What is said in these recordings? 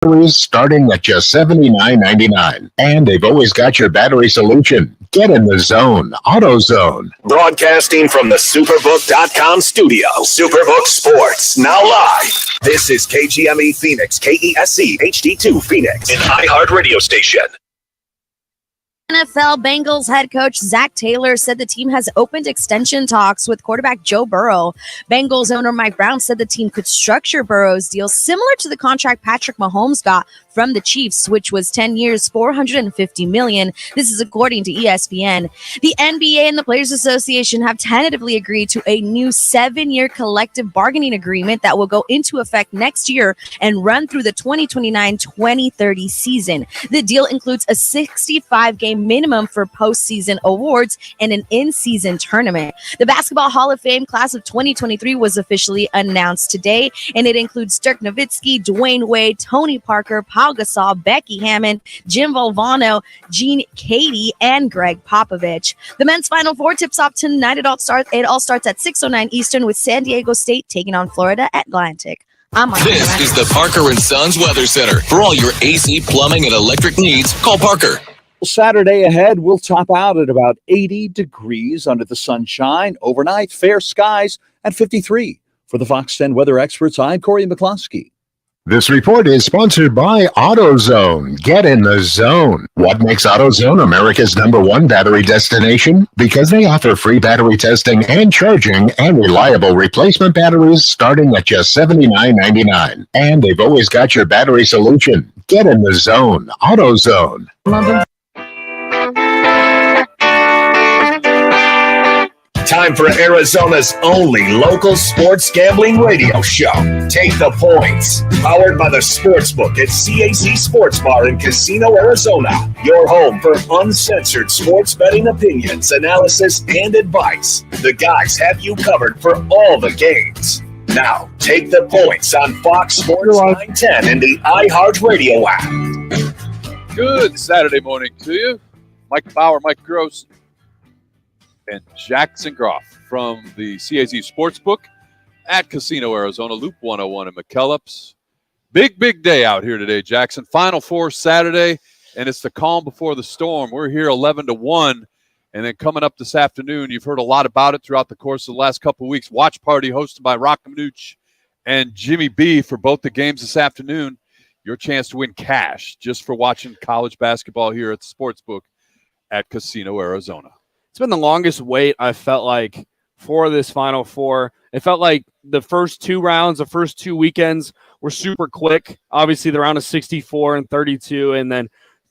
batteries starting at just $79.99. And they've always got your battery solution. Get in the zone. AutoZone. Broadcasting from the Superbook.com studio. Superbook Sports, now live. This is KGME Phoenix, KESC HD2 Phoenix, an iHeart radio station. NFL Bengals head coach Zach Taylor said the team has opened extension talks with quarterback Joe Burrow. Bengals owner Mike Brown said the team could structure Burrow's deal similar to the contract Patrick Mahomes got from the Chiefs, which was 10 years, $450 million. This is according to ESPN. The NBA and the Players Association have tentatively agreed to a new 7-year collective bargaining agreement that will go into effect next year and run through the 2029-2030 season. The deal includes a 65-game minimum for postseason awards and an in-season tournament. The Basketball Hall of Fame class of 2023 was officially announced today, and it includes Dirk Nowitzki, Dwayne Wade, Tony Parker, Paul Gasol, Becky Hammond, Jim Valvano, Gene Katie, and Greg Popovich. The men's Final Four tips off tonight. It all starts at 6:09 Eastern with San Diego State taking on Florida Atlantic. This is the Parker & Sons Weather Center. For all your AC, plumbing, and electric needs, call Parker. Saturday ahead, we'll top out at about 80 degrees under the sunshine. Overnight, fair skies at 53. For the Fox 10 weather experts, I'm Corey McCloskey. This report is sponsored by AutoZone. Get in the zone. What makes AutoZone America's #1 battery destination? Because they offer free battery testing and charging and reliable replacement batteries starting at just $79.99. And they've always got your battery solution. Get in the zone. AutoZone. Time for Arizona's only local sports gambling radio show. Take the Points. Powered by the Sportsbook at CAC Sports Bar in Casino, Arizona. Your home for uncensored sports betting opinions, analysis, and advice. The guys have you covered for all the games. Now, take the Points on Fox Sports 910 and the iHeart Radio app. Good Saturday morning to you. Mike Bauer, Mike Gross, and Jackson Groff from the CAZ Sportsbook at Casino, Arizona, Loop 101 in McKellips. Big day out here today, Jackson. Final Four Saturday, and it's the calm before the storm. We're here 11-1, and then coming up this afternoon, you've heard a lot about it throughout the course of the last couple of weeks. Watch party hosted by Rock Manuch and Jimmy B for both the games this afternoon. Your chance to win cash just for watching college basketball here at the Sportsbook at Casino, Arizona. It's been the longest wait I felt like for this Final Four. It felt like the first two rounds, the first two weekends were super quick. Obviously, the round of 64 and 32, and then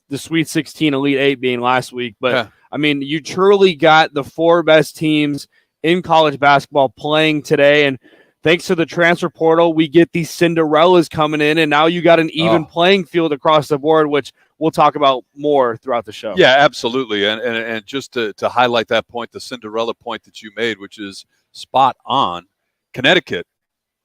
the Sweet 16, Elite 8 being last week. But, yeah. I mean, you truly got the four best teams in college basketball playing today. And thanks to the transfer portal, we get these Cinderellas coming in, and now you got an even playing field across the board, which we'll talk about more throughout the show. Yeah, absolutely. And just to highlight that point, the Cinderella point that you made, which is spot on, Connecticut,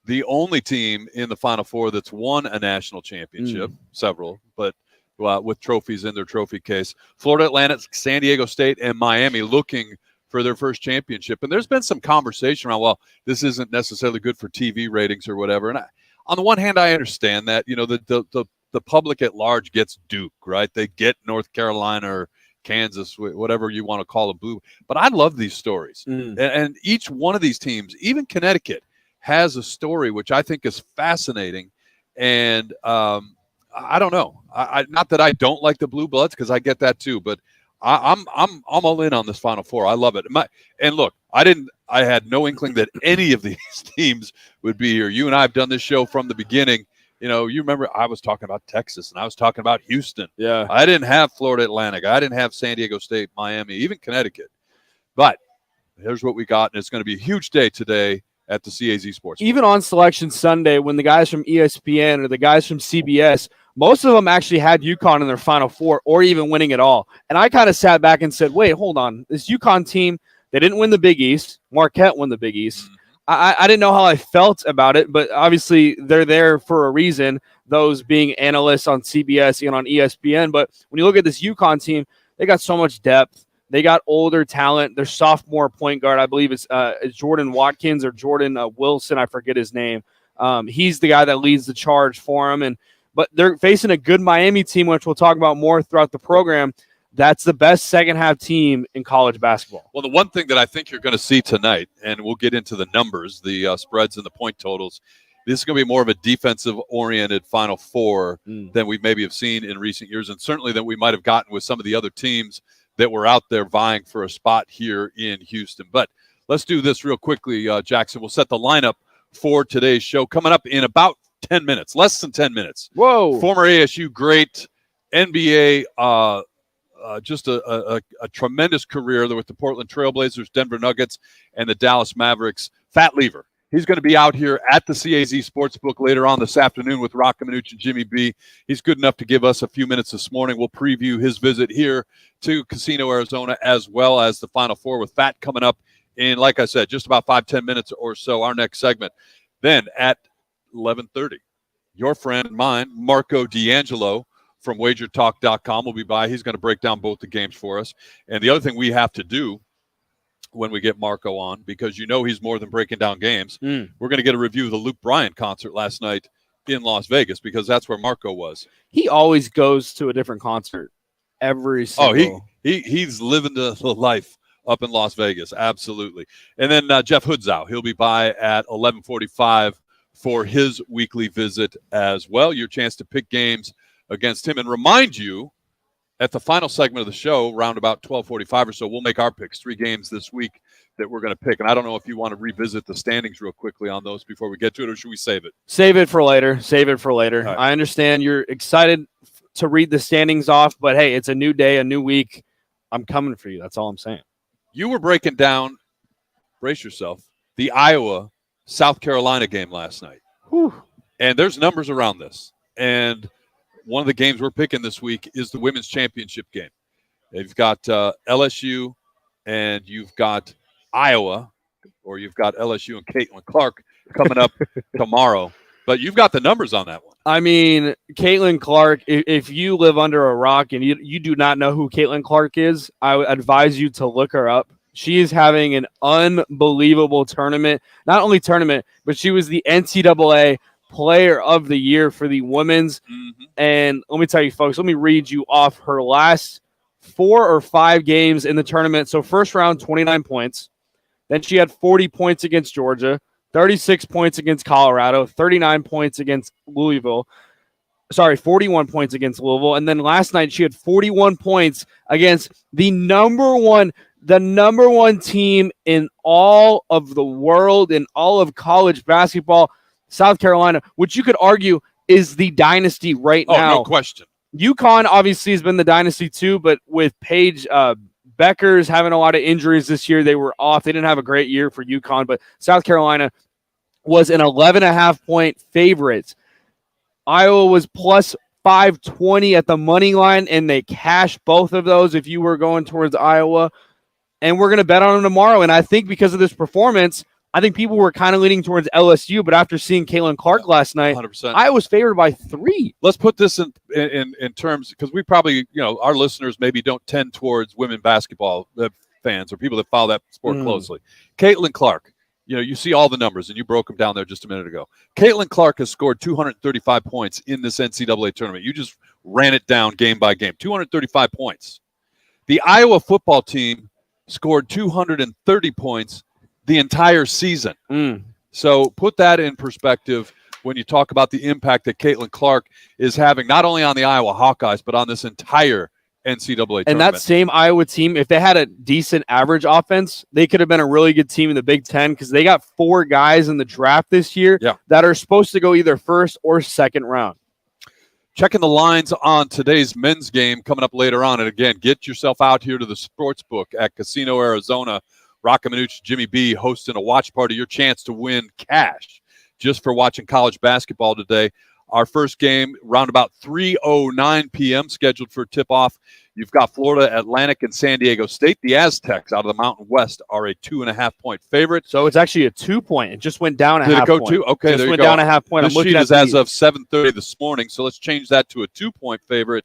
the only team in the Final Four that's won a national championship, several, but with trophies in their trophy case. Florida Atlantic, San Diego State, and Miami looking for their first championship. And there's been some conversation around, well, this isn't necessarily good for TV ratings or whatever. And on the one hand, I understand that, you know, the public at large gets Duke, right? They get North Carolina or Kansas, whatever you want to call it, blue. But I love these stories. And each one of these teams, even Connecticut, has a story which I think is fascinating. And I don't know. I not that I don't like the Blue Bloods, because I get that too, but I'm all in on this Final Four. I love it. And look, I had no inkling that any of these teams would be here. You and I have done this show from the beginning. You know, you remember I was talking about Texas and I was talking about Houston. Yeah. I didn't have Florida Atlantic. I didn't have San Diego State, Miami, even Connecticut. But here's what we got, and it's going to be a huge day today at the CAZ Sports. Even on Selection Sunday, when the guys from ESPN or the guys from CBS, most of them actually had UConn in their Final Four or even winning it all. And I kind of sat back and said, wait, hold on. This UConn team, they didn't win the Big East. Marquette won the Big East. I didn't know how I felt about it, but obviously they're there for a reason, those being analysts on CBS and on ESPN. But when you look at this UConn team, they got so much depth. They got older talent. Their sophomore point guard, I believe, is Jordan Watkins or Jordan Wilson. I forget his name. He's the guy that leads the charge for them. but they're facing a good Miami team, which we'll talk about more throughout the program. That's the best second half team in college basketball. Well, the one thing that I think you're going to see tonight, and we'll get into the numbers, the spreads and the point totals, this is going to be more of a defensive-oriented Final Four than we maybe have seen in recent years, and certainly than we might have gotten with some of the other teams that were out there vying for a spot here in Houston. But let's do this real quickly, Jackson. We'll set the lineup for today's show coming up in about 10 minutes, less than 10 minutes. Whoa. Former ASU great, NBA just a tremendous career with the Portland Trailblazers, Denver Nuggets, and the Dallas Mavericks. Fat Lever. He's going to be out here at the CAZ Sportsbook later on this afternoon with Rocco Minucci and Jimmy B. He's good enough to give us a few minutes this morning. We'll preview his visit here to Casino, Arizona, as well as the Final Four with Fat coming up in, like I said, just about 5-10 minutes or so, our next segment. Then at 11:30, your friend, mine, Marco D'Angelo from WagerTalk.com will be by. He's going to break down both the games for us. And the other thing we have to do when we get Marco on, because you know he's more than breaking down games, we're going to get a review of the Luke Bryan concert last night in Las Vegas, because that's where Marco was. He always goes to a different concert every single. He's living the life up in Las Vegas, absolutely. And then Jeff Hoodzow, he'll be by at 11:45 for his weekly visit as well. Your chance to pick games against him. And remind you, at the final segment of the show, around about 12:45 or so, we'll make our picks. 3 games this week that we're going to pick. And I don't know if you want to revisit the standings real quickly on those before we get to it, or should we save it? Save it for later. Save it for later. Right. I understand you're excited to read the standings off, but hey, it's a new day, a new week. I'm coming for you. That's all I'm saying. You were breaking down, brace yourself, the Iowa-South Carolina game last night. Whew. And there's numbers around this. And one of the games we're picking this week is the women's championship game. You've got LSU and you've got Iowa, or you've got LSU and Caitlin Clark coming up tomorrow. But you've got the numbers on that one. I mean, Caitlin Clark, if you live under a rock and you do not know who Caitlin Clark is, I would advise you to look her up. She is having an unbelievable tournament. Not only tournament, but she was the NCAA Player of the Year for the women's. And let me tell you, folks, let me read you off her last 4 or 5 games in the tournament. So first round, 29 points. Then she had 40 points against Georgia, 36 points against Colorado, 39 points against Louisville. 41 points against Louisville. And then last night she had 41 points against the number one team in all of the world, in all of college basketball, South Carolina, which you could argue is the dynasty right now. No question. UConn obviously has been the dynasty too, but with Paige Beckers having a lot of injuries this year, they were off. They didn't have a great year for UConn, but South Carolina was an 11.5-point favorite. Iowa was plus 520 at the money line, and they cashed both of those if you were going towards Iowa. And we're going to bet on them tomorrow. And I think because of this performance, I think people were kind of leaning towards LSU, but after seeing Caitlin Clark last night, 100%. I was favored by 3. Let's put this in terms, because we probably, our listeners maybe don't tend towards women basketball fans or people that follow that sport closely. Caitlin Clark, you see all the numbers, and you broke them down there just a minute ago. Caitlin Clark has scored 235 points in this NCAA tournament. You just ran it down game by game. 235 points. The Iowa football team scored 230 points the entire season. So put that in perspective when you talk about the impact that Caitlin Clark is having, not only on the Iowa Hawkeyes, but on this entire NCAA tournament. And that same Iowa team, if they had a decent average offense, they could have been a really good team in the Big Ten, because they got 4 guys in the draft this year that are supposed to go either first or second round. Checking the lines on today's men's game coming up later on. And again, get yourself out here to the sports book at Casino, Arizona. Rocco Minucci, Jimmy B hosting a watch party. Your chance to win cash just for watching college basketball today. Our first game, round about 3:09 p.m., scheduled for tip-off. You've got Florida Atlantic and San Diego State. The Aztecs out of the Mountain West are a 2.5-point favorite. So it's actually a 2-point. It just went down a half point. Did it go 2? Okay, just there you went go. down a half point. This sheet is as of 7:30 this morning, so let's change that to a 2-point favorite.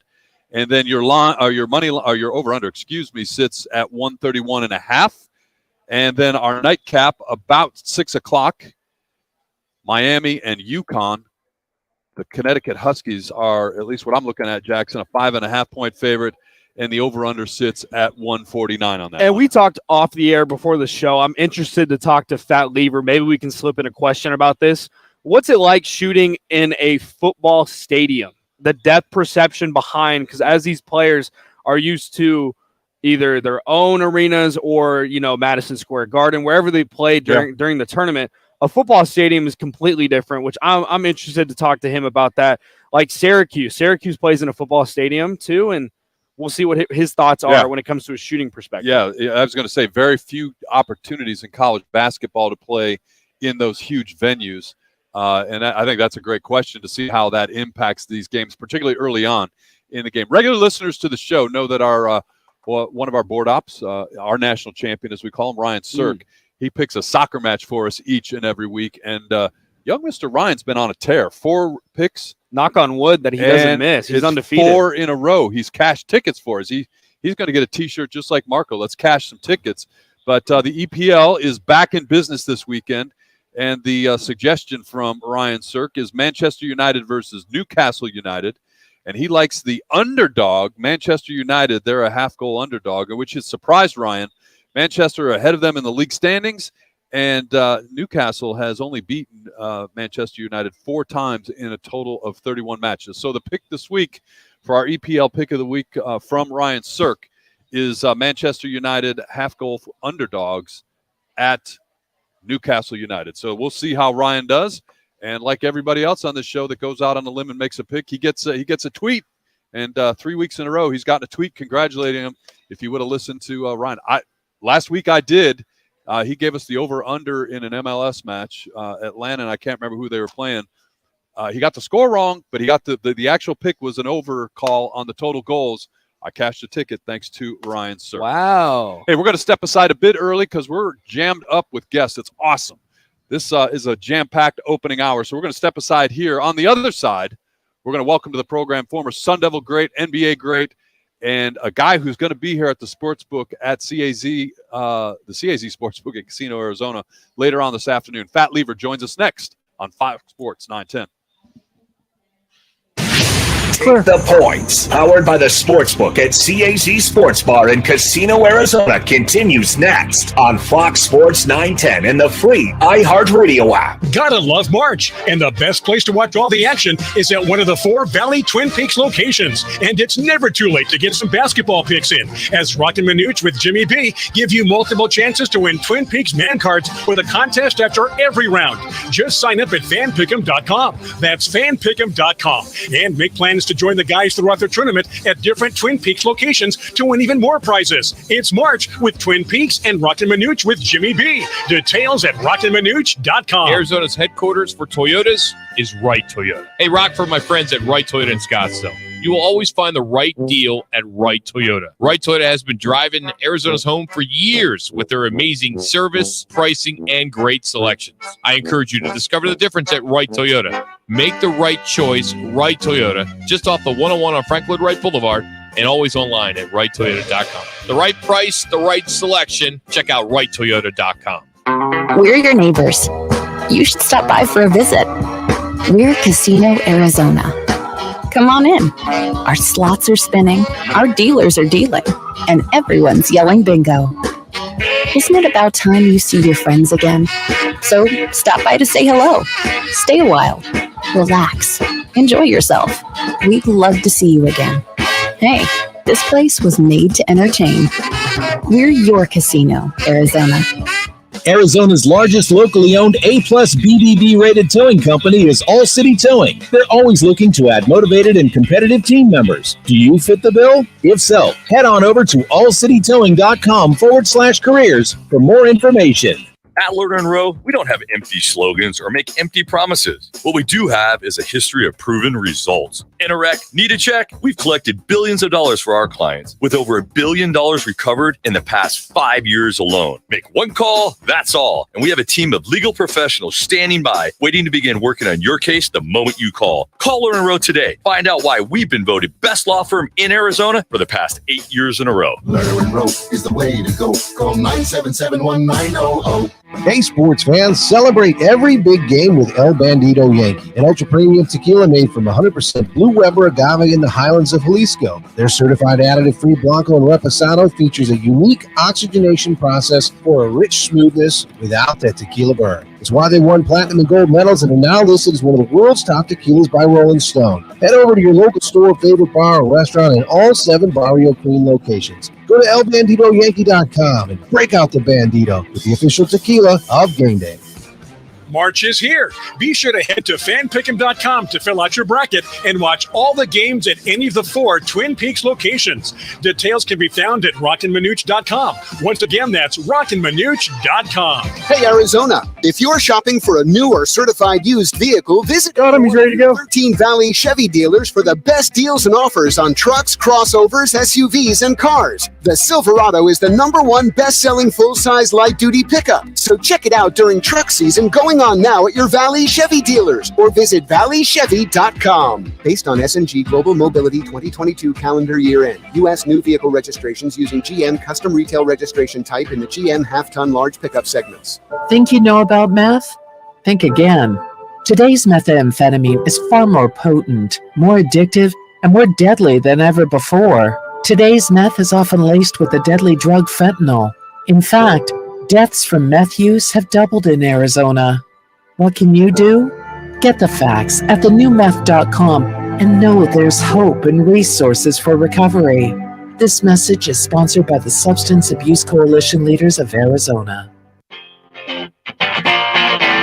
And then your line, or your money, or your over/under, sits at 131.5. And then our nightcap about 6 o'clock, Miami and UConn. the Connecticut Huskies are, at least what I'm looking at, Jackson, a 5.5-point favorite, and the over-under sits at 149 on that. And one. we talked off the air before the show. I'm interested to talk to Fat Lever. Maybe we can slip in a question about this. What's it like shooting in a football stadium? The depth perception behind, because as these players are used to either their own arenas or, Madison Square Garden, wherever they play during the tournament, a football stadium is completely different, which I'm interested to talk to him about that. Like Syracuse plays in a football stadium too, and we'll see what his thoughts are when it comes to a shooting perspective. Yeah, I was going to say very few opportunities in college basketball to play in those huge venues. And I think that's a great question to see how that impacts these games, particularly early on in the game. Regular listeners to the show know that our one of our board ops, our national champion, as we call him, Ryan Sirk, he picks a soccer match for us each and every week. And young Mr. Ryan's been on a tear. 4 picks. Knock on wood that he doesn't miss. He's undefeated. 4 in a row. He's cashed tickets for us. He's going to get a T-shirt just like Marco. Let's cash some tickets. But the EPL is back in business this weekend. And the suggestion from Ryan Sirk is Manchester United versus Newcastle United. And he likes the underdog, Manchester United. They're a half-goal underdog, which has surprised Ryan. Manchester are ahead of them in the league standings. And Newcastle has only beaten Manchester United 4 times in a total of 31 matches. So the pick this week for our EPL pick of the week from Ryan Sirk is Manchester United half-goal underdogs at Newcastle United. So we'll see how Ryan does. And like everybody else on this show that goes out on a limb and makes a pick, he gets a tweet. And 3 weeks in a row, he's gotten a tweet congratulating him. If you would have listened to Ryan, last week I did. He gave us the over/under in an MLS match, Atlanta, and I can't remember who they were playing. He got the score wrong, but he got the actual pick was an over call on the total goals. I cashed a ticket thanks to Ryan Sirk. Wow. Hey, we're going to step aside a bit early because we're jammed up with guests. It's awesome. This is a jam-packed opening hour, so we're going to step aside here. On the other side, we're going to welcome to the program former Sun Devil great, NBA great, and a guy who's going to be here at the Sportsbook at CAZ, the CAZ Sportsbook in Casino, Arizona, later on this afternoon. Fat Lever joins us next on Fox Sports 910. Take the Points, powered by the Sportsbook at CAZ Sports Bar in Casino, Arizona, continues next on Fox Sports 910 and the free iHeartRadio app. Gotta love March, and the best place to watch all the action is at one of the 4 Valley Twin Peaks locations. And it's never too late to get some basketball picks in, as Rockin' Minuch with Jimmy B give you multiple chances to win Twin Peaks man cards with a contest after every round. Just sign up at fanpick'em.com. That's fanpick'em.com. And make plans to join the guys throughout the tournament at different Twin Peaks locations to win even more prizes. It's March with Twin Peaks and Rockin' Minuch with Jimmy B. Details at rockinmanuch.com. Arizona's headquarters for Toyotas is Wright Toyota. Hey, Rock, for my friends at Wright Toyota in Scottsdale. You will always find the right deal at Wright Toyota. Wright Toyota has been driving Arizona's home for years with their amazing service, pricing, and great selections. I encourage you to discover the difference at Wright Toyota. Make the right choice, Wright Toyota, just off the 101 on Frank Lloyd Wright Boulevard, and always online at WrightToyota.com. The right price, the right selection. Check out WrightToyota.com. We're your neighbors. You should stop by for a visit. We're Casino, Arizona. Come on in. Our slots are spinning, our dealers are dealing, and everyone's yelling bingo. Isn't it about time you see your friends again? So stop by to say hello. Stay a while. Relax. Enjoy yourself. We'd love to see you again. Hey, this place was made to entertain. We're your Casino, Arizona. Arizona's largest locally owned A-plus BBB rated towing company is All City Towing. They're always looking to add motivated and competitive team members. Do you fit the bill? If so, head on over to allcitytowing.com/careers for more information. At Lerner & Rowe, we don't have empty slogans or make empty promises. What we do have is a history of proven results. In a wreck, need a check? We've collected billions of dollars for our clients, with over $1 billion recovered in the past 5 years alone. Make one call, that's all. And we have a team of legal professionals standing by, waiting to begin working on your case the moment you call. Call Lerner & Rowe today. Find out why we've been voted best law firm in Arizona for the past 8 years in a row. Lerner & Rowe is the way to go. Call 977-1900. Hey, sports fans, celebrate every big game with El Bandito Yankee, an ultra-premium tequila made from 100% Blue Weber agave in the highlands of Jalisco. Their certified additive-free Blanco and Reposado features a unique oxygenation process for a rich smoothness without that tequila burn. It's why they won platinum and gold medals and are now listed as one of the world's top tequilas by Rolling Stone. Head over to your local store, favorite bar, or restaurant in all 7 Barrio Queen locations. Go to elbanditoyankee.com and break out the Bandito with the official tequila of Game Day. March is here. Be sure to head to fanpick'em.com to fill out your bracket and watch all the games at any of the 4 Twin Peaks locations. Details can be found at rockinmanuch.com. Once again, that's rockinmanuch.com. Hey, Arizona, if you're shopping for a new or certified used vehicle, visit he's ready to go. 13 Valley Chevy dealers for the best deals and offers on trucks, crossovers, SUVs, and cars. The Silverado is the #1 best-selling full-size light-duty pickup. So check it out during truck season going on now at your Valley Chevy dealers or visit valleychevy.com. Based on S&G Global Mobility 2022 calendar year end, U.S. new vehicle registrations using GM custom retail registration type in the GM half-ton large pickup segments. Think you know about meth? Think again. Today's methamphetamine is far more potent, more addictive, and more deadly than ever before. Today's meth is often laced with the deadly drug fentanyl. In fact, deaths from meth use have doubled in Arizona. What can you do? Get the facts at thenewmeth.com and know there's hope and resources for recovery. This message is sponsored by the Substance Abuse Coalition Leaders of Arizona.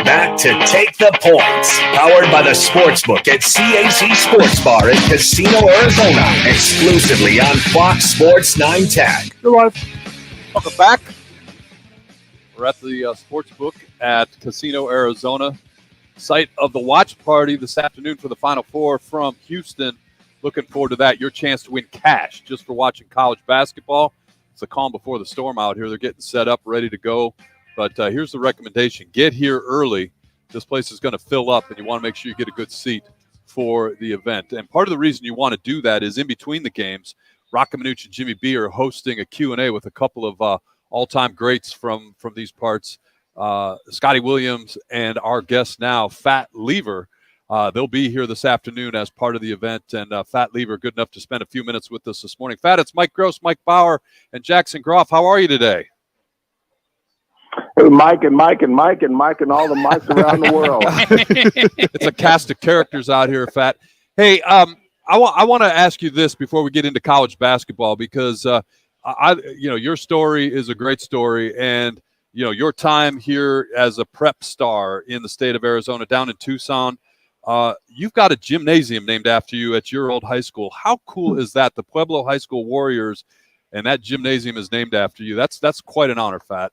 Back to Take the Points, powered by the Sportsbook at CAC Sports Bar in Casino, Arizona, exclusively on Fox Sports 910. Welcome back. We're at the sports book at Casino, Arizona, site of the watch party this afternoon for the Final Four from Houston. Looking forward to that. Your chance to win cash just for watching college basketball. It's the calm before the storm out here. They're getting set up, ready to go. But here's the recommendation. Get here early. This place is going to fill up, and you want to make sure you get a good seat for the event. And part of the reason you want to do that is in between the games, Rockin' Manuch and Jimmy B are hosting a Q&A with a couple of all-time greats from these parts, Scotty Williams and our guest now, Fat Lever. They'll be here this afternoon as part of the event, and Fat Lever good enough to spend a few minutes with us this morning. Fat, it's Mike Gross, Mike Bauer, and Jackson Groff. How are you today? Hey, Mike and Mike and Mike and Mike and all the mics around the world. It's a cast of characters out here, Fat. Hey, I want to ask you this before we get into college basketball, because your story is a great story, and your time here as a prep star in the state of Arizona, down in Tucson, you've got a gymnasium named after you at your old high school. How cool is that? The Pueblo High School Warriors, and that gymnasium is named after you. That's quite an honor, Fat.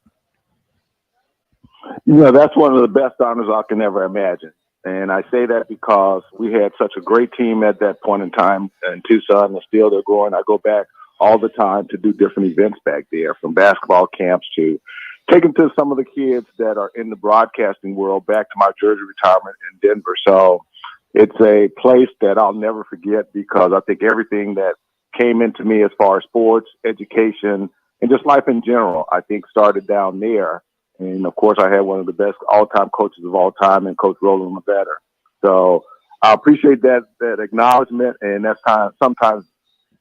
That's one of the best honors I can ever imagine. And I say that because we had such a great team at that point in time in Tucson, and still they're growing. I go back all the time to do different events back there, from basketball camps to taking to some of the kids that are in the broadcasting world back to my jersey retirement in Denver. So it's a place that I'll never forget, because I think everything that came into me as far as sports, education, and just life in general, I think started down there. And, of course, I had one of the best all-time coaches of all time in Coach Roland Levetter. So I appreciate that acknowledgement, and that's sometimes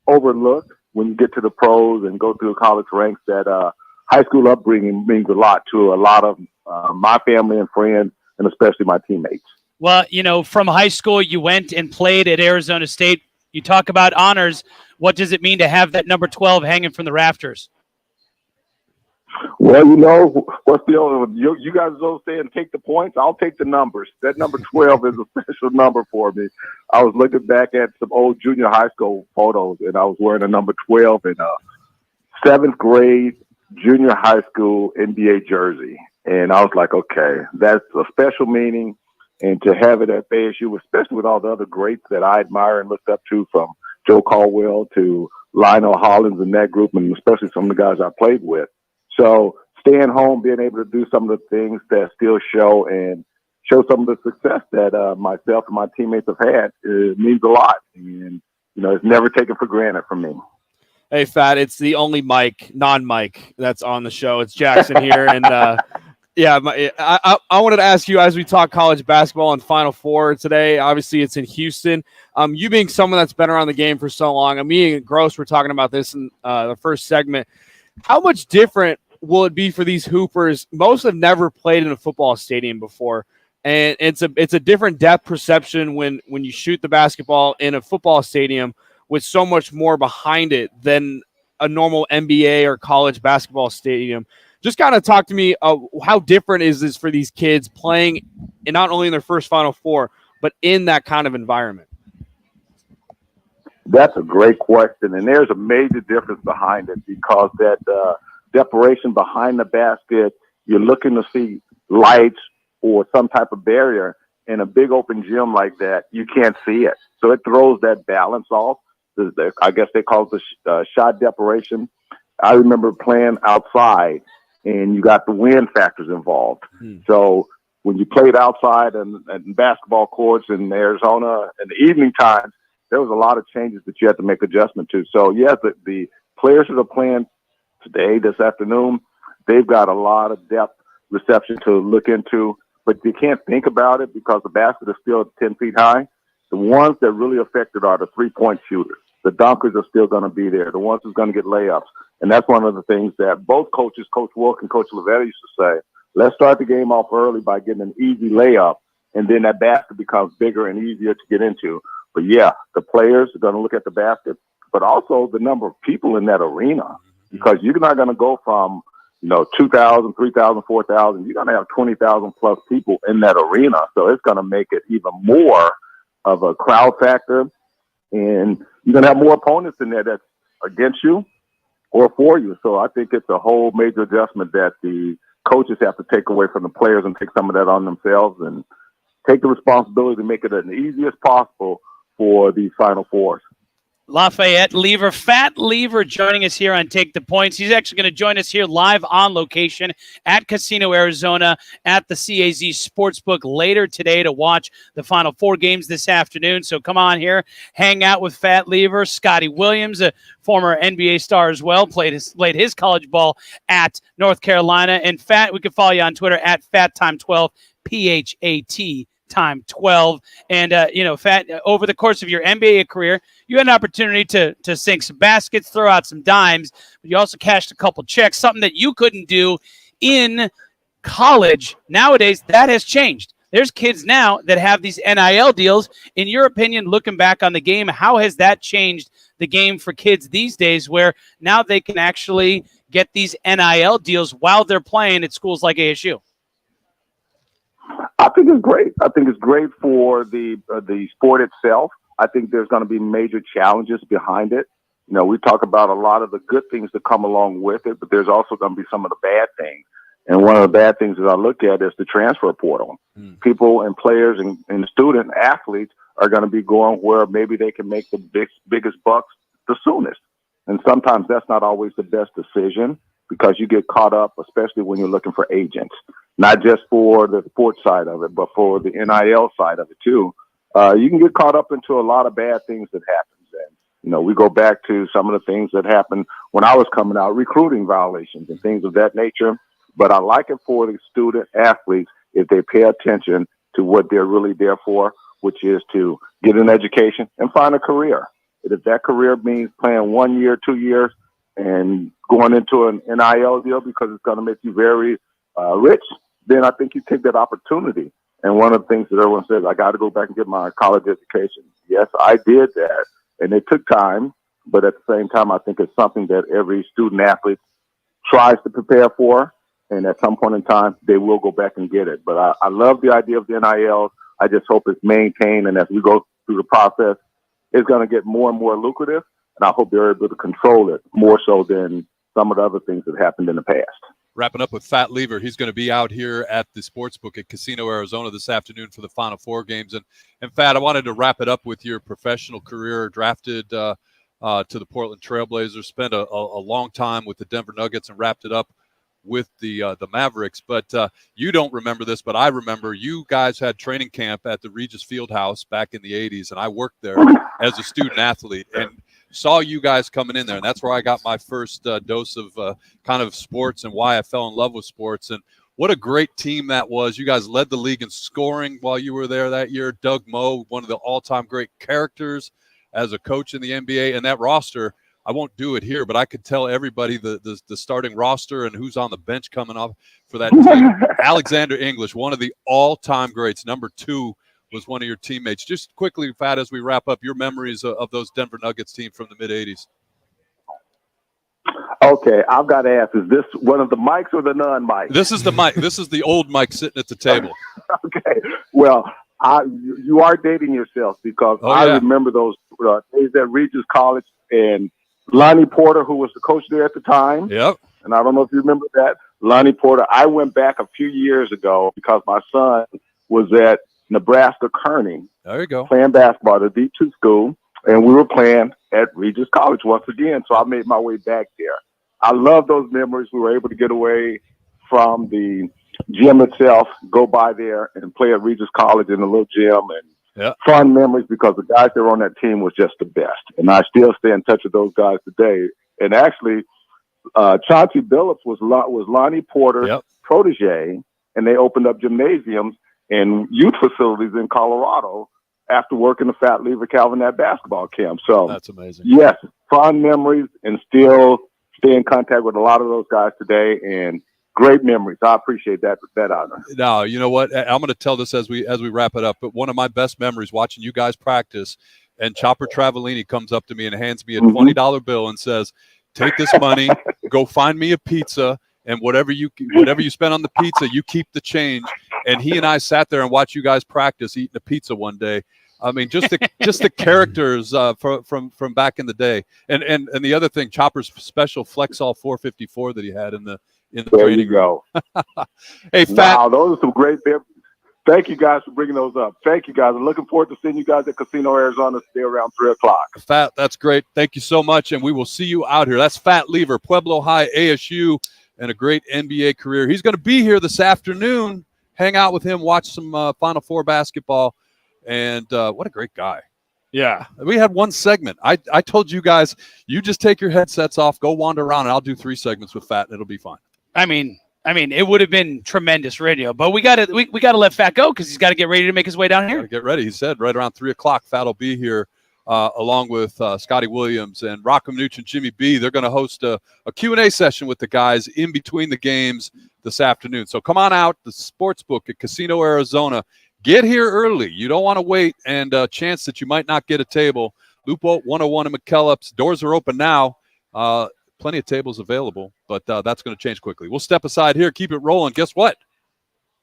overlooked when you get to the pros and go through the college ranks. That high school upbringing means a lot to a lot of my family and friends, and especially my teammates. Well, from high school, you went and played at Arizona State. You talk about honors. What does it mean to have that number 12 hanging from the rafters? Well, what's the old, you guys are saying take the points. I'll take the numbers. That number 12 is a special number for me. I was looking back at some old junior high school photos, and I was wearing a number 12 in a 7th grade junior high school NBA jersey. And I was like, okay, that's a special meaning. And to have it at ASU, especially with all the other greats that I admire and looked up to, from Joe Caldwell to Lionel Hollins and that group, and especially some of the guys I played with. So staying home, being able to do some of the things that still show some of the success that myself and my teammates have had, it means a lot. And, it's never taken for granted from me. Hey, Fat, it's the only non-Mike that's on the show. It's Jackson here. And Yeah, I wanted to ask you, as we talk college basketball and Final Four today, obviously it's in Houston. You being someone that's been around the game for so long, and me and Gross were talking about this in the first segment. How much different will it be for these hoopers? Most have never played in a football stadium before, and it's a different depth perception when you shoot the basketball in a football stadium with so much more behind it than a normal NBA or college basketball stadium. Just kind of talk to me, how different is this for these kids playing not only in their first Final Four, but in that kind of environment? That's a great question, and there's a major difference behind it because that separation behind the basket, you're looking to see lights or some type of barrier. In a big open gym like that, you can't see it. So it throws that balance off. I guess they call it the shot separation. I remember playing outside, and you got the wind factors involved. So when you played outside and basketball courts in Arizona in the evening time, there was a lot of changes that you had to make adjustment to. So, yes, the players that are playing today, this afternoon, they've got a lot of depth reception to look into, but you can't think about it because the basket is still 10 feet high. The ones that really affected are the three-point shooters. The dunkers are still going to be there, the ones who's going to get layups. And that's one of the things that both coaches, Coach Wilk and Coach Levetti, used to say, let's start the game off early by getting an easy layup, and then that basket becomes bigger and easier to get into. But, yeah, the players are going to look at the basket, but also the number of people in that arena, because you're not going to go from, 2,000, 3,000, 4,000. You're going to have 20,000 plus people in that arena. So it's going to make it even more of a crowd factor. And you're going to have more opponents in there that's against you or for you. So I think it's a whole major adjustment that the coaches have to take away from the players and take some of that on themselves and take the responsibility to make it as easy as possible for the Final Fours. Lafayette Lever, Fat Lever, joining us here on Take the Points. He's actually going to join us here live on location at Casino, Arizona, at the CAZ Sportsbook later today to watch the Final Four games this afternoon. So come on here, hang out with Fat Lever. Scotty Williams, a former NBA star as well, played his college ball at North Carolina. And Fat, we can follow you on Twitter at FatTime12, PHAT. Time 12. And, Fat, over the course of your NBA career, you had an opportunity to sink some baskets, throw out some dimes, but you also cashed a couple checks, something that you couldn't do in college. Nowadays, that has changed. There's kids now that have these NIL deals. In your opinion, looking back on the game, how has that changed the game for kids these days where now they can actually get these NIL deals while they're playing at schools like ASU? I think it's great. I think it's great for the sport itself. I think there's going to be major challenges behind it. We talk about a lot of the good things that come along with it, but there's also going to be some of the bad things. And one of the bad things that I look at is the transfer portal. People and players and student athletes are going to be going where maybe they can make the biggest bucks the soonest. And sometimes that's not always the best decision because you get caught up, especially when you're looking for agents. Not just for the sports side of it, but for the NIL side of it too. You can get caught up into a lot of bad things that happens. And, we go back to some of the things that happened when I was coming out, recruiting violations and things of that nature. But I like it for the student athletes if they pay attention to what they're really there for, which is to get an education and find a career. And if that career means playing 1 year, 2 years, and going into an NIL deal because it's going to make you very rich, then I think you take that opportunity. And one of the things that everyone says, I got to go back and get my college education. Yes, I did that. And it took time. But at the same time, I think it's something that every student athlete tries to prepare for. And at some point in time, they will go back and get it. But I love the idea of the NIL. I just hope it's maintained. And as we go through the process, it's going to get more and more lucrative. And I hope they're able to control it more so than some of the other things that happened in the past. Wrapping up with Fat Lever, he's going to be out here at the Sportsbook at Casino, Arizona this afternoon for the Final Four games. And Fat, I wanted to wrap it up with your professional career, drafted to the Portland Trailblazers, spent a long time with the Denver Nuggets and wrapped it up with the Mavericks. But you don't remember this, but I remember you guys had training camp at the Regis Fieldhouse back in the 80s, and I worked there as a student athlete. And saw you guys coming in there, and that's where I got my first dose of kind of sports and why I fell in love with sports. And what a great team that was. You guys led the league in scoring while you were there that year. Doug Moe, one of the all-time great characters as a coach in the NBA. And that roster, I won't do it here, but I could tell everybody the starting roster and who's on the bench coming up for that team. Alexander English, one of the all-time greats. Number 2 was one of your teammates. Just quickly, Fat, as we wrap up, your memories of those Denver Nuggets team from the mid-'80s. Okay, I've got to ask, is this one of the mics or the non-mics? This is the mic. This is the old mic sitting at the table. Okay, well, you are dating yourself because I remember those days at Regis College and Lonnie Porter, who was the coach there at the time. Yep. And I don't know if you remember that. Lonnie Porter, I went back a few years ago because my son was at Nebraska Kearney. There you go. Playing basketball at the D2 school. And we were playing at Regis College once again. So I made my way back there. I love those memories. We were able to get away from the gym itself, go by there and play at Regis College in the little gym, and fun memories because the guys that were on that team was just the best. And I still stay in touch with those guys today. And actually, Chauncey Billups was Lonnie Porter's protege, and they opened up gymnasiums and youth facilities in Colorado after working the Fat Lever Calvinette basketball camp. So that's amazing. Yes, fond memories, and still stay in contact with a lot of those guys today, and great memories. I appreciate that honor. Now, you know what? I'm going to tell this as we wrap it up, but one of my best memories watching you guys practice, and Chopper Travellini comes up to me and hands me a $20 bill and says, take this money, go find me a pizza, and whatever you spend on the pizza, you keep the change. And he and I sat there and watched you guys practice eating a pizza one day. I mean, just the characters from back in the day. And the other thing, Chopper's special Flexall 454 that he had in the there training you go. Hey, Fat. Wow, those are some great memories. Thank you guys for bringing those up. Thank you guys. I'm looking forward to seeing you guys at Casino Arizona today around 3:00. Fat, that's great. Thank you so much, and we will see you out here. That's Fat Lever, Pueblo High, ASU, and a great NBA career. He's going to be here this afternoon. Hang out with him, watch some Final Four basketball, and what a great guy. Yeah. We had one segment. I told you guys, you just take your headsets off, go wander around, and I'll do 3 segments with Fat, and it'll be fine. I mean, it would have been tremendous radio, but we got to let Fat go because he's got to get ready to make his way down here. Get ready. He said right around 3:00, Fat will be here along with Scotty Williams and Rocco Minucci and Jimmy B. They're going to host a Q&A session with the guys in between the games this afternoon. So come on out, the Sportsbook at Casino Arizona. Get here early. You don't want to wait and a chance that you might not get a table. Lupo 101 in McKellips. Doors are open now. Plenty of tables available, but that's going to change quickly. We'll step aside here, keep it rolling. Guess what?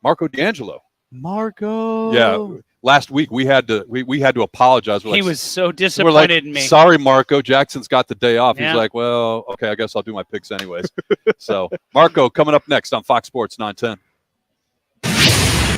Marco D'Angelo. Marco. Yeah. Last week we had to apologize. He was so disappointed in me. Sorry, Marco. Jackson's got the day off. Yeah. He's like, well, okay, I guess I'll do my picks anyways. So Marco coming up next on Fox Sports 910.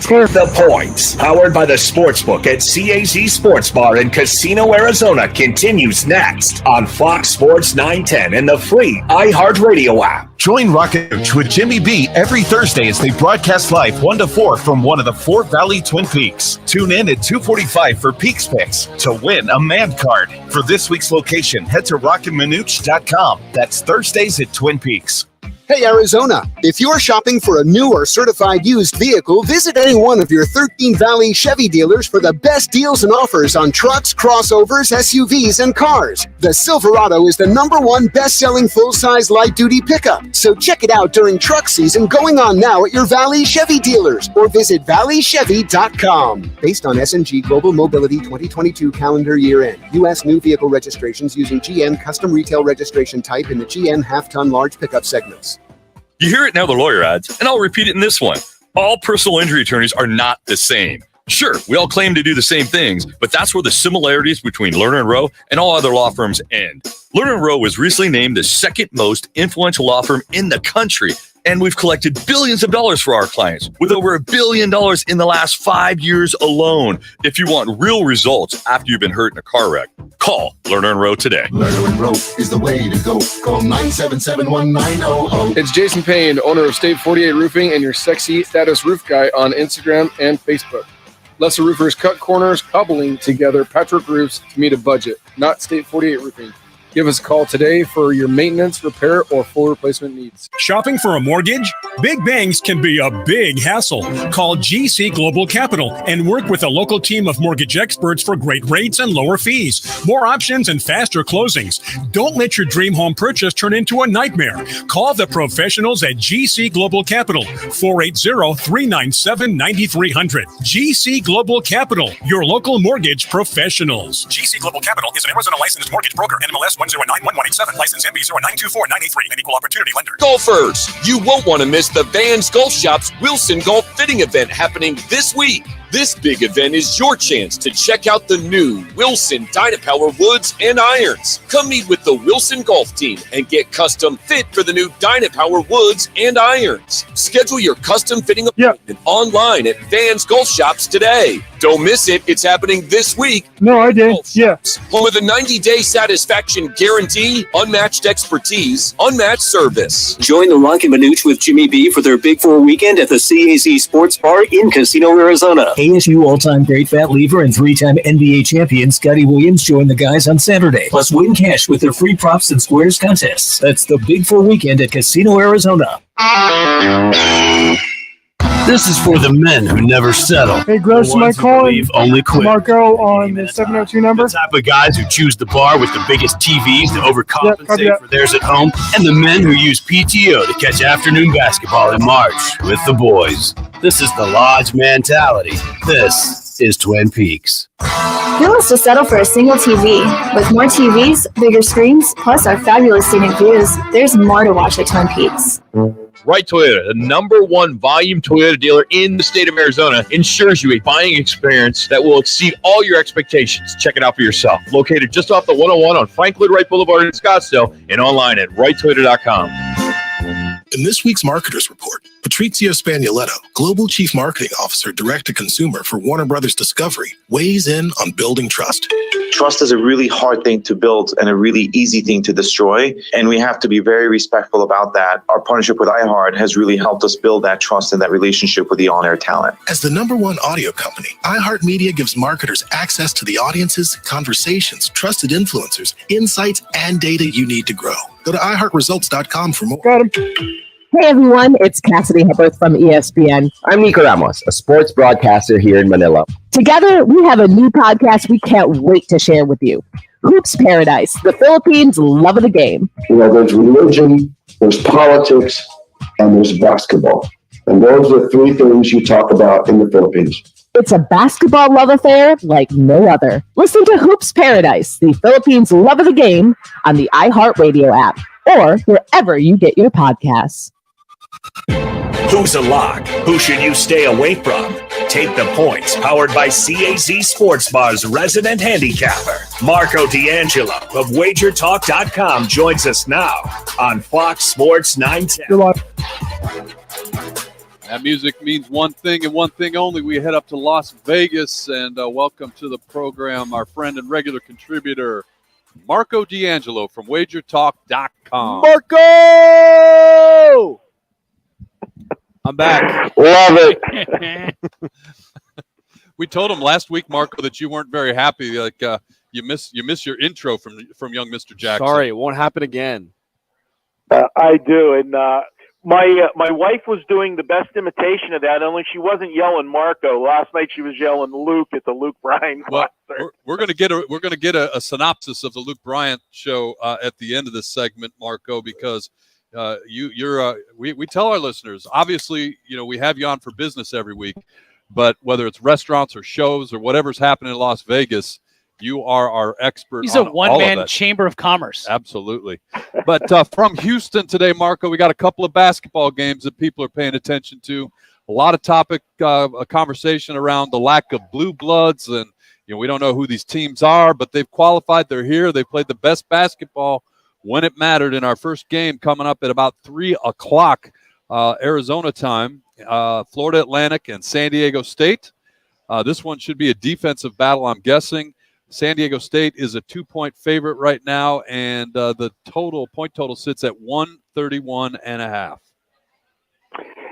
The Points, powered by the Sportsbook at CAZ Sports Bar in Casino, Arizona, continues next on Fox Sports 910 and the free iHeartRadio app. Join Rocket with Jimmy B every Thursday as they broadcast live 1 to 4 from one of the 4 Valley Twin Peaks. Tune in at 2:45 for Peaks Picks to win a man card. For this week's location, head to rocketmanuch.com. That's Thursdays at Twin Peaks. Hey, Arizona, if you're shopping for a new or certified used vehicle, visit any one of your 13 Valley Chevy dealers for the best deals and offers on trucks, crossovers, SUVs, and cars. The Silverado is the #1 best-selling full-size light-duty pickup. So check it out during truck season going on now at your Valley Chevy dealers or visit valleychevy.com. Based on S&G Global Mobility 2022 calendar year end, U.S. new vehicle registrations using GM custom retail registration type in the GM half-ton large pickup segments. You hear it in other lawyer ads, and I'll repeat it in this one. All personal injury attorneys are not the same. Sure, we all claim to do the same things, but that's where the similarities between Lerner & Rowe and all other law firms end. Lerner & Rowe was recently named the second most influential law firm in the country, and we've collected billions of dollars for our clients, with over $1 billion in the last 5 years alone. If you want real results after you've been hurt in a car wreck, call Lerner & Rowe today. Lerner & Rowe is the way to go. Call 977-1900. It's Jason Payne, owner of State 48 Roofing and your sexy status roof guy on Instagram and Facebook. Lesser roofers cut corners, cobbling together patchwork roofs to meet a budget, not State 48 Roofing. Give us a call today for your maintenance, repair, or full replacement needs. Shopping for a mortgage? Big bangs can be a big hassle. Call GC Global Capital and work with a local team of mortgage experts for great rates and lower fees, more options, and faster closings. Don't let your dream home purchase turn into a nightmare. Call the professionals at GC Global Capital, 480-397-9300. GC Global Capital, your local mortgage professionals. GC Global Capital is an Arizona licensed mortgage broker. NMLS 1091187. License MB 0924983. An equal opportunity lender. Golfers, you won't want to miss the Vans Golf Shop's Wilson Golf Fitting event happening this week. This big event is your chance to check out the new Wilson Dynapower woods and irons. Come meet with the Wilson Golf team and get custom fit for the new Dynapower woods and irons. Schedule your custom fitting appointment online at Vans Golf Shops today. Don't miss it. It's happening this week. No, I did. Yeah. Home with a 90-day satisfaction guarantee, unmatched expertise, unmatched service. Join the Rock and Manuch with Jimmy B for their Big Four weekend at the CAZ Sports Bar in Casino, Arizona. ASU all-time great fat lever and three-time NBA champion Scotty Williams join the guys on Saturday. Plus win cash with their free props and squares contests. That's the Big Four weekend at Casino, Arizona. This is for the men who never settle. Hey, Gross, am I calling only quit. Marco on the 702 number? The type of guys who choose the bar with the biggest TVs to overcompensate for theirs at home, and the men who use PTO to catch afternoon basketball in March with the boys. This is the Lodge mentality. This is Twin Peaks. Who wants to settle for a single TV? With more TVs, bigger screens, plus our fabulous scenic views, there's more to watch at Twin Peaks. Right Toyota, the #1 volume Toyota dealer in the state of Arizona, ensures you a buying experience that will exceed all your expectations. Check it out for yourself. Located just off the 101 on Franklin Wright Boulevard in Scottsdale and online at righttoyota.com. In this week's Marketers Report, Patrizio Spagnoletto, Global Chief Marketing Officer, Direct-to-Consumer for Warner Brothers Discovery, weighs in on building trust. Trust is a really hard thing to build and a really easy thing to destroy, and we have to be very respectful about that. Our partnership with iHeart has really helped us build that trust and that relationship with the on-air talent. As the #1 audio company, iHeartMedia gives marketers access to the audiences, conversations, trusted influencers, insights, and data you need to grow. Go to iHeartResults.com for more. Got him. Hey everyone, it's Cassidy Hepworth from ESPN. I'm Nico Ramos, a sports broadcaster here in Manila. Together, we have a new podcast we can't wait to share with you. Hoops Paradise, the Philippines' love of the game. You know, there's religion, there's politics, and there's basketball. And those are the three things you talk about in the Philippines. It's a basketball love affair like no other. Listen to Hoops Paradise, the Philippines' love of the game, on the iHeartRadio app or wherever you get your podcasts. Who's a lock? Who should you stay away from? Take the Points, powered by CAZ Sports Bar's resident handicapper. Marco D'Angelo of WagerTalk.com joins us now on Fox Sports 910. That music means one thing and one thing only. We head up to Las Vegas and welcome to the program our friend and regular contributor, Marco D'Angelo from WagerTalk.com. Marco! I'm back. Love it. We told him last week, Marco, that you weren't very happy. Like you miss your intro from young Mr. Jackson. Sorry, it won't happen again. I do, and my wife was doing the best imitation of that. Only she wasn't yelling Marco. Last night she was yelling Luke at the Luke Bryan concert. Well, we're gonna get a synopsis of the Luke Bryant show at the end of this segment, Marco, because. We tell our listeners, obviously, you know, we have you on for business every week, but whether it's restaurants or shows or whatever's happening in Las Vegas, you are our expert. He's on a one-man chamber of commerce. Absolutely. But from Houston today, Marco, we got a couple of basketball games that people are paying attention to. A lot of a conversation around the lack of blue bloods, and you know, we don't know who these teams are, but they've qualified. They're here. They played the best basketball when it mattered in our first game coming up at about 3 o'clock Arizona time, Florida Atlantic and San Diego State. This one should be a defensive battle, I'm guessing. San Diego State is a 2-point favorite right now, and the point total sits at 131.5.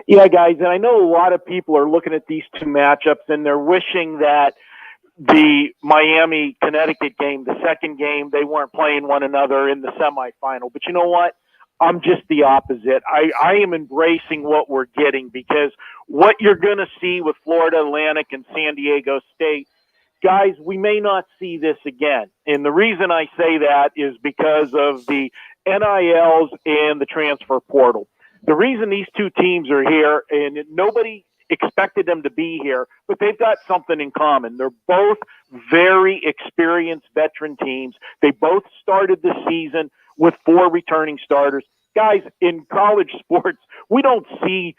Yeah, guys, and I know a lot of people are looking at these two matchups, and they're wishing that the Miami Connecticut game, the second game, they weren't playing one another in the semifinal. But you know what? I'm just the opposite. I am embracing what we're getting, because what you're going to see with Florida Atlantic and San Diego State, guys, we may not see this again. And the reason I say that is because of the NILs and the transfer portal. The reason these two teams are here, and nobody expected them to be here, but they've got something in common. They're both very experienced veteran teams. They both started the season with 4 returning starters. Guys, in college sports, we don't see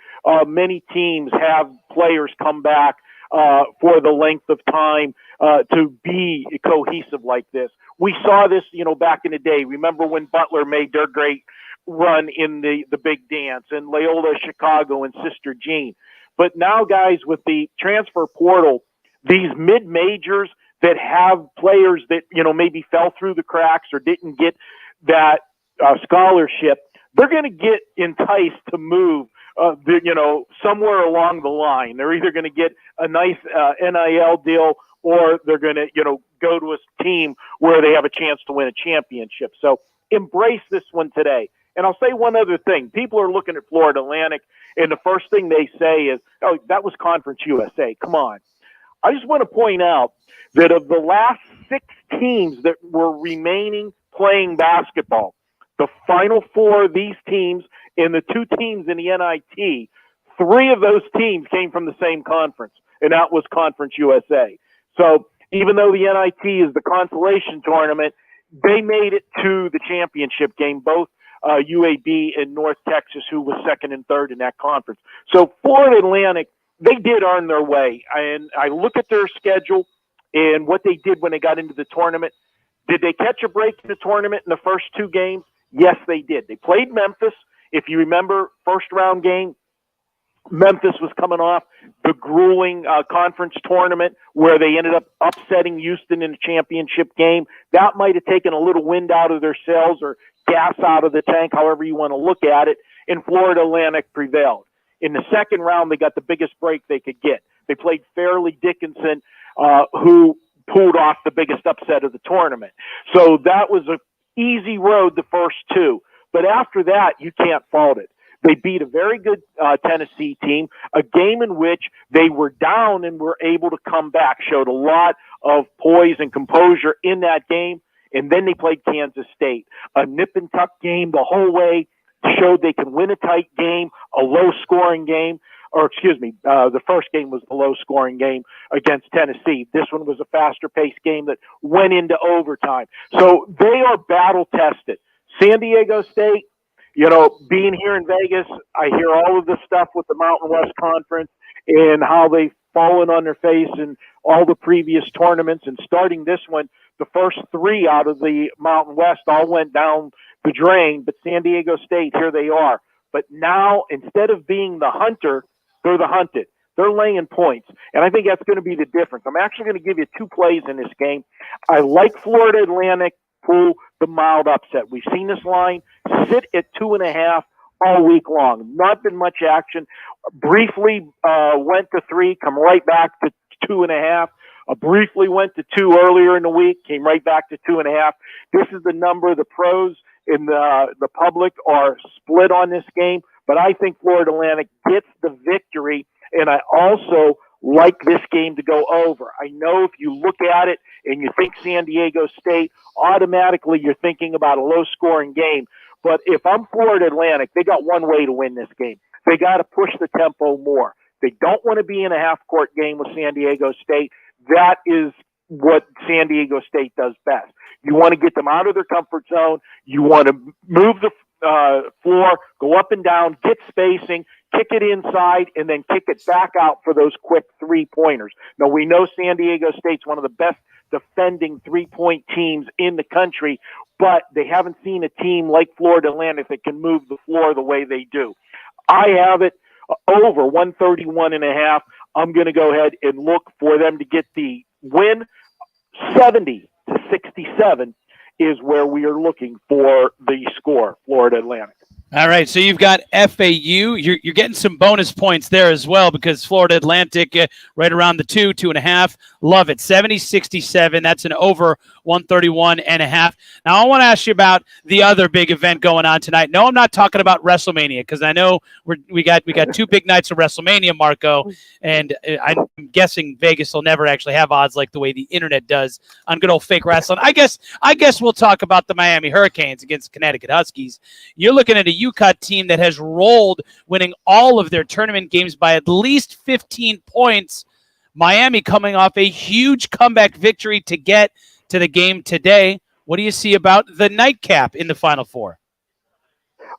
many teams have players come back for the length of time to be cohesive like this. We saw this, back in the day. Remember when Butler made their great run in the big dance, and Loyola Chicago and Sister Jean. But now, guys, with the transfer portal, these mid-majors that have players that, maybe fell through the cracks or didn't get that scholarship, they're going to get enticed to move, somewhere along the line. They're either going to get a nice NIL deal, or they're going to, go to a team where they have a chance to win a championship. So embrace this one today. And I'll say one other thing. People are looking at Florida Atlantic, and the first thing they say is, oh, that was Conference USA. Come on. I just want to point out that of the last 6 teams that were remaining playing basketball, the final 4 of these teams and the 2 teams in the NIT, 3 of those teams came from the same conference, and that was Conference USA. So even though the NIT is the consolation tournament, they made it to the championship game, both UAB and North Texas, who was 2nd and 3rd in that conference. So Florida Atlantic, they did earn their way. And I look at their schedule and what they did when they got into the tournament. Did they catch a break in the tournament in the first 2 games? Yes, they did. They played Memphis. If you remember, first round game, Memphis was coming off the grueling conference tournament where they ended up upsetting Houston in a championship game. That might have taken a little wind out of their sails or gas out of the tank, however you want to look at it, and Florida Atlantic prevailed. In the second round, they got the biggest break they could get. They played Fairleigh Dickinson, who pulled off the biggest upset of the tournament. So that was an easy road the first 2. But after that, you can't fault it. They beat a very good Tennessee team, a game in which they were down and were able to come back, showed a lot of poise and composure in that game. And then they played Kansas State, a nip-and-tuck game the whole way, showed they can win a tight game, a low-scoring game. The first game was the low-scoring game against Tennessee. This one was a faster-paced game that went into overtime. So they are battle-tested. San Diego State, being here in Vegas, I hear all of the stuff with the Mountain West Conference and how they've fallen on their face in all the previous tournaments. And starting this one, the first 3 out of the Mountain West all went down the drain. But San Diego State, here they are. But now, instead of being the hunter, they're the hunted. They're laying points. And I think that's going to be the difference. I'm actually going to give you 2 plays in this game. I like Florida Atlantic pull the mild upset. We've seen this line sit at 2.5 all week long. Not been much action. Briefly went to 3, come right back to 2.5. Briefly went to 2 earlier in the week, came right back to 2.5. This is the number. The pros and the public are split on this game, but I think Florida Atlantic gets the victory, and I also like this game to go over. I know if you look at it and you think San Diego State, automatically you're thinking about a low-scoring game. But if I'm Florida Atlantic, they got one way to win this game. They got to push the tempo more. They don't want to be in a half-court game with San Diego State. That is what San Diego State does best. You want to get them out of their comfort zone. You want to move the floor, go up and down, get spacing, kick it inside, and then kick it back out for those quick 3-pointers. Now, we know San Diego State's one of the best defending 3-point teams in the country, but they haven't seen a team like Florida Atlantic that can move the floor the way they do. I have it over 131.5. I'm going to go ahead and look for them to get the win. 70-67 is where we are looking for the score, Florida Atlantic. All right, so you've got FAU. You're getting some bonus points there as well because Florida Atlantic right around the 2.5. Love it. 70-67. That's an over 131.5. Now, I want to ask you about the other big event going on tonight. No, I'm not talking about WrestleMania because I know we got 2 big nights of WrestleMania, Marco, and I'm guessing Vegas will never actually have odds like the way the internet does on good old fake wrestling. I guess we'll talk about the Miami Hurricanes against Connecticut Huskies. You're looking at a UConn team that has rolled, winning all of their tournament games by at least 15 points. Miami coming off a huge comeback victory to get to the game today. What do you see about the nightcap in the Final Four?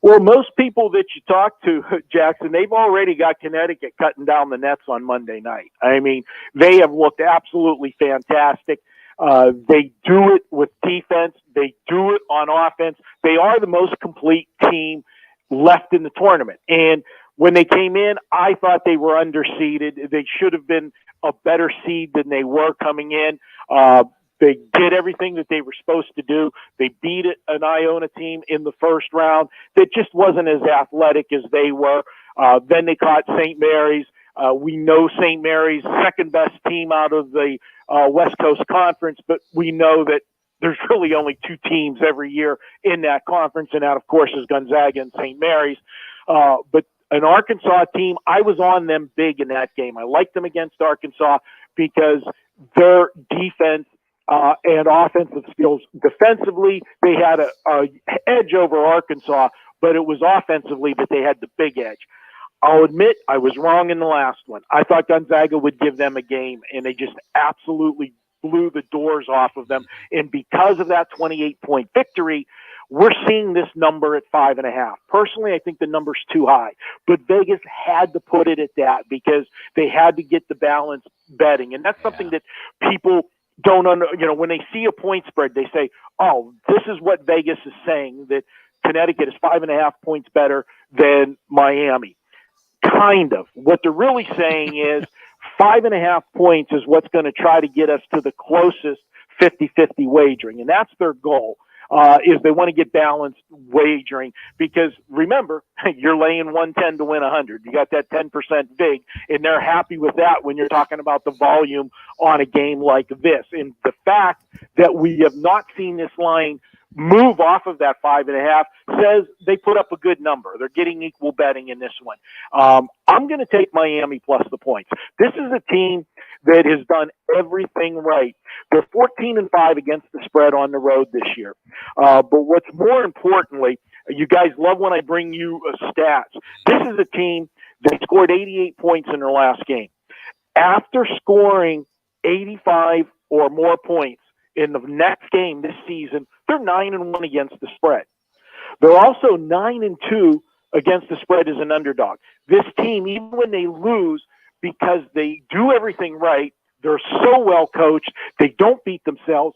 Well, most people that you talk to, Jackson, they've already got Connecticut cutting down the nets on Monday night. I mean, they have looked absolutely fantastic. They do it with defense. They do it on offense. They are the most complete team left in the tournament. And when they came in, I thought they were underseeded. They should have been a better seed than they were coming in. They did everything that they were supposed to do. They beat an Iona team in the first round that just wasn't as athletic as they were. Then they caught St. Mary's. We know St. Mary's second best team out of the West Coast Conference, but we know that there's really only 2 teams every year in that conference, and that, of course, is Gonzaga and St. Mary's. But an Arkansas team, I was on them big in that game. I liked them against Arkansas because their defense and offensive skills. Defensively, they had a edge over Arkansas, but it was offensively that they had the big edge. I'll admit I was wrong in the last one. I thought Gonzaga would give them a game, and they just absolutely blew the doors off of them. And because of that 28-point victory, we're seeing this number at 5.5. Personally, I think the number's too high, but Vegas had to put it at that because they had to get the balance betting. And that's something that people don't when they see a point spread, they say, oh, this is what Vegas is saying, that Connecticut is 5.5 points better than Miami. Kind of. What they're really saying is 5.5 points is what's going to try to get us to the closest 50-50 wagering. And that's their goal, is they want to get balanced wagering. Because remember, you're laying 110 to win 100. You got that 10% vig, and they're happy with that when you're talking about the volume on a game like this. And the fact that we have not seen this line move off of that 5.5 says they put up a good number. They're getting equal betting in this one. I'm going to take Miami plus the points. This is a team that has done everything right. They're 14-5 against the spread on the road this year. But what's more importantly, you guys love when I bring you stats. This is a team that scored 88 points in their last game. After scoring 85 or more points in the next game this season, they're 9-1 against the spread. They're also 9-2 against the spread as an underdog. This team, even when they lose, because they do everything right, they're so well coached, they don't beat themselves,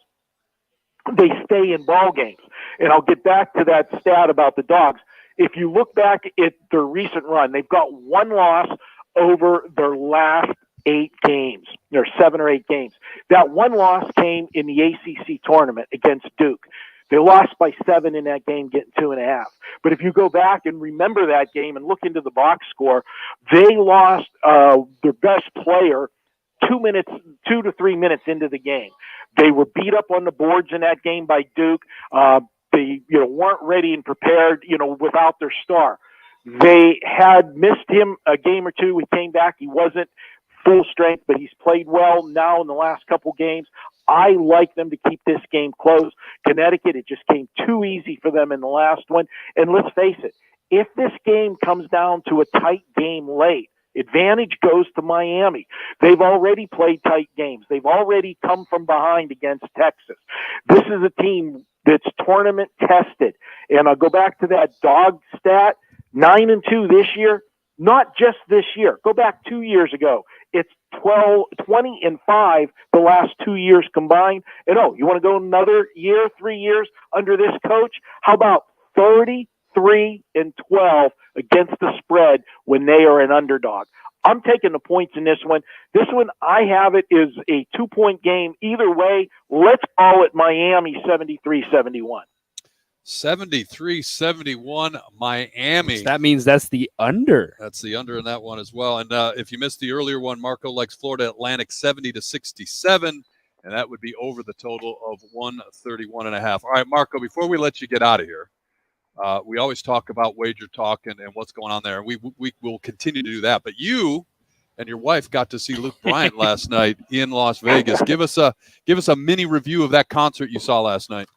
they stay in ball games. And I'll get back to that stat about the Dogs. If you look back at their recent run, they've got one loss over their last 8 games, or 7 or 8 games. That one loss came in the ACC tournament against Duke. They lost by 7 in that game, getting 2.5. But if you go back and remember that game and look into the box score, they lost their best player 2 to 3 minutes into the game. They were beat up on the boards in that game by Duke. They weren't ready and prepared, without their star. They had missed him a game or two. He came back. He wasn't full strength, but he's played well now in the last couple games. I like them to keep this game close. Connecticut, it just came too easy for them in the last one. And let's face it, if this game comes down to a tight game late, advantage goes to Miami. They've already played tight games. They've already come from behind against Texas. This is a team that's tournament tested. And I'll go back to that dog stat, 9-2 this year. Not just this year. Go back 2 years ago. It's 20-5 the last 2 years combined. And you want to go another year, 3 years under this coach? How about 33-12 against the spread when they are an underdog? I'm taking the points in this one. This one, I have it is a 2-point game. Either way, let's call it Miami 73-71. 73-71 Miami. That means that's the under. That's the under in that one as well. And if you missed the earlier one, Marco likes Florida Atlantic 70-67, and that would be over the total of 131.5. All right, Marco, before we let you get out of here, we always talk about Wager Talk and what's going on there. We will continue to do that. But you and your wife got to see Luke Bryant last night in Las Vegas. Give us a mini review of that concert you saw last night.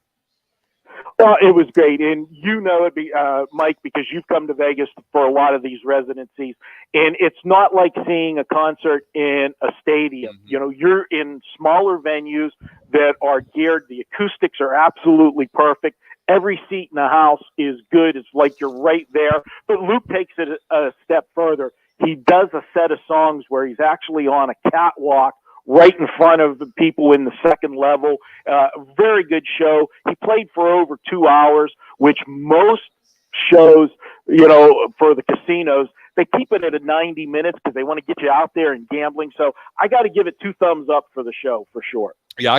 Well, it was great, and you know it, Mike, because you've come to Vegas for a lot of these residencies, and it's not like seeing a concert in a stadium. Mm-hmm. You know, you're in smaller venues that are geared. The acoustics are absolutely perfect. Every seat in the house is good. It's like you're right there. But Luke takes it a step further. He does a set of songs where he's actually on a catwalk right in front of the people in the second level. Very good show. He played for over 2 hours, which most shows, you know, for the casinos, they keep it at 90 minutes because they want to get you out there and gambling. So I got to give it 2 thumbs up for the show for sure. Yeah,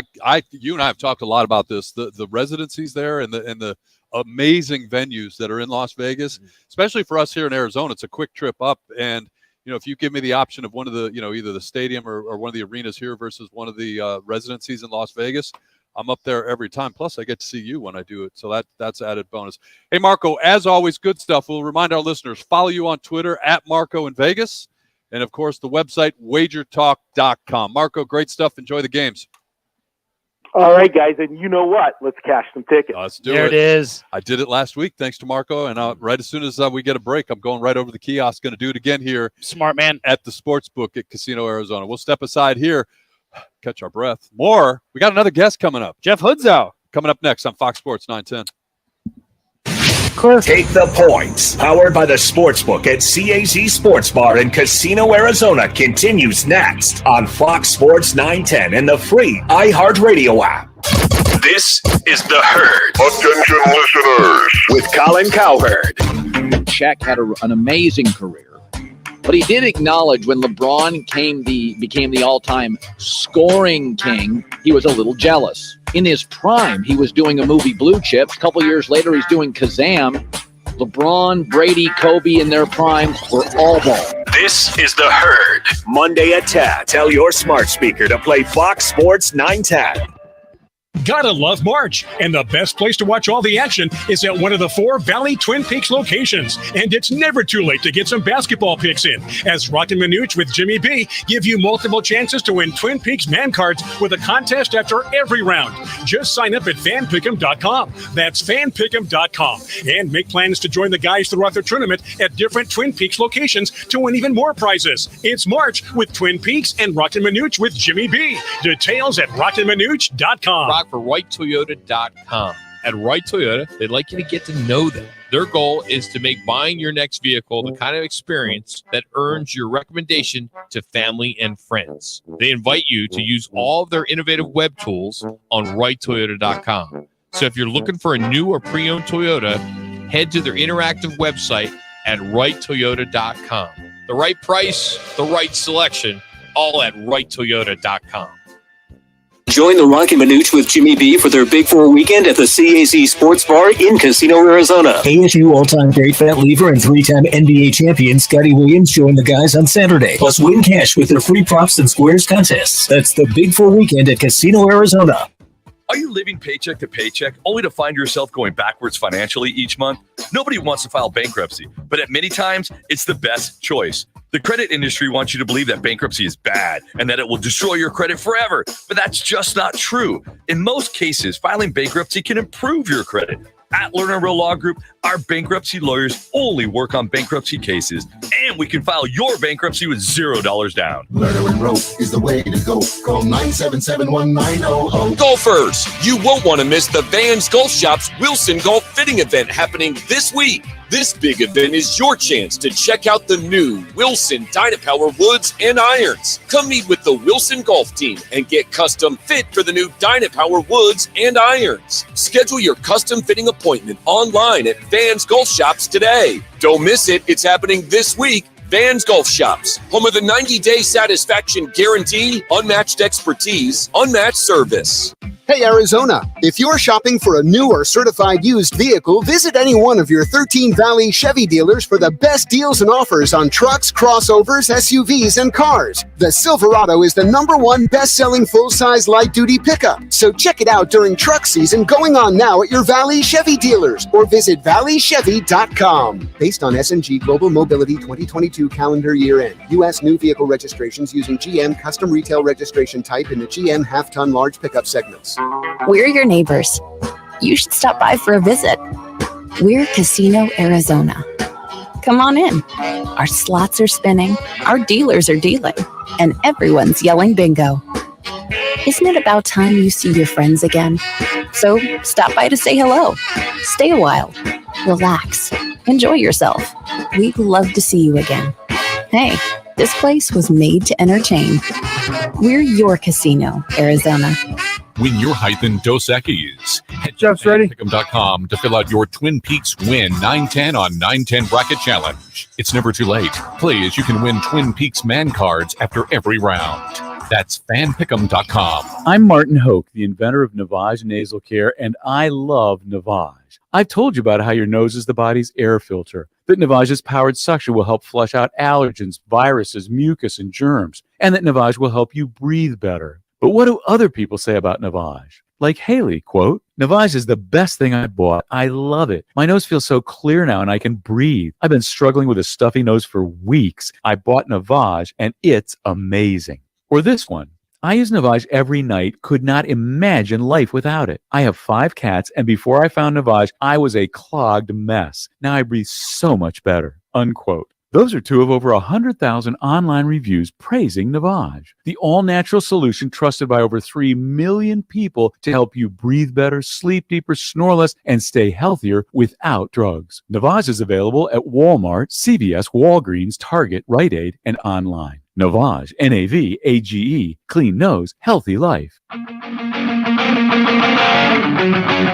you and I have talked a lot about this. The residencies there and the amazing venues that are in Las Vegas, especially for us here in Arizona. It's a quick trip up, and you know, if you give me the option of one of the, you know, either the stadium or one of the arenas here versus one of the residencies in Las Vegas, I'm up there every time. Plus, I get to see you when I do it, so that's added bonus. Hey, Marco, as always, good stuff. We'll remind our listeners, follow you on Twitter at Marco in Vegas, and of course the website wagertalk.com. Marco, great stuff. Enjoy the games. All right, guys, and you know what? Let's cash some tickets. Let's do There it is. I did it last week, thanks to Marco, and right as soon as we get a break, I'm going right over to the kiosk. Going to do it again here. Smart man. At the Sportsbook at Casino Arizona. We'll step aside here, catch our breath. More. We got another guest coming up. Jeff Hoodzow. Coming up next on Fox Sports 910. Take the points. Powered by the Sportsbook at CAZ Sports Bar in Casino, Arizona continues next on Fox Sports 910 and the free iHeartRadio app. This is The Herd. Attention listeners. With Colin Cowherd. Shaq had an amazing career, but he did acknowledge when LeBron became the all-time scoring king, he was a little jealous. In his prime, he was doing a movie Blue Chips. A couple years later, he's doing Kazam. LeBron, Brady, Kobe in their primes were all ball. This is The Herd. Monday at 10. Tell your smart speaker to play Fox Sports 910. Gotta love March, and the best place to watch all the action is at one of the 4 Valley Twin Peaks locations. And it's never too late to get some basketball picks in, as Rock and Minuch with Jimmy B give you multiple chances to win Twin Peaks man cards with a contest after every round. Just sign up at fanpick'em.com. That's fanpick'em.com. And make plans to join the guys throughout the tournament at different Twin Peaks locations to win even more prizes. It's March with Twin Peaks and Rock and Minuch with Jimmy B. Details at rockandminuch.com. For WrightToyota.com. At Wright Toyota, they'd like you to get to know them. Their goal is to make buying your next vehicle the kind of experience that earns your recommendation to family and friends. They invite you to use all of their innovative web tools on WrightToyota.com. So if you're looking for a new or pre-owned Toyota, head to their interactive website at WrightToyota.com. The right price, the right selection, all at WrightToyota.com. Join the Rock and Minuch with Jimmy B for their Big 4 weekend at the CAZ Sports Bar in Casino, Arizona. ASU all-time great Fat Lever and 3-time NBA champion Scotty Williams join the guys on Saturday. Plus win cash with their free props and squares contests. That's the Big 4 weekend at Casino, Arizona. Are you living paycheck to paycheck only to find yourself going backwards financially each month? Nobody wants to file bankruptcy, but at many times, it's the best choice. The credit industry wants you to believe that bankruptcy is bad and that it will destroy your credit forever, but that's just not true. In most cases, filing bankruptcy can improve your credit. At Lerner Rowe Law Group, our bankruptcy lawyers only work on bankruptcy cases, and we can file your bankruptcy with $0 down. Lerner and Rowe is the way to go. Call 977-1900. Golfers, you won't want to miss the Vans Golf Shop's Wilson Golf Fitting event happening this week. This big event is your chance to check out the new Wilson Dynapower woods and irons. Come meet with the Wilson Golf team and get custom fit for the new Dynapower woods and irons. Schedule your custom fitting appointment online at Vans Golf Shops today. Don't miss it. It's happening this week. Vans Golf Shops, home of the 90-day satisfaction guarantee, unmatched expertise, unmatched service. Hey, Arizona, if you're shopping for a new or certified used vehicle, visit any one of your 13 Valley Chevy dealers for the best deals and offers on trucks, crossovers, SUVs, and cars. The Silverado is the #1 best-selling full-size light-duty pickup. So check it out during truck season going on now at your Valley Chevy dealers or visit valleychevy.com. Based on SMG Global Mobility 2022 calendar year end, U.S. new vehicle registrations using GM custom retail registration type in the GM half-ton large pickup segments. We're your neighbors. You should stop by for a visit. We're Casino Arizona. Come on in. Our slots are spinning, our dealers are dealing, and everyone's yelling bingo. Isn't it about time you see your friends again? So stop by to say hello. Stay a while. Relax. Enjoy yourself. We'd love to see you again. Hey, this place was made to entertain. We're your Casino Arizona. Win your height in Dos Equis. Head to Pick'em.com to fill out your Twin Peaks Win 910 on 910 Bracket Challenge. It's never too late. Play as you can win Twin Peaks man cards after every round. That's fanpick'em.com. I'm Martin Hoke, the inventor of Navage Nasal Care, and I love Navage. I've told you about how your nose is the body's air filter, that Navage's powered suction will help flush out allergens, viruses, mucus, and germs, and that Navage will help you breathe better. But what do other people say about Navage? Like Haley, quote, Navage is the best thing I bought. I love it. My nose feels so clear now and I can breathe. I've been struggling with a stuffy nose for weeks. I bought Navage and it's amazing. Or this one. I use Navage every night, could not imagine life without it. I have 5 cats, and before I found Navage, I was a clogged mess. Now I breathe so much better, unquote. Those are 2 of over 100,000 online reviews praising Navage, the all-natural solution trusted by over 3 million people to help you breathe better, sleep deeper, snore less, and stay healthier without drugs. Navage is available at Walmart, CVS, Walgreens, Target, Rite Aid, and online. Navage, N-A-V-A-G-E, clean nose, healthy life.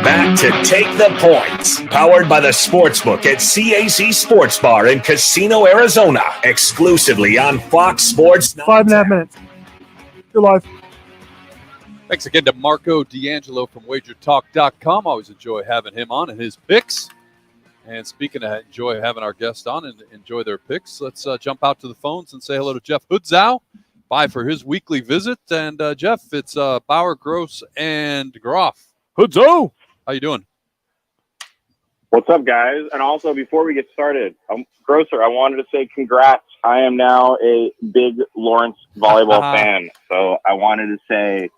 Back to Take the Points, powered by the Sportsbook at CAC Sports Bar in Casino, Arizona, exclusively on Fox Sports. 5.5 minutes. You're live. Thanks again to Marco D'Angelo from WagerTalk.com. Always enjoy having him on and his picks. And speaking of enjoy having our guests on and enjoy their picks, let's jump out to the phones and say hello to Jeff Hudzow. Bye for his weekly visit. And Jeff, it's Bauer, Gross, and Groff. Hudzow, how you doing? What's up, guys? And also, before we get started, Grosser, I wanted to say congrats. I am now a big Lawrence volleyball fan. So I wanted to say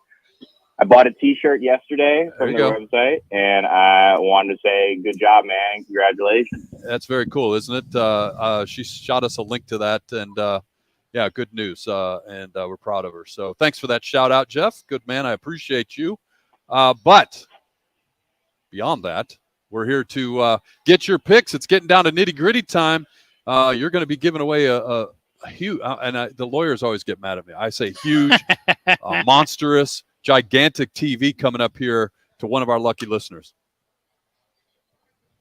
I bought a T-shirt yesterday from their website, and I wanted to say good job, man. Congratulations. That's very cool, isn't it? She shot us a link to that, and yeah, good news, and we're proud of her. So thanks for that shout-out, Jeff. Good man. I appreciate you. But beyond that, we're here to get your picks. It's getting down to nitty-gritty time. You're going to be giving away a huge, and the lawyers always get mad at me. I say huge, monstrous, gigantic TV coming up here to one of our lucky listeners.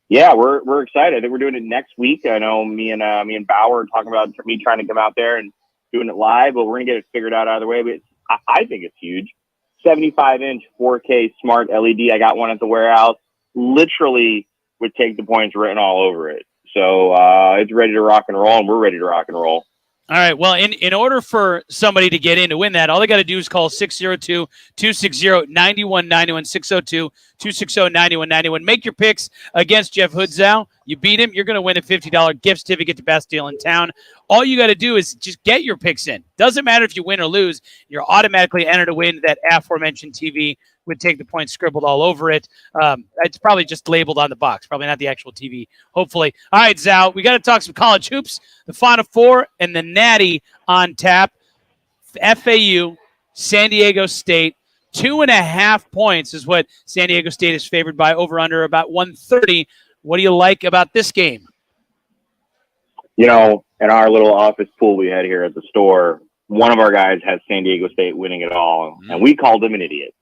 Yeah, we're excited. I think we're doing it next week. I know me and Bauer are talking about me trying to come out there and doing it live, but we're gonna get it figured out either way. But I think it's huge. 75-inch 4K smart LED. I got one at the warehouse. Literally would Take the Points written all over it. So it's ready to rock and roll, and we're ready to rock and roll. All right. Well, in order for somebody to get in to win that, all they got to do is call 602-260-9191, 602-260-9191. Make your picks against Jeff Hudzow. You beat him, you're going to win a $50 gift certificate to Best Deal in Town. All you got to do is just get your picks in. Doesn't matter if you win or lose. You're automatically entered to win that aforementioned TV. Would Take the Points scribbled all over it. It's probably just labeled on the box, probably not the actual TV, hopefully. All right, Zow, we got to talk some college hoops, the Final Four, and the Natty on tap. FAU, San Diego State, 2.5 points is what San Diego State is favored by, over under about 130. What do you like about this game? You know, in our little office pool we had here at the store, one of our guys has San Diego State winning it all, and we called him an idiot.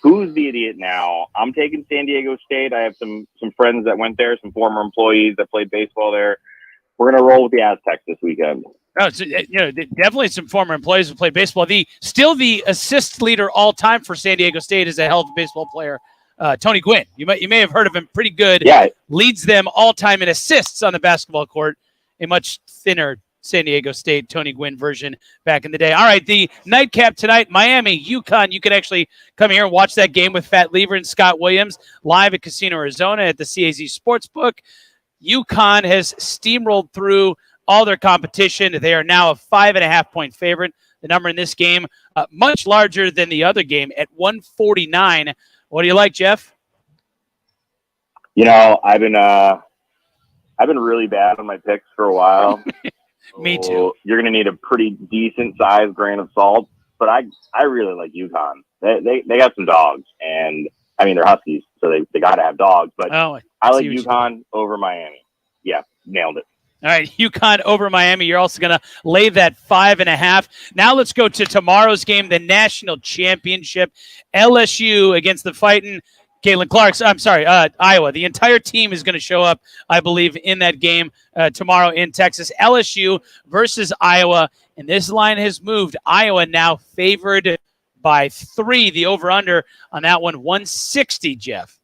Who's the idiot now? I'm taking San Diego State. I have some friends that went there, some former employees that played baseball there. We're going to roll with the Aztecs this weekend. No, it's, definitely some former employees who played baseball. Still the assist leader all time for San Diego State is a hell of a baseball player, Tony Gwynn. You may have heard of him. Pretty good. Yeah. Leads them all time in assists on the basketball court. A much thinner San Diego State Tony Gwynn version back in the day. All right, the nightcap tonight, Miami, UConn. You can actually come here and watch that game with Fat Lever and Scott Williams live at Casino Arizona at the CAZ Sportsbook. UConn has steamrolled through all their competition. They are now a 5.5-point favorite. The number in this game, much larger than the other game at 149. What do you like, Jeff? I've been really bad on my picks for a while. Me too. You're going to need a pretty decent sized grain of salt, but I really like UConn. They got some dogs, and I mean they're Huskies, so they got to have dogs. But I like UConn over Miami. Yeah, nailed it. All right, UConn over Miami. You're also going to lay that 5.5. Now let's go to tomorrow's game, the national championship. LSU against the fighting Caitlin Clark. I'm sorry, Iowa. The entire team is going to show up, I believe, in that game tomorrow in Texas. LSU versus Iowa, and this line has moved. Iowa now favored by 3. The over/under on that one, 160, Jeff.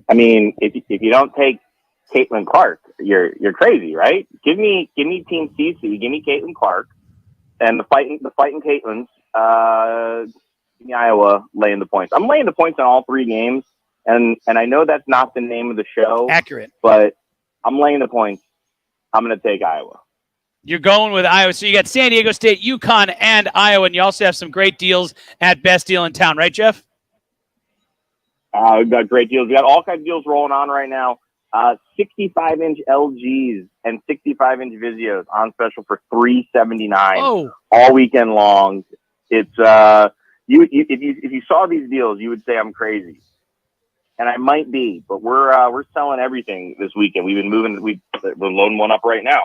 I mean, if you don't take Caitlin Clark, you're crazy, right? Give me Team CC, give me Caitlin Clark, and the fighting Caitlins. Give me Iowa laying the points. I'm laying the points on all 3 games, and I know that's not the name of the show. Accurate, but I'm laying the points. I'm going to take Iowa. You're going with Iowa. So you got San Diego State, UConn, and Iowa, and you also have some great deals at Best Deal in Town, right, Jeff? We've got great deals. We got all kinds of deals rolling on right now. 65-inch LGs and 65-inch Vizios on special for $379 all weekend long. It's if you saw these deals, you would say I'm crazy, and I might be. But we're selling everything this weekend. We've been moving. We're loading one up right now.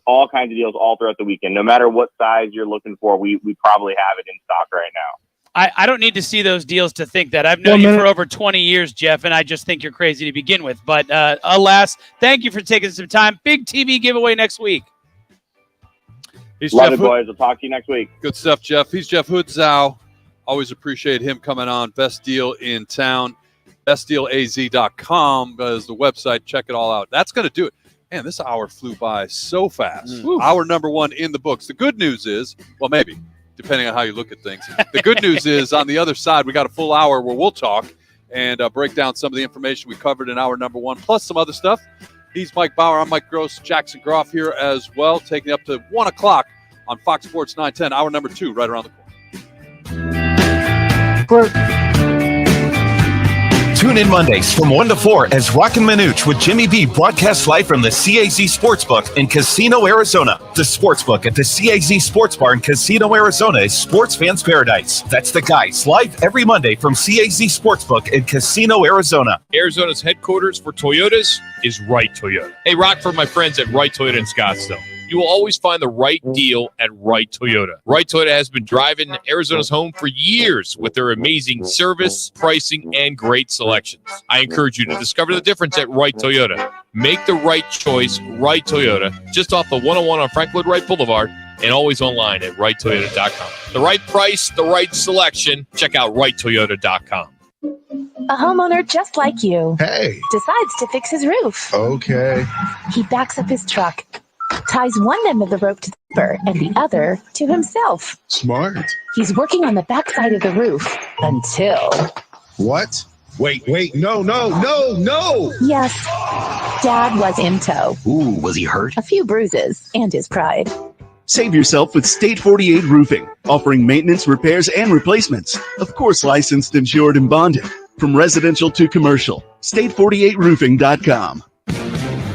All kinds of deals all throughout the weekend. No matter what size you're looking for, we probably have it in stock right now. I don't need to see those deals to think that. I've known you for over 20 years, Jeff, and I just think you're crazy to begin with. But alas, thank you for taking some time. Big TV giveaway next week. Love it, boys. I'll talk to you next week. Good stuff, Jeff. He's Jeff Hoodzow. Always appreciate him coming on. Best Deal in Town. BestDealAZ.com is the website. Check it all out. That's going to do it. Man, this hour flew by so fast. Hour number 1 in the books. The good news is, well, maybe, depending on how you look at things. The good news is on the other side, we got a full hour where we'll talk and break down some of the information we covered in hour number 1, plus some other stuff. He's Mike Bauer. I'm Mike Gross. Jackson Groff here as well, taking up to 1 o'clock on Fox Sports 910, hour number 2, right around the corner. Tune in Mondays from 1 to 4 as Rockin' Minuch with Jimmy B broadcasts live from the CAZ Sportsbook in Casino, Arizona. The Sportsbook at the CAZ Sports Bar in Casino, Arizona is sports fans' paradise. That's the guys live every Monday from CAZ Sportsbook in Casino, Arizona. Arizona's headquarters for Toyotas is Wright Toyota. Hey, Rock for my friends at Wright Toyota in Scottsdale. You will always find the right deal at Wright Toyota. Wright Toyota has been driving Arizona's home for years with their amazing service, pricing, and great selections. I encourage you to discover the difference at Wright Toyota. Make the right choice, Wright Toyota, just off the 101 on Frank Lloyd Wright Boulevard, and always online at WrightToyota.com. The right price, the right selection. Check out WrightToyota.com. A homeowner just like you. Hey. Decides to fix his roof. Okay. He backs up his truck, ties one end of the rope to the neighbor and the other to himself. Smart. He's working on the backside of the roof until... What? Wait, no. Yes, Dad was in tow. Ooh, was he hurt? A few bruises and his pride. Save yourself with State 48 Roofing, offering maintenance, repairs, and replacements. Of course, licensed, insured, and bonded. From residential to commercial. State48roofing.com.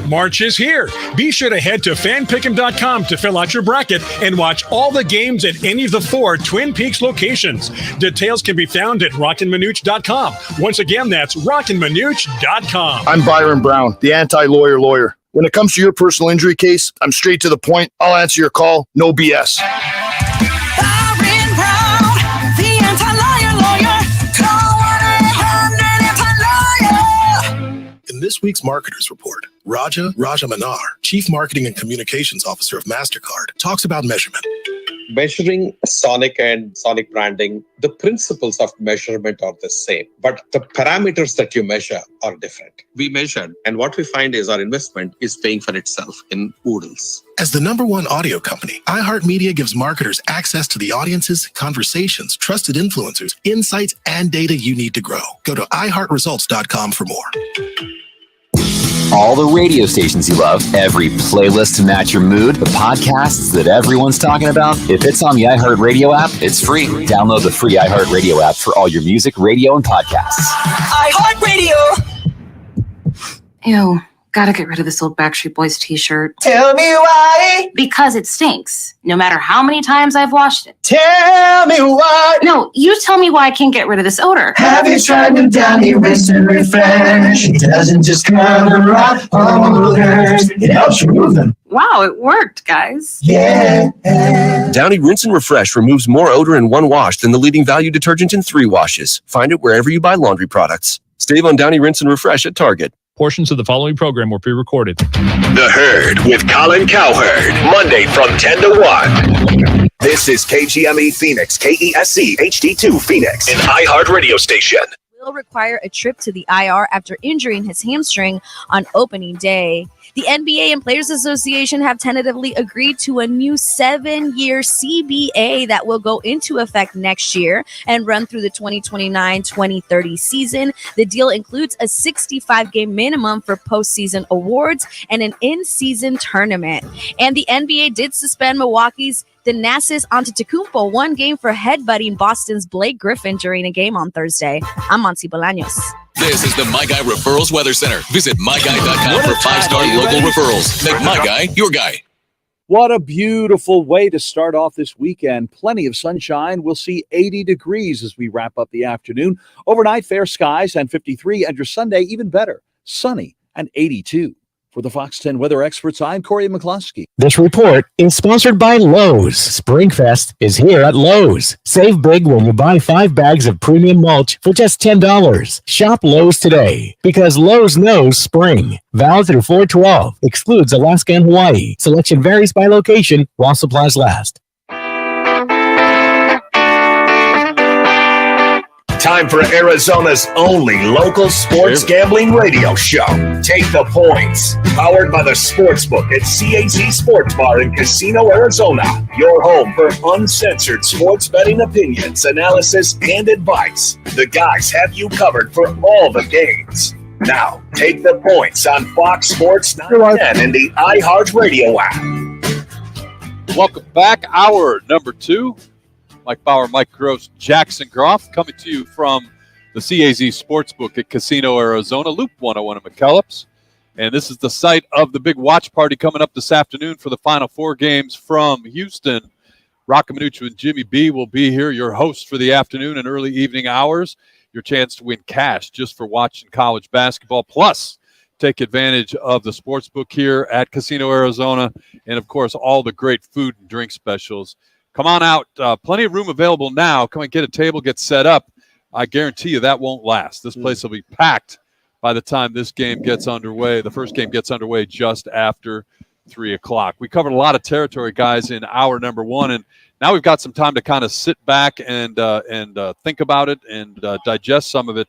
March is here. Be sure to head to fanpick'em.com to fill out your bracket and watch all the games at any of the 4 Twin Peaks locations. Details can be found at rockinmanuch.com. Once again, that's rockinmanuch.com. I'm Byron Brown, the anti-lawyer. When it comes to your personal injury case, I'm straight to the point. I'll answer your call. No BS. Byron Brown, the anti-lawyer. Call 1-800-ANTI-LAWYER. In this week's Marketers Report, Raja Rajamanar, Chief Marketing and Communications Officer of MasterCard, talks about measurement. Measuring Sonic and Sonic branding, the principles of measurement are the same, but the parameters that you measure are different. We measured, and what we find is our investment is paying for itself in oodles. As the #1 audio company, iHeartMedia gives marketers access to the audiences, conversations, trusted influencers, insights, and data you need to grow. Go to iHeartResults.com for more. All the radio stations you love, every playlist to match your mood, the podcasts that everyone's talking about. If it's on the iHeartRadio app, it's free. Download the free iHeartRadio app for all your music, radio, and podcasts. iHeartRadio. Ew, gotta get rid of this old Backstreet Boys t-shirt. Tell me why. Because it stinks, no matter how many times I've washed it. Tell me why. No, you tell me why I can't get rid of this odor. Have you tried New Downy Rinse and Refresh? It doesn't just cover up odors, it helps remove them. Wow, it worked, guys. Yeah. Downy Rinse and Refresh removes more odor in one wash than the leading value detergent in 3 washes. Find it wherever you buy laundry products. Save on Downy Rinse and Refresh at Target. Portions of the following program were pre-recorded. The Herd with Colin Cowherd, Monday from 10 to 1. This is KGME Phoenix, KESC HD2 Phoenix, an iHeart radio station. Will require a trip to the IR after injuring his hamstring on opening day. The NBA and Players Association have tentatively agreed to a new 7-year CBA that will go into effect next year and run through the 2029-2030 season. The deal includes a 65-game minimum for postseason awards and an in-season tournament. And the NBA did suspend Milwaukee's Thanasis Antetokounmpo 1 game for headbutting Boston's Blake Griffin during a game on Thursday. I'm Monty Bolaños. This is the My Guy Referrals Weather Center. Visit myguy.com for 5-star local referrals. Make My Guy your guy. What a beautiful way to start off this weekend. Plenty of sunshine. We'll see 80 degrees as we wrap up the afternoon. Overnight, fair skies and 53. And your Sunday, even better, sunny and 82. For the Fox 10 weather experts, I'm Corey McCluskey. This report is sponsored by Lowe's. Springfest is here at Lowe's. Save big when you buy 5 bags of premium mulch for just $10. Shop Lowe's today because Lowe's knows spring. Valid through 4/12. Excludes Alaska and Hawaii. Selection varies by location while supplies last. Time for Arizona's only local sports gambling radio show. Take the Points. Powered by the Sportsbook at CAZ Sports Bar in Casino, Arizona. Your home for uncensored sports betting opinions, analysis, and advice. The guys have you covered for all the games. Now, take the Points on Fox Sports 910 and the iHeartRadio app. Welcome back. Hour number 2. Mike Bauer, Mike Gross, Jackson Groff, coming to you from the CAZ Sportsbook at Casino, Arizona, Loop 101 in McKellips. And this is the site of the big watch party coming up this afternoon for the Final Four games from Houston. Rocco Minucci and Jimmy B will be here, your hosts for the afternoon and early evening hours. Your chance to win cash just for watching college basketball. Plus, take advantage of the sportsbook here at Casino, Arizona. And, of course, all the great food and drink specials. Come on out. Plenty of room available now. Come and get a table, get set up. I guarantee you that won't last. This place will be packed by the time this game gets underway. The first game gets underway just after 3 o'clock. We covered a lot of territory, guys, in hour number 1, and now we've got some time to kind of sit back and think about it and digest some of it.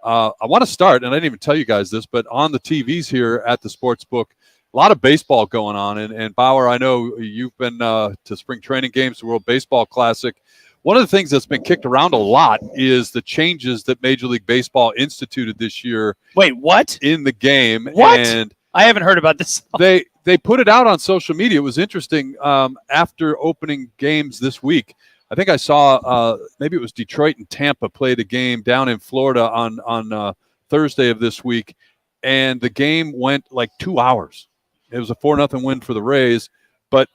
I want to start, and I didn't even tell you guys this, but on the TVs here at the Sportsbook, a lot of baseball going on, and Bauer, I know you've been to spring training games, the World Baseball Classic. One of the things that's been kicked around a lot is the changes that Major League Baseball instituted this year. Wait, what? In the game. What? And I haven't heard about this. They put it out on social media. It was interesting. After opening games this week, I think I saw maybe it was Detroit and Tampa played a game down in Florida on Thursday of this week, and the game went like 2 hours. It was a 4-0 win for the Rays, but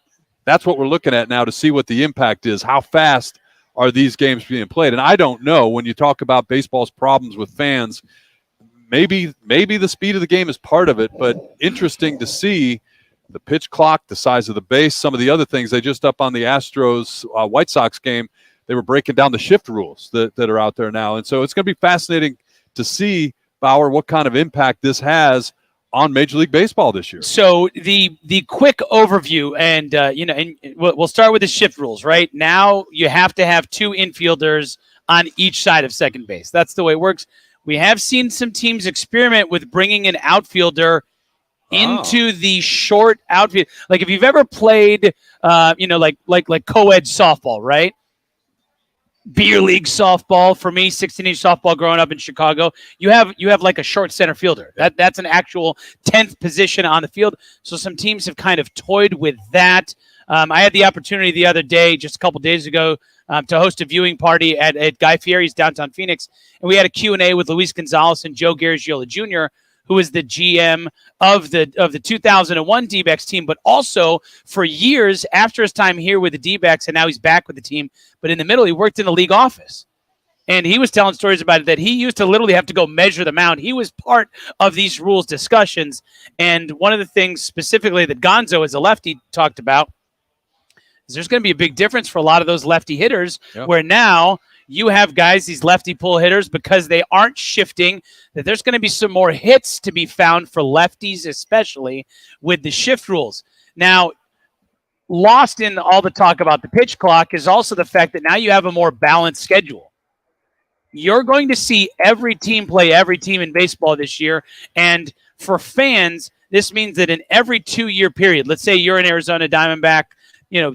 that's what we're looking at now to see what the impact is. How fast are these games being played? And I don't know, when you talk about baseball's problems with fans, maybe the speed of the game is part of it, but interesting to see the pitch clock, the size of the base, some of the other things. They just up on the Astros White Sox game, they were breaking down the shift rules that are out there now. And so it's going to be fascinating to see, Bauer, what kind of impact this has on Major League Baseball this year. So the quick overview, and we'll start with the shift rules. Right now, you have to have 2 infielders on each side of second base. That's the way it works. We have seen some teams experiment with bringing an outfielder into the short outfield. Like if you've ever played, like co-ed softball, right? Beer league softball for me, 16-inch softball growing up in Chicago. You have like a short center fielder. That's an actual 10th position on the field. So some teams have kind of toyed with that. I had the opportunity the other day, just a couple days ago, to host a viewing party at Guy Fieri's downtown Phoenix, and we had a Q&A with Luis Gonzalez and Joe Garagiola Jr., who is the GM of the 2001 D-backs team, but also for years after his time here with the D-backs, and now he's back with the team. But in the middle, he worked in the league office. And he was telling stories about it that he used to literally have to go measure the mound. He was part of these rules discussions. And one of the things specifically that Gonzo, as a lefty, talked about is there's going to be a big difference for a lot of those lefty hitters, where now you have guys, these lefty pull hitters, because they aren't shifting, that there's going to be some more hits to be found for lefties, especially with the shift rules. Now, lost in all the talk about the pitch clock is also the fact that now you have a more balanced schedule. You're going to see every team play every team in baseball this year. And for fans, this means that in every 2-year period, let's say you're an Arizona Diamondback,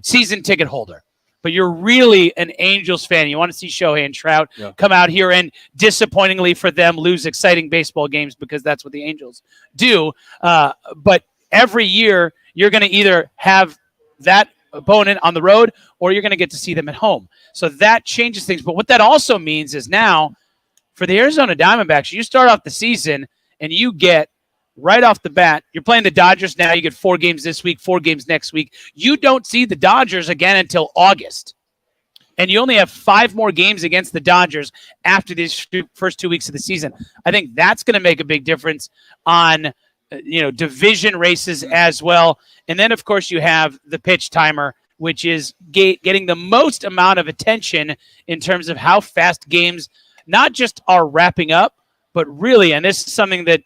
season ticket holder, but you're really an Angels fan. You want to see Shohei and Trout come out here and, disappointingly for them, lose exciting baseball games, because that's what the Angels do. But every year, you're going to either have that opponent on the road or you're going to get to see them at home. So that changes things. But what that also means is now, for the Arizona Diamondbacks, you start off the season and you get, right off the bat, you're playing the Dodgers now. You get 4 games this week, 4 games next week. You don't see the Dodgers again until August. And you only have 5 more games against the Dodgers after these first 2 weeks of the season. I think that's going to make a big difference on, division races as well. And then, of course, you have the pitch timer, which is getting the most amount of attention in terms of how fast games not just are wrapping up, but really, and this is something that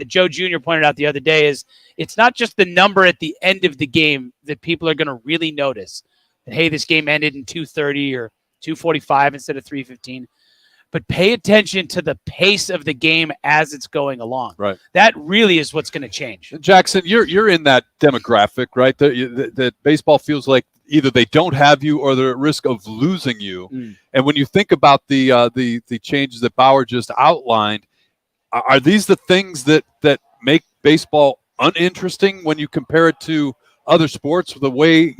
Joe Jr. pointed out the other day, is it's not just the number at the end of the game that people are going to really notice. That, hey, this game ended in 2:30 or 2:45 instead of 3:15. But pay attention to the pace of the game as it's going along. Right. That really is what's going to change. Jackson, you're in that demographic, right? That baseball feels like either they don't have you or they're at risk of losing you. And when you think about the changes that Bauer just outlined, are these the things that make baseball uninteresting when you compare it to other sports? The way,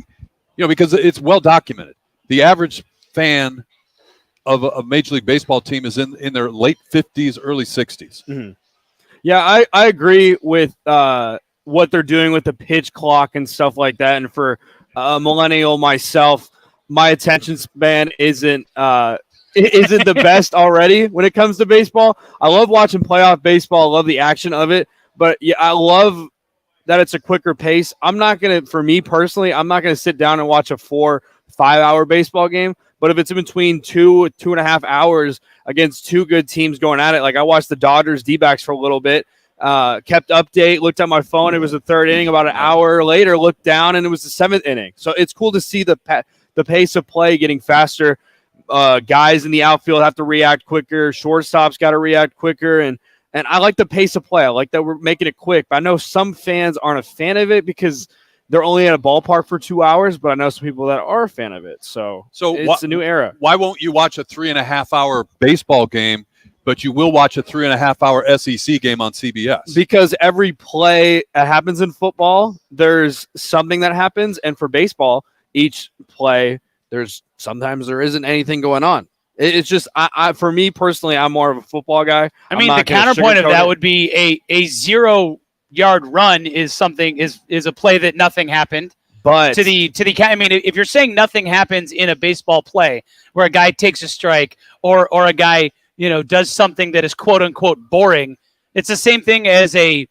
because it's well documented. The average fan of a Major League Baseball team is in their late 50s, early 60s. Mm-hmm. Yeah, I agree with what they're doing with the pitch clock and stuff like that. And for a millennial myself, my attention span isn't the best already when it comes to baseball. I love watching playoff baseball. I love the action of it. But yeah, I love that it's a quicker pace. For me personally, I'm not going to sit down and watch a 4-5 hour baseball game. But if it's in between 2.5 hours against 2 good teams going at it, like I watched the Dodgers D-backs for a little bit, kept update, looked at my phone. It was the 3rd inning. About an hour later, looked down, and it was the 7th inning. So it's cool to see the pace of play getting faster. Guys in the outfield have to react quicker. Shortstops got to react quicker. And I like the pace of play. I like that we're making it quick. But I know some fans aren't a fan of it because they're only at a ballpark for 2 hours, but I know some people that are a fan of it. So it's a new era. Why won't you watch a 3.5 hour baseball game, but you will watch a 3.5 hour SEC game on CBS? Because every play that happens in football, there's something that happens. And for baseball, each play, sometimes there isn't anything going on. It's just, for me personally, I'm more of a football guy. I mean, the counterpoint of that would be a 0-yard run is a play that nothing happened. But I mean, if you're saying nothing happens in a baseball play where a guy takes a strike or a guy, does something that is quote unquote boring, it's the same thing as a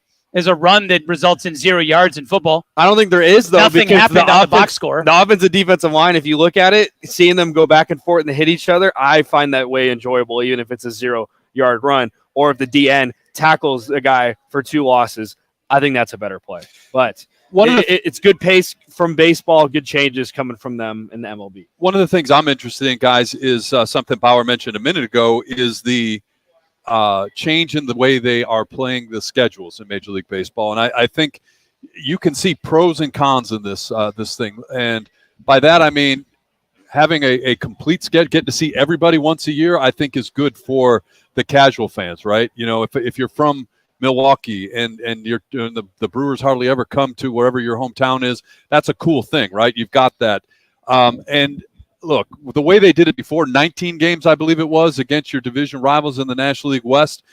run that results in 0 yards in football. I don't think there is, though. Nothing happened on the box score. The offensive defensive line, if you look at it, seeing them go back and forth and hit each other, I find that way enjoyable, even if it's a 0-yard run, or if the DN tackles a guy for 2 losses. I think that's a better play. But One of the- it's good pace from baseball, good changes coming from them in the MLB. One of the things I'm interested in, guys, is something Bauer mentioned a minute ago, is the change in the way they are playing the schedules in Major League Baseball. And I think you can see pros and cons in this thing. And by that, I mean having a complete schedule, getting to see everybody once a year, I think is good for the casual fans, right? You know, if you're from Milwaukee and you're doing the Brewers hardly ever come to wherever your hometown is, that's a cool thing, right? You've got that. And look, the way they did it before, 19 games, I believe it was, against your division rivals in the National League West.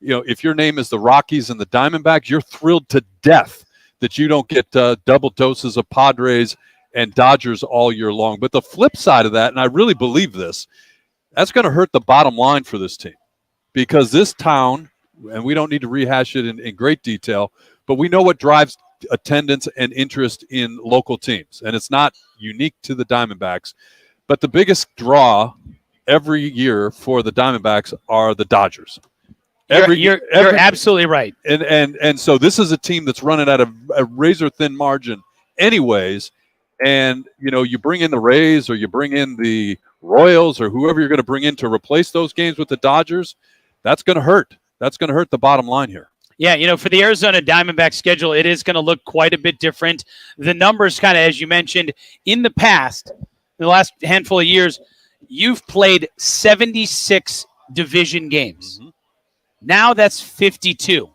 You know, if your name is the Rockies and the Diamondbacks, you're thrilled to death that you don't get double doses of Padres and Dodgers all year long. But the flip side of that, and I really believe this, that's going to hurt the bottom line for this team, because this town, and we don't need to rehash it in great detail, but we know what drives attendance and interest in local teams. And it's not unique to the Diamondbacks. But the biggest draw every year for the Diamondbacks are the Dodgers. You're absolutely right. And so this is a team that's running at a razor-thin margin anyways. And, you know, you bring in the Rays or you bring in the Royals or whoever you're going to bring in to replace those games with the Dodgers, that's going to hurt. That's going to hurt the bottom line here. Yeah, you know, for the Arizona Diamondbacks schedule, it is going to look quite a bit different. The numbers kind of, as you mentioned, in the past, in the last handful of years, you've played 76 division games. Mm-hmm. Now that's 52.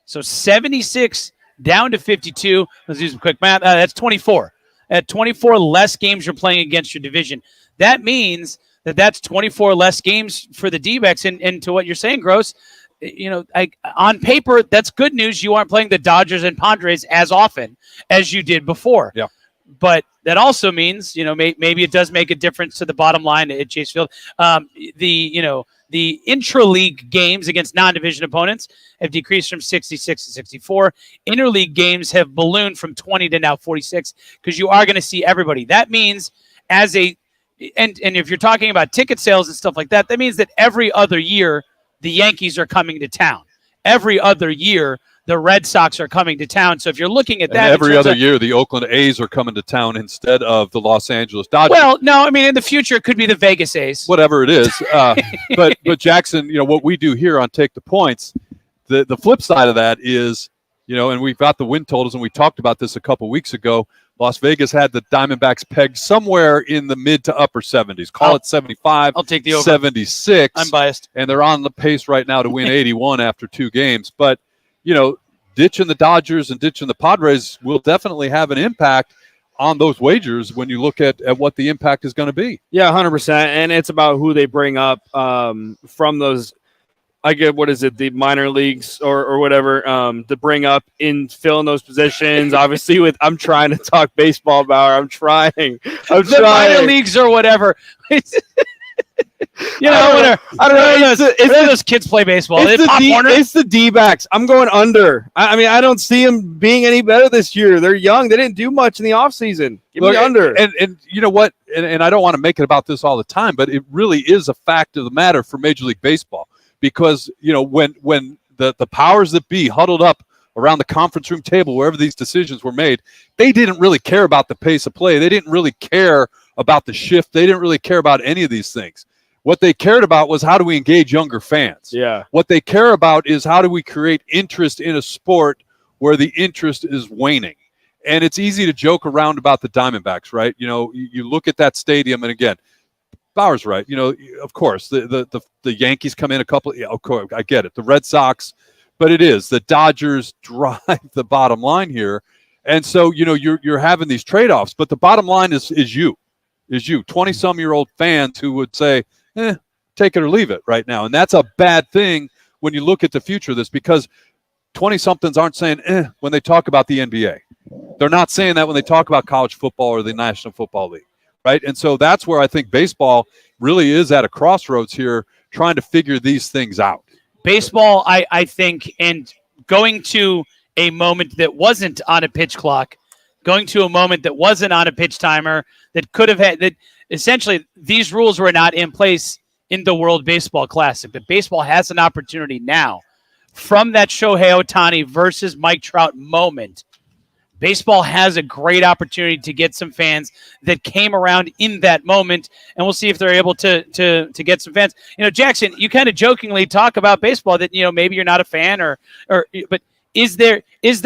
So 76 down to 52. Let's do some quick math. That's 24. At 24 less games you're playing against your division. That means that's 24 less games for the D-backs. And to what you're saying, Gross, you know, on paper, that's good news. You aren't playing the Dodgers and Padres as often as you did before. Yeah. But that also means, you know, maybe it does make a difference to the bottom line at Chase Field. The intra-league games against non-division opponents have decreased from 66 to 64. Interleague games have ballooned from 20 to now 46 because you are going to see everybody. That means and if you're talking about ticket sales and stuff like that, that means that every other year the Yankees are coming to town. Every other year the Red Sox are coming to town. So if you're looking at that, and every other year the Oakland A's are coming to town instead of the Los Angeles Dodgers. Well, no, I mean, in the future it could be the Vegas A's. Whatever it is. But Jackson, you know, what we do here on Take the Points, the flip side of that is, you know, and we've got the win totals, and we talked about this a couple weeks ago. Las Vegas had the Diamondbacks pegged somewhere in the mid to upper 70s. Call it 75. I'll take the over. 76. I'm biased. And they're on the pace right now to win 81 after 2 games. But, you know, ditching the Dodgers and ditching the Padres will definitely have an impact on those wagers when you look at what the impact is going to be. Yeah, 100%. And it's about who they bring up from those, I get, what is it, the minor leagues or whatever, to bring up in filling those positions. Obviously, I'm trying to talk baseball, Bauer. I'm trying. The minor leagues or whatever. You know, I don't know. It's those kids play baseball. It's the D-backs. I'm going under. I mean, I don't see them being any better this year. They're young. They didn't do much in the offseason. Give me under. And you know what? And I don't want to make it about this all the time, but it really is a fact of the matter for Major League Baseball. Because, you know, when the powers that be huddled up around the conference room table, wherever these decisions were made, they didn't really care about the pace of play. They didn't really care about the shift. They didn't really care about any of these things. What they cared about was, how do we engage younger fans? Yeah. What they care about is, how do we create interest in a sport where the interest is waning? And it's easy to joke around about the Diamondbacks, right? You know, you look at that stadium, and again, Bauer's right. You know, of course, the Yankees come in a couple. Yeah, of course, I get it. The Red Sox, but it is the Dodgers drive the bottom line here, and so you know you're having these trade-offs. But the bottom line is you, 20-some-year-old fans who would say, take it or leave it right now, and that's a bad thing when you look at the future of this, because 20-somethings aren't saying when they talk about the NBA. They're not saying that when they talk about college football or the National Football League. Right. And so that's where I think baseball really is at a crossroads here, trying to figure these things out. Baseball, I think, and going to a moment that wasn't on a pitch clock, going to a moment that wasn't on a pitch timer, that could have had that. Essentially, these rules were not in place in the World Baseball Classic. But baseball has an opportunity now from that Shohei Ohtani versus Mike Trout moment, baseball has a great opportunity to get some fans that came around in that moment, and we'll see if they're able to get some fans. Jackson, you kind of jokingly talk about baseball that maybe you're not a fan, but is there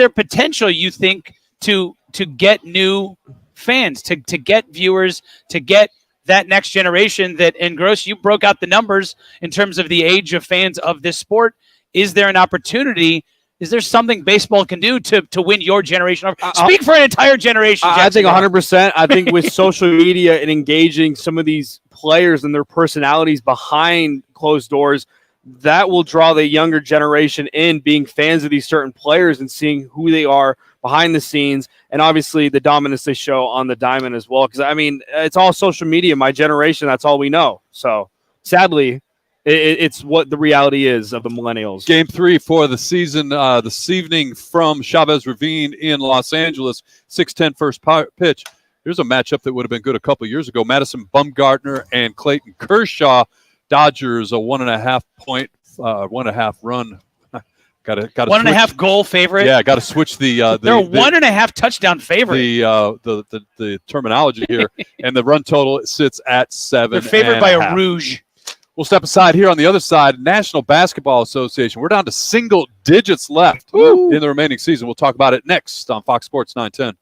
potential, you think, to get new fans, to get viewers, to get that next generation that, and Gross, you broke out the numbers in terms of the age of fans of this sport. Is there an opportunity? Is there something baseball can do to win your generation? Speak for an entire generation, Jackson. I think 100%. I think with social media and engaging some of these players and their personalities behind closed doors, that will draw the younger generation in, being fans of these certain players and seeing who they are behind the scenes, and obviously the dominance they show on the diamond as well. Because, it's all social media. My generation, that's all we know. So, sadly, it's what the reality is of the millennials. Game 3 for the season this evening from Chavez Ravine in Los Angeles. 6:10 first pitch. Here's a matchup that would have been good a couple years ago. Madison Bumgarner and Clayton Kershaw. Dodgers a 1.5 point, 1.5 run. Got to 1.5 goal favorite. Yeah, got to switch the. They're a 1.5 touchdown favorite. The terminology here, and the run total sits at 7. They're favored by a Rouge. We'll step aside here on the other side. National Basketball Association. We're down to single digits left in the remaining season. We'll talk about it next on Fox Sports 910.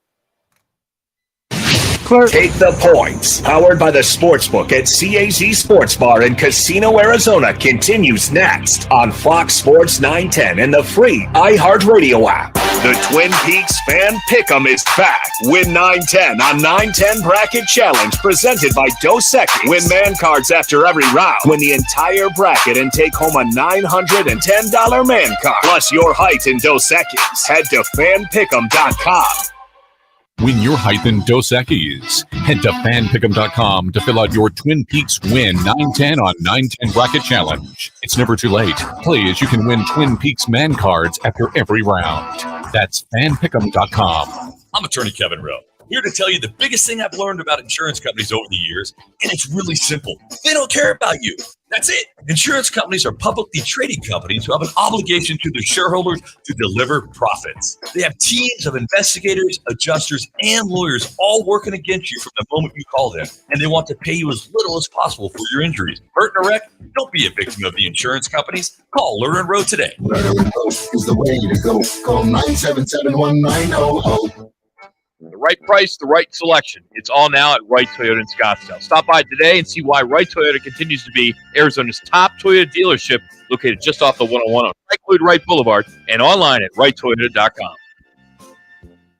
Take the points. Powered by the Sportsbook at CAZ Sports Bar in Casino, Arizona continues next on Fox Sports 910 and the free iHeartRadio app. The Twin Peaks Fan Pick'em is back. Win 910 on 910 Bracket Challenge presented by Dos Equis. Win man cards after every round. Win the entire bracket and take home a $910 man card. Plus your height in Dos Equis. Head to fanpick'em.com. Win your height in Dos Equis. Head to fanpick'em.com to fill out your Twin Peaks Win 910 on 910 Bracket Challenge. It's never too late. Play as you can win Twin Peaks man cards after every round. That's fanpick'em.com. I'm attorney Kevin Rowe, here to tell you the biggest thing I've learned about insurance companies over the years, and it's really simple. They don't care about you. That's it. Insurance companies are publicly traded companies who have an obligation to their shareholders to deliver profits. They have teams of investigators, adjusters, and lawyers all working against you from the moment you call them, and they want to pay you as little as possible for your injuries. Hurt in a wreck? Don't be a victim of the insurance companies. Call Lerner & Rowe today. Lerner & Rowe is the way to go. Call 977-1900. The right price, the right selection. It's all now at Wright Toyota in Scottsdale. Stop by today and see why Wright Toyota continues to be Arizona's top Toyota dealership, located just off the 101 on Frank Lloyd Wright Boulevard and online at wrighttoyota.com.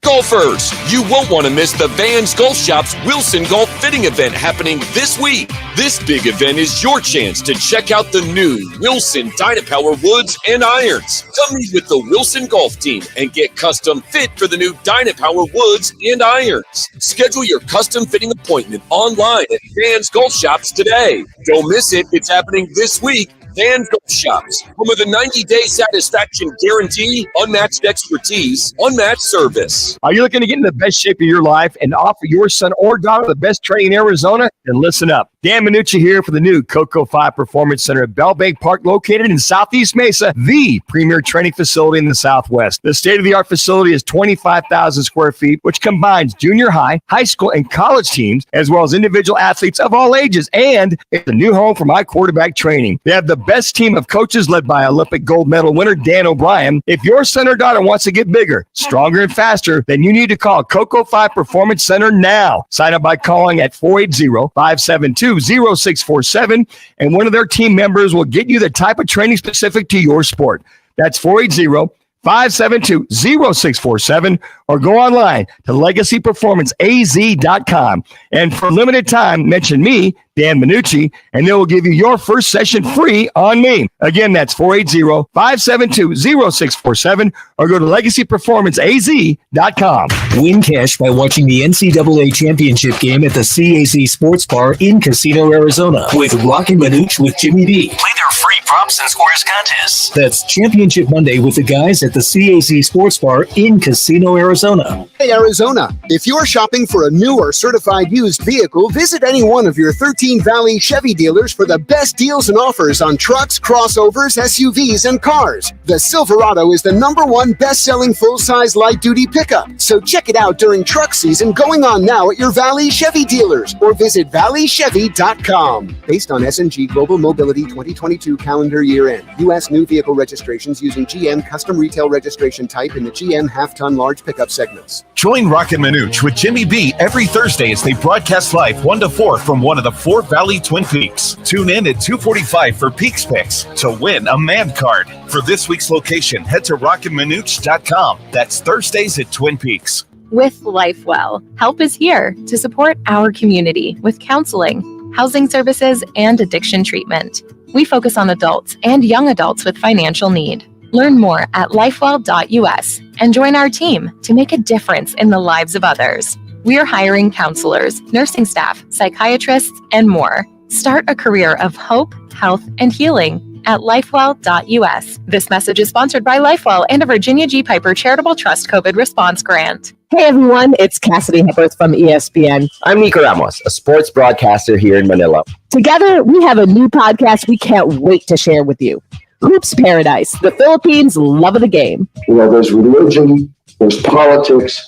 Golfers, you won't want to miss the Vans Golf Shop's Wilson Golf Fitting event happening this week. This big event is your chance to check out the new Wilson Dynapower woods and irons. Come meet with the Wilson Golf team and get custom fit for the new Dynapower woods and irons. Schedule your custom fitting appointment online at Vans Golf Shops today. Don't miss it. It's happening this week. Vans Golf Shops, home of the 90-day satisfaction guarantee, unmatched expertise, unmatched service. Are you looking to get in the best shape of your life and offer your son or daughter the best training in Arizona? Then listen up. Dan Minucci here for the new Coco 5 Performance Center at Bell Bank Park, located in Southeast Mesa, the premier training facility in the Southwest. The state-of-the-art facility is 25,000 square feet, which combines junior high, high school, and college teams, as well as individual athletes of all ages. And it's a new home for my quarterback training. They have the best team of coaches led by Olympic gold medal winner Dan O'Brien. If your son or daughter wants to get bigger, stronger, and faster, then you need to call Coco 5 Performance Center now. Sign up by calling at 480-572-0647, and one of their team members will get you the type of training specific to your sport. That's 480-572-0647, or go online to legacyperformanceaz.com. And for a limited time, mention me, Dan Minucci, and they will give you your first session free on me. Again, that's 480-572-0647, or go to legacyperformanceaz.com. Win cash by watching the NCAA championship game at the CAZ Sports Bar in Casino, Arizona, with Rock and Manooch with Jimmy B. Play their free props and scores contests. That's Championship Monday with the guys at the CAZ Sports Bar in Casino, Arizona. Hey, Arizona. If you're shopping for a new or certified used vehicle, visit any one of your 13 Valley Chevy dealers for the best deals and offers on trucks, crossovers, SUVs, and cars. The Silverado is the #1 best-selling full-size light-duty pickup. So check it out during truck season going on now at your Valley Chevy dealers or visit valleychevy.com. Based on S&G Global Mobility 2022 calendar year end, U.S. new vehicle registrations using GM custom retail registration type in the GM half-ton large pickup segments. Join Rock and Manooch with Jimmy B every Thursday as they broadcast live 1 to 4 from one of the Fort Valley Twin Peaks. Tune in at 2:45 for Peaks Picks to win a man card. For this week's location, head to rockandmanooch.com. That's Thursdays at Twin Peaks. With LifeWell, help is here to support our community with counseling, housing services, and addiction treatment. We focus on adults and young adults with financial need. Learn more at lifewell.us and join our team to make a difference in the lives of others. We are hiring counselors, nursing staff, psychiatrists, and more. Start a career of hope, health, and healing at lifewell.us. This message is sponsored by LifeWell and a Virginia G. Piper Charitable Trust COVID Response Grant. Hey everyone, it's Cassidy Hepworth from ESPN. I'm Nico Ramos, a sports broadcaster here in Manila. Together, we have a new podcast we can't wait to share with you. Hoops Paradise, the Philippines' love of the game. You know, there's religion, there's politics,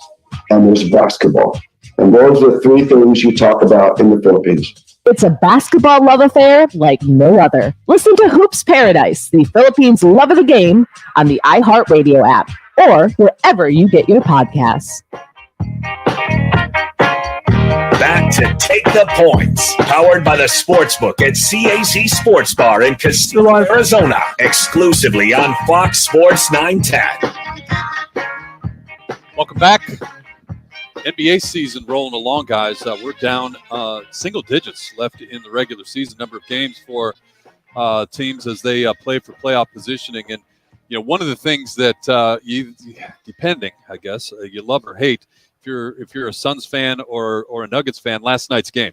and there's basketball. And those are the three things you talk about in the Philippines. It's a basketball love affair like no other. Listen to Hoops Paradise, the Philippines' love of the game, on the iHeartRadio app or wherever you get your podcasts. Back to Take the Points, powered by the Sportsbook at CAZ Sports Bar in Casino, Arizona, exclusively on Fox Sports 910. Welcome back. NBA season rolling along, guys. We're down single digits left in the regular season number of games for teams as they play for playoff positioning. And, you know, one of the things that you, depending, I guess, you love or hate, if you're a Suns fan or a Nuggets fan, last night's game,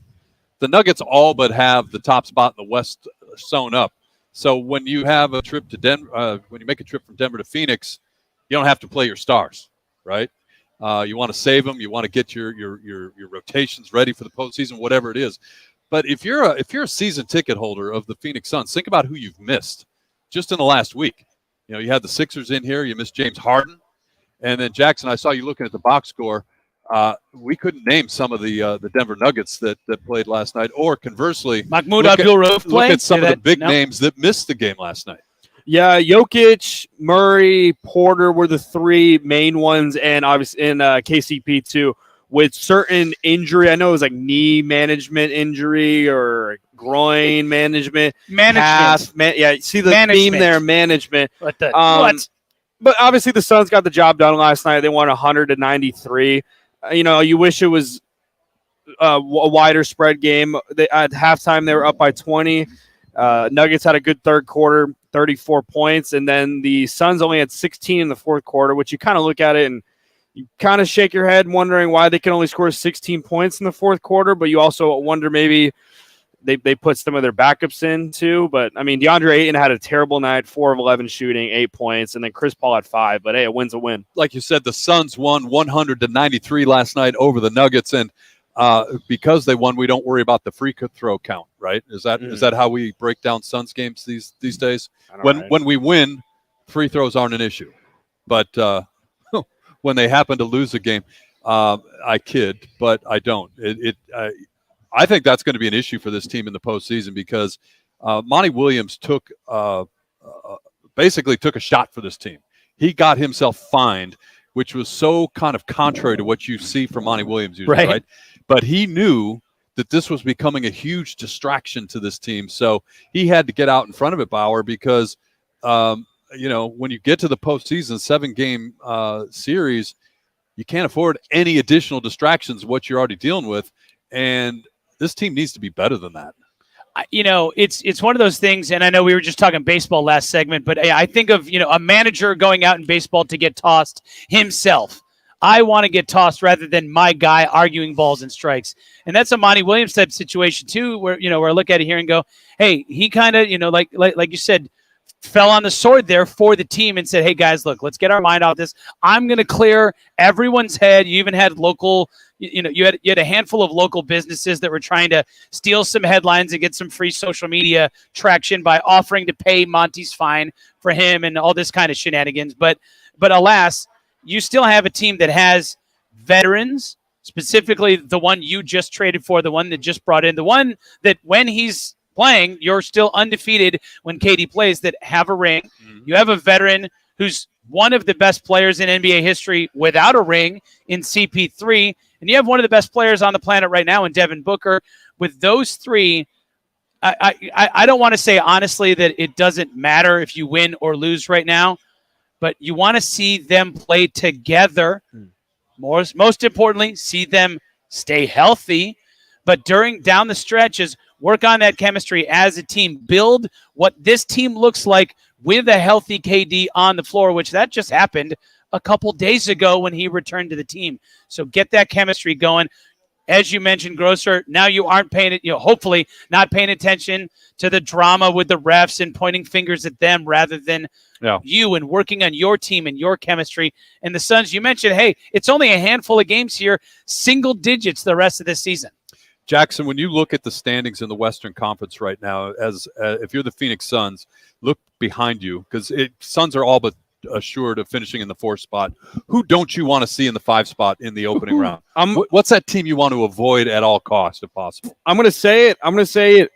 the Nuggets all but have the top spot in the West sewn up. So when you have a trip to Denver, when you make a trip from Denver to Phoenix, you don't have to play your stars, right? You want to save them. You want to get your rotations ready for the postseason, whatever it is. But if you're a season ticket holder of the Phoenix Suns, think about who you've missed just in the last week. You know, you had the Sixers in here. You missed James Harden, and then Jackson. I saw you looking at the box score. We couldn't name some of the Denver Nuggets that played last night, or conversely, Mahmoud Abdul-Rauf look at some of the big names that missed the game last night. Yeah, Jokic, Murray, Porter were the three main ones, and obviously in KCP too, with certain injury. I know it was like knee management injury or groin management. Yeah, see the theme there, management. What? But obviously the Suns got the job done last night. They won 100-93. You know, you wish it was a wider spread game. At halftime, they were up by 20. Nuggets had a good third quarter, 34 points, and then the Suns only had 16 in the fourth quarter, which you kind of look at it and you kind of shake your head wondering why they can only score 16 points in the fourth quarter, but you also wonder maybe they put some of their backups in too. But, I mean, DeAndre Ayton had a terrible night, 4 of 11 shooting, 8 points, and then Chris Paul had 5. But, hey, a win's a win. Like you said, the Suns won 100-93 last night over the Nuggets, and because they won, we don't worry about the free throw count, right? Is that how we break down Suns games these days? When we win, free throws aren't an issue. But when they happen to lose a game, I kid, but I don't. I think that's going to be an issue for this team in the postseason because Monty Williams basically took a shot for this team. He got himself fined, which was so kind of contrary to what you see from Monty Williams usually, right? But he knew that this was becoming a huge distraction to this team. So he had to get out in front of it, Bauer, because, you know, when you get to the postseason, 7-game series, you can't afford any additional distractions, what you're already dealing with. And this team needs to be better than that. You know, it's one of those things, and I know we were just talking baseball last segment, but I think of, you know, a manager going out in baseball to get tossed himself I want to get tossed rather than my guy arguing balls and strikes. And that's a Monty Williams type situation too, where I look at it here and go, hey, he kind of, like you said, fell on the sword there for the team and said, hey guys, look, let's get our mind out of this. I'm going to clear everyone's head. You even had local, you had a handful of local businesses that were trying to steal some headlines and get some free social media traction by offering to pay Monty's fine for him and all this kind of shenanigans. But alas, you still have a team that has veterans, specifically the one you just traded for, the one that just brought in, the one that when he's playing, you're still undefeated when KD plays, that have a ring. Mm-hmm. You have a veteran who's one of the best players in NBA history without a ring in CP3, and you have one of the best players on the planet right now in Devin Booker. With those three, I don't want to say honestly that it doesn't matter if you win or lose right now, but you want to see them play together. Most importantly, see them stay healthy, but down the stretches, work on that chemistry as a team. Build what this team looks like with a healthy KD on the floor, which that just happened a couple days ago when he returned to the team. So get that chemistry going. As you mentioned, Grosser, now you aren't paying it, hopefully not paying attention to the drama with the refs and pointing fingers at them rather than you, and working on your team and your chemistry. And the Suns, you mentioned, hey, it's only a handful of games here, single digits the rest of this season. Jackson, when you look at the standings in the Western Conference right now, as if you're the Phoenix Suns, look behind you, because Suns are all but assured of finishing in the 4th spot. Who don't you want to see in the 5 spot in the opening round? What's that team you want to avoid at all costs, if possible? I'm going to say it. I'm going to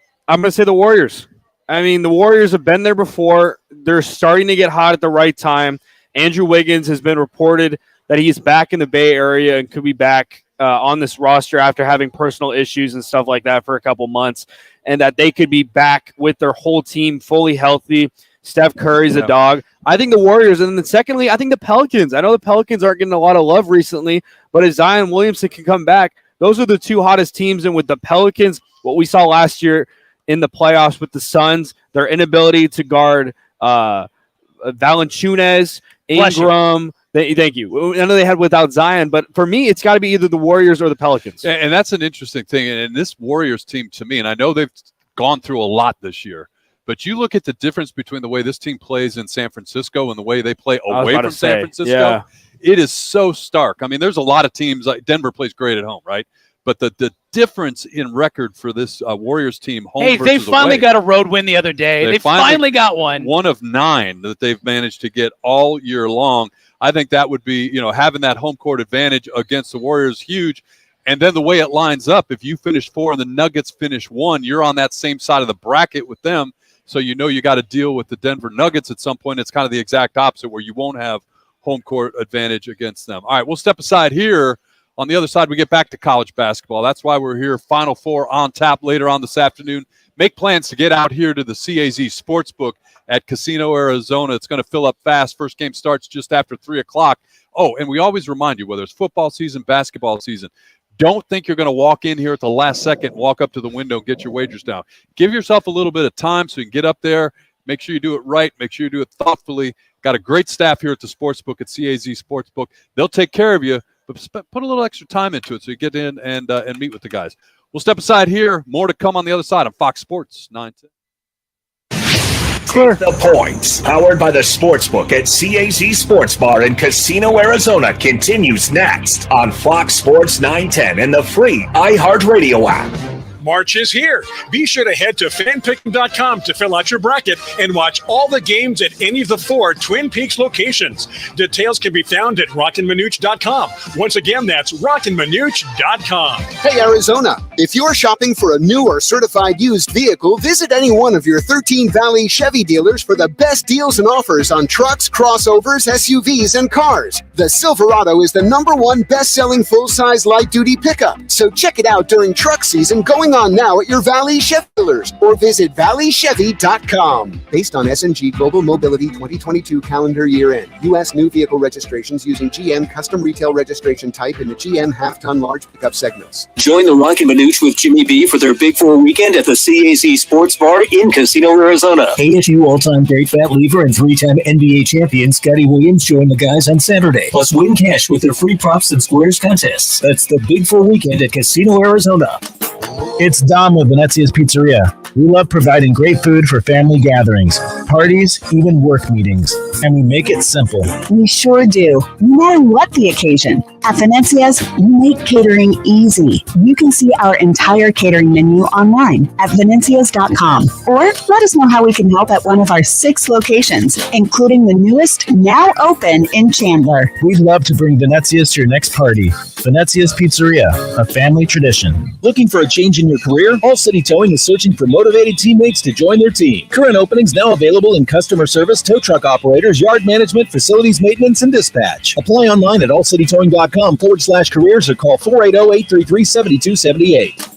say the Warriors. I mean, the Warriors have been there before. They're starting to get hot at the right time. Andrew Wiggins has been reported that he's back in the Bay Area and could be back on this roster after having personal issues and stuff like that for a couple months, and that they could be back with their whole team fully healthy. Steph Curry's a dog. I think the Warriors, and then secondly, I think the Pelicans. I know the Pelicans aren't getting a lot of love recently, but if Zion Williamson can come back, those are the 2 hottest teams. And with the Pelicans, what we saw last year in the playoffs with the Suns, their inability to guard Valanciunas, Ingram. Thank you. I know they had without Zion, but for me, it's got to be either the Warriors or the Pelicans. And that's an interesting thing. And this Warriors team, to me, and I know they've gone through a lot this year, but you look at the difference between the way this team plays in San Francisco and the way they play away from San Francisco. Yeah. It is so stark. I mean, there's a lot of teams, like Denver plays great at home, right? But the difference in record for this Warriors team, home versus they finally away, got a road win the other day. They finally got one. One of 9 that they've managed to get all year long. I think that would be, having that home court advantage against the Warriors, huge. And then the way it lines up, if you finish 4 and the Nuggets finish 1, you're on that same side of the bracket with them. So you got to deal with the Denver Nuggets at some point. It's kind of the exact opposite, where you won't have home court advantage against them. All right, we'll step aside here. On the other side, we get back to college basketball. That's why we're here. Final Four on tap later on this afternoon. Make plans to get out here to the CAZ Sportsbook at Casino, Arizona. It's going to fill up fast. First game starts just after 3 o'clock. Oh, and we always remind you, whether it's football season, basketball season, don't think you're going to walk in here at the last second, walk up to the window, and get your wagers down. Give yourself a little bit of time so you can get up there. Make sure you do it right. Make sure you do it thoughtfully. Got a great staff here at the Sportsbook at CAZ Sportsbook. They'll take care of you, but put a little extra time into it so you get in and meet with the guys. We'll step aside here. More to come on the other side on Fox Sports 910. Take the points. Powered by the Sportsbook at CAZ Sports Bar in Casino, Arizona continues next on Fox Sports 910 and the free iHeartRadio app. March is here. Be sure to head to fanpick'em.com to fill out your bracket and watch all the games at any of the 4 Twin Peaks locations. Details can be found at rockinmanuch.com. Once again, that's rockinmanuch.com. Hey, Arizona, if you're shopping for a new or certified used vehicle, visit any one of your 13 Valley Chevy dealers for the best deals and offers on trucks, crossovers, SUVs, and cars. The Silverado is the #1 best-selling full-size light-duty pickup. So check it out during truck season going on now at your Valley Chevy dealers or visit valleychevy.com. Based on S&G Global Mobility 2022 calendar year end, U.S. new vehicle registrations using GM custom retail registration type in the GM half-ton large pickup segments. Join the Rocky Manuch Manooch with Jimmy B for their Big 4 weekend at the CAZ Sports Bar in Casino, Arizona. ASU all-time great Fat Lever and 3-time NBA champion Scotty Williams join the guys on Saturday. Plus win cash with their free props and squares contests. That's the Big 4 weekend at Casino, Arizona. It's Dom with Venezia's Pizzeria. We love providing great food for family gatherings, parties, even work meetings. And we make it simple. We sure do, no matter what the occasion. At Venezia's, we make catering easy. You can see our entire catering menu online at venezias.com. Or let us know how we can help at one of our 6 locations, including the newest, now open in Chandler. We'd love to bring Venezia's to your next party. Venezia's Pizzeria, a family tradition. Looking for a change in your career? All City Towing is searching for motivated teammates to join their team. Current openings now available in customer service, tow truck operators, yard management, facilities maintenance, and dispatch. Apply online at allcitytowing.com/careers or call 480-833-7278.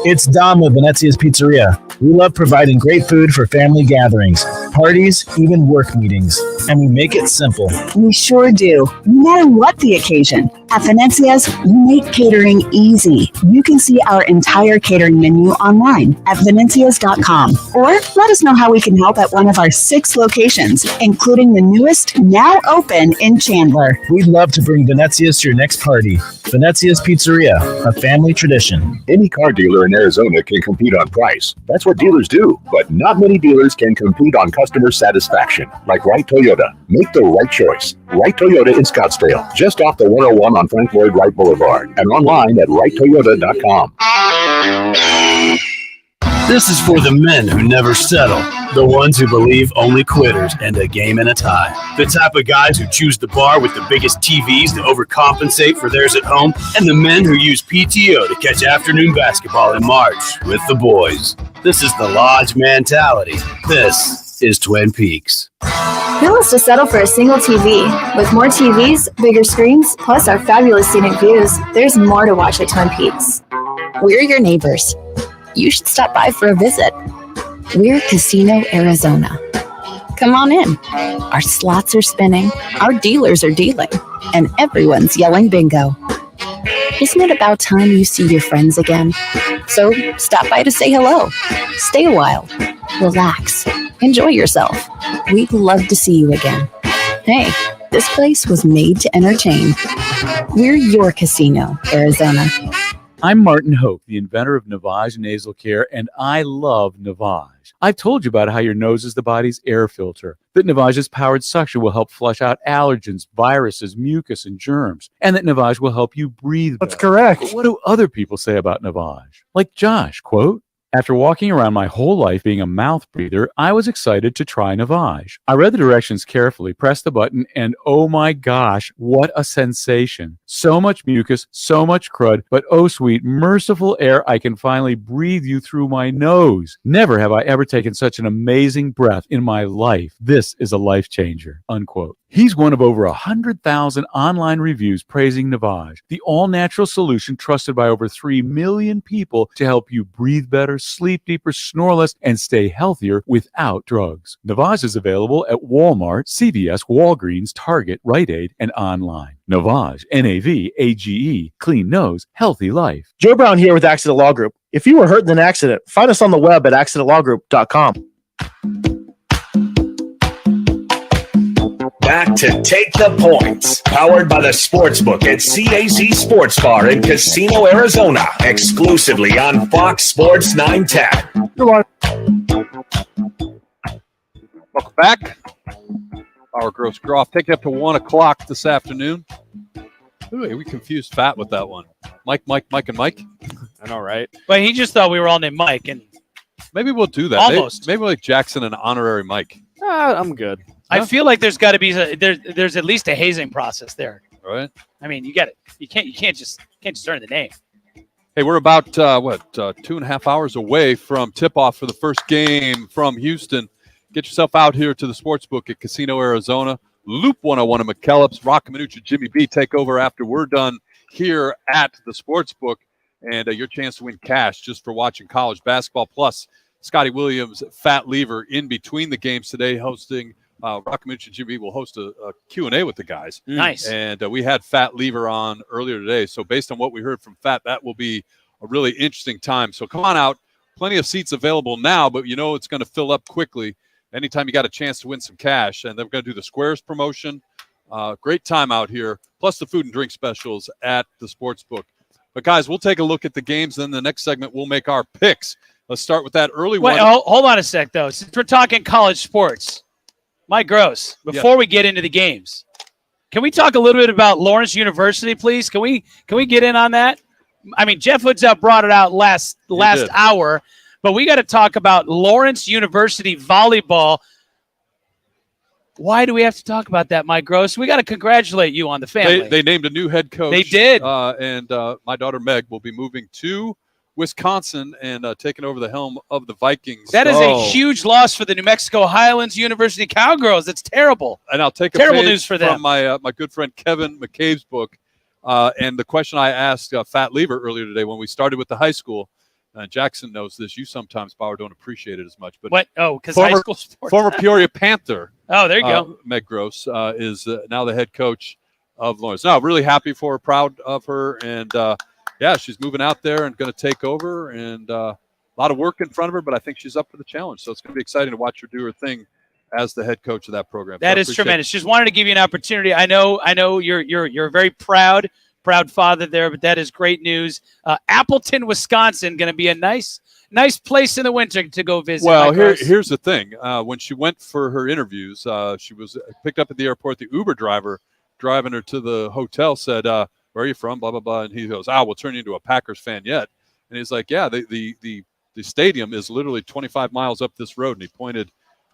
It's Dom with Venezia's Pizzeria. We love providing great food for family gatherings, parties, even work meetings. And we make it simple. We sure do, no matter what the occasion. At Venezia's, we make catering easy. You can see our entire catering menu online at venezias.com. Or let us know how we can help at one of our 6 locations, including the newest, now open in Chandler. We'd love to bring Venezia's to your next party. Venezia's Pizzeria, a family tradition. Any car dealer in Arizona can compete on price. That's what dealers do. But not many dealers can compete on customer satisfaction. Like Wright Toyota. Make the right choice. Wright Toyota in Scottsdale, just off the 101 on Frank Lloyd Wright Boulevard, and online at wrighttoyota.com. This is for the men who never settle, the ones who believe only quitters end a game in a tie, the type of guys who choose the bar with the biggest TVs to overcompensate for theirs at home, and the men who use PTO to catch afternoon basketball in March with the boys. This is the Lodge mentality. This is Twin Peaks. Who wants to settle for a single TV? With more TVs, bigger screens, plus our fabulous scenic views, there's more to watch at Twin Peaks. We're your neighbors. You should stop by for a visit. We're Casino, Arizona. Come on in. Our slots are spinning, our dealers are dealing, and everyone's yelling bingo. Isn't it about time you see your friends again? So stop by to say hello. Stay a while. Relax. Enjoy yourself. We'd love to see you again. Hey, this place was made to entertain. We're your Casino, Arizona. I'm Martin Hope, the inventor of Navage Nasal Care, and I love Navage. I've told you about how your nose is the body's air filter, that Navage's powered suction will help flush out allergens, viruses, mucus, and germs, and that Navage will help you breathe better. That's correct. But what do other people say about Navage? Like Josh, quote, "After walking around my whole life being a mouth breather, I was excited to try Navage. I read the directions carefully, pressed the button, and oh my gosh, what a sensation. So much mucus, so much crud, but oh sweet, merciful air, I can finally breathe you through my nose. Never have I ever taken such an amazing breath in my life. This is a life changer," unquote. He's one of over 100,000 online reviews praising Navage, the all-natural solution trusted by over 3 million people to help you breathe better, sleep deeper, snore less, and stay healthier without drugs. Navage is available at Walmart, CVS, Walgreens, Target, Rite Aid, and online. Navage, Navage, clean nose, healthy life. Joe Brown here with Accident Law Group. If you were hurt in an accident, find us on the web at accidentlawgroup.com. Back to Take the Points, powered by the Sportsbook at CAZ Sports Bar in Casino, Arizona, exclusively on Fox Sports 910. Welcome back. Our Gross Groff taking up to 1 o'clock this afternoon. Ooh, we confused Fat with that one. Mike, and Mike. I know, right? But he just thought we were all named Mike, and maybe we'll do that. Almost. Maybe like Jackson and honorary Mike. I'm good. I feel like there's got to be there's at least a hazing process there. Right. I mean, you get it. You can't just earn the name. Hey, we're about 2.5 hours away from tip-off for the first game from Houston. Get yourself out here to the Sportsbook at Casino, Arizona. Loop 101 at McKellips. Rock Minucci, Jimmy B take over after we're done here at the Sportsbook. And your chance to win cash just for watching college basketball. Plus, Scotty Williams, Fat Lever in between the games today hosting Rock Minucci and Jimmy will host a Q&A with the guys. Nice. And we had Fat Lever on earlier today. So based on what we heard from Fat, that will be a really interesting time. So come on out. Plenty of seats available now, but it's going to fill up quickly anytime you got a chance to win some cash. And they're going to do the Squares promotion. Great time out here, plus the food and drink specials at the Sportsbook. But, guys, we'll take a look at the games. Then the next segment, we'll make our picks. Let's start with that early one. Hold on a sec, though. Since we're talking college sports, Mike Gross, before we get into the games, can we talk a little bit about Lawrence University, please? Can we get in on that? I mean, Jeff Hoodsell brought it out last hour, but we got to talk about Lawrence University volleyball. Why do we have to talk about that, Mike Gross? We got to congratulate you on the family. They named a new head coach. They did. And my daughter Meg will be moving to Wisconsin and taking over the helm of the Vikings. That is a huge loss for the New Mexico Highlands University Cowgirls. That's terrible. And I'll take terrible a page news for them. From my good friend Kevin McCabe's book. And the question I asked Fat Lever earlier today when we started with the high school. Jackson knows this. You sometimes, Bauer, don't appreciate it as much. But what? Oh, because high school sports. Former Peoria Panther. Oh, there you go. Meg Gross is now the head coach of Lawrence. No, really happy for her, proud of her. And, she's moving out there and going to take over. And a lot of work in front of her, but I think she's up for the challenge. So it's going to be exciting to watch her do her thing as the head coach of that program. That is tremendous. Just wanted to give you an opportunity. I know you're very proud father there, but that is great news. Appleton, Wisconsin, going to be a nice place in the winter to go visit. Well, here's the thing. When she went for her interviews, she was picked up at the airport. The Uber driver driving her to the hotel said, where are you from? Blah, blah, blah. And he goes, we'll turn you into a Packers fan yet. And he's like, yeah, the stadium is literally 25 miles up this road. And he pointed.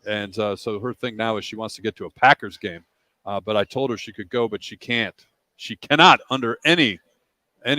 And so her thing now is she wants to get to a Packers game. But I told her she could go, but she can't. She cannot, under any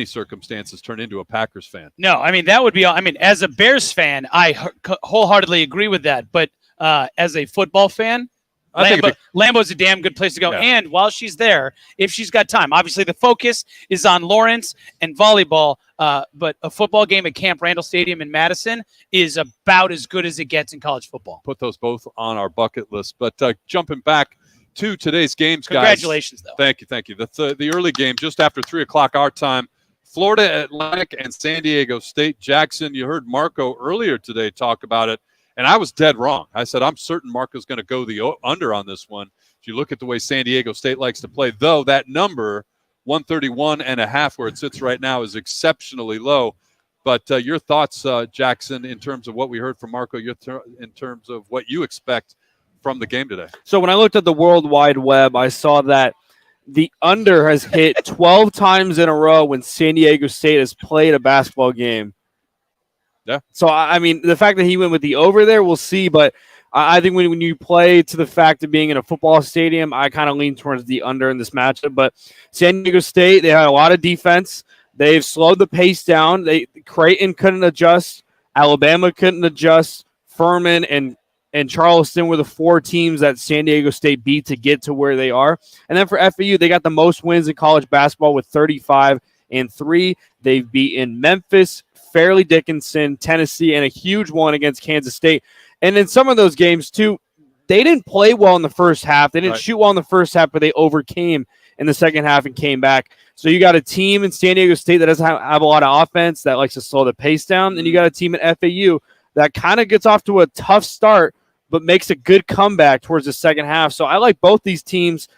circumstances, turn into a Packers fan. No, I mean, that would be – I mean, as a Bears fan, wholeheartedly agree with that. But as a football fan, Lambeau's a damn good place to go. Yeah. And while she's there, if she's got time, obviously the focus is on Lawrence and volleyball, but a football game at Camp Randall Stadium in Madison is about as good as it gets in college football. Put those both on our bucket list. But jumping back to today's games, guys. Congratulations, though. Thank you. The early game, just after 3 o'clock our time, Florida Atlantic and San Diego State. Jackson, you heard Marco earlier today talk about it, and I was dead wrong. I said, I'm certain Marco's going to go the under on this one. If you look at the way San Diego State likes to play, though, that number, 131.5, where it sits right now, is exceptionally low. But your thoughts, Jackson, in terms of what we heard from Marco, in terms of what you expect from the game today. So when I looked at the World Wide Web, I saw that the under has hit 12 times in a row when San Diego State has played a basketball game. Yeah. So, I mean, the fact that he went with the over there, we'll see. But I think when you play to the fact of being in a football stadium, I kind of lean towards the under in this matchup. But San Diego State, they had a lot of defense. They've slowed the pace down. Creighton couldn't adjust. Alabama couldn't adjust. Furman and Charleston were the 4 teams that San Diego State beat to get to where they are. And then for FAU, they got the most wins in college basketball with 35-3. They've beaten Memphis, Fairleigh Dickinson, Tennessee, and a huge one against Kansas State. And in some of those games, too, they didn't play well in the first half. They didn't shoot well in the first half, but they overcame in the second half and came back. So you got a team in San Diego State that doesn't have a lot of offense, that likes to slow the pace down. And you got a team at FAU that kind of gets off to a tough start, but makes a good comeback towards the second half. So I like both these teams,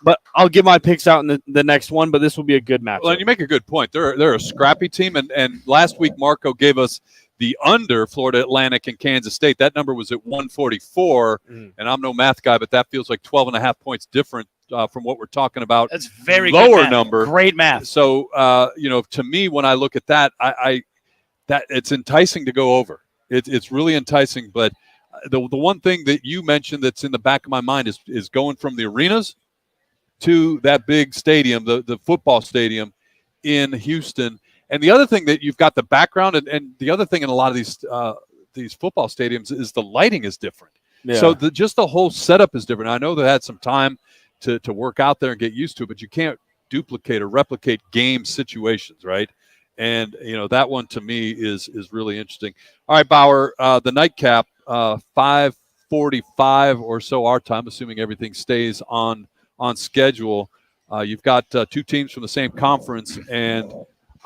but I'll give my picks out in the next one, but this will be a good match. Well, and you make a good point. They're a scrappy team, and last week Marco gave us the under Florida Atlantic and Kansas State. That number was at 144, and I'm no math guy, but that feels like 12.5 points different from what we're talking about. That's very lower good math. Number. Great math. So, to me, when I look at that, that it's enticing to go over. It's really enticing, but the one thing that you mentioned that's in the back of my mind is going from the arenas to that big stadium, the football stadium in Houston. And the other thing that you've got the background, and the other thing in a lot of these football stadiums is the lighting is different. Yeah. So just the whole setup is different. I know they had some time to work out there and get used to it, but you can't duplicate or replicate game situations, right? And that one to me is really interesting. All right, Bauer, the nightcap, 5:45 or so our time, assuming everything stays on schedule. You've got 2 teams from the same conference, and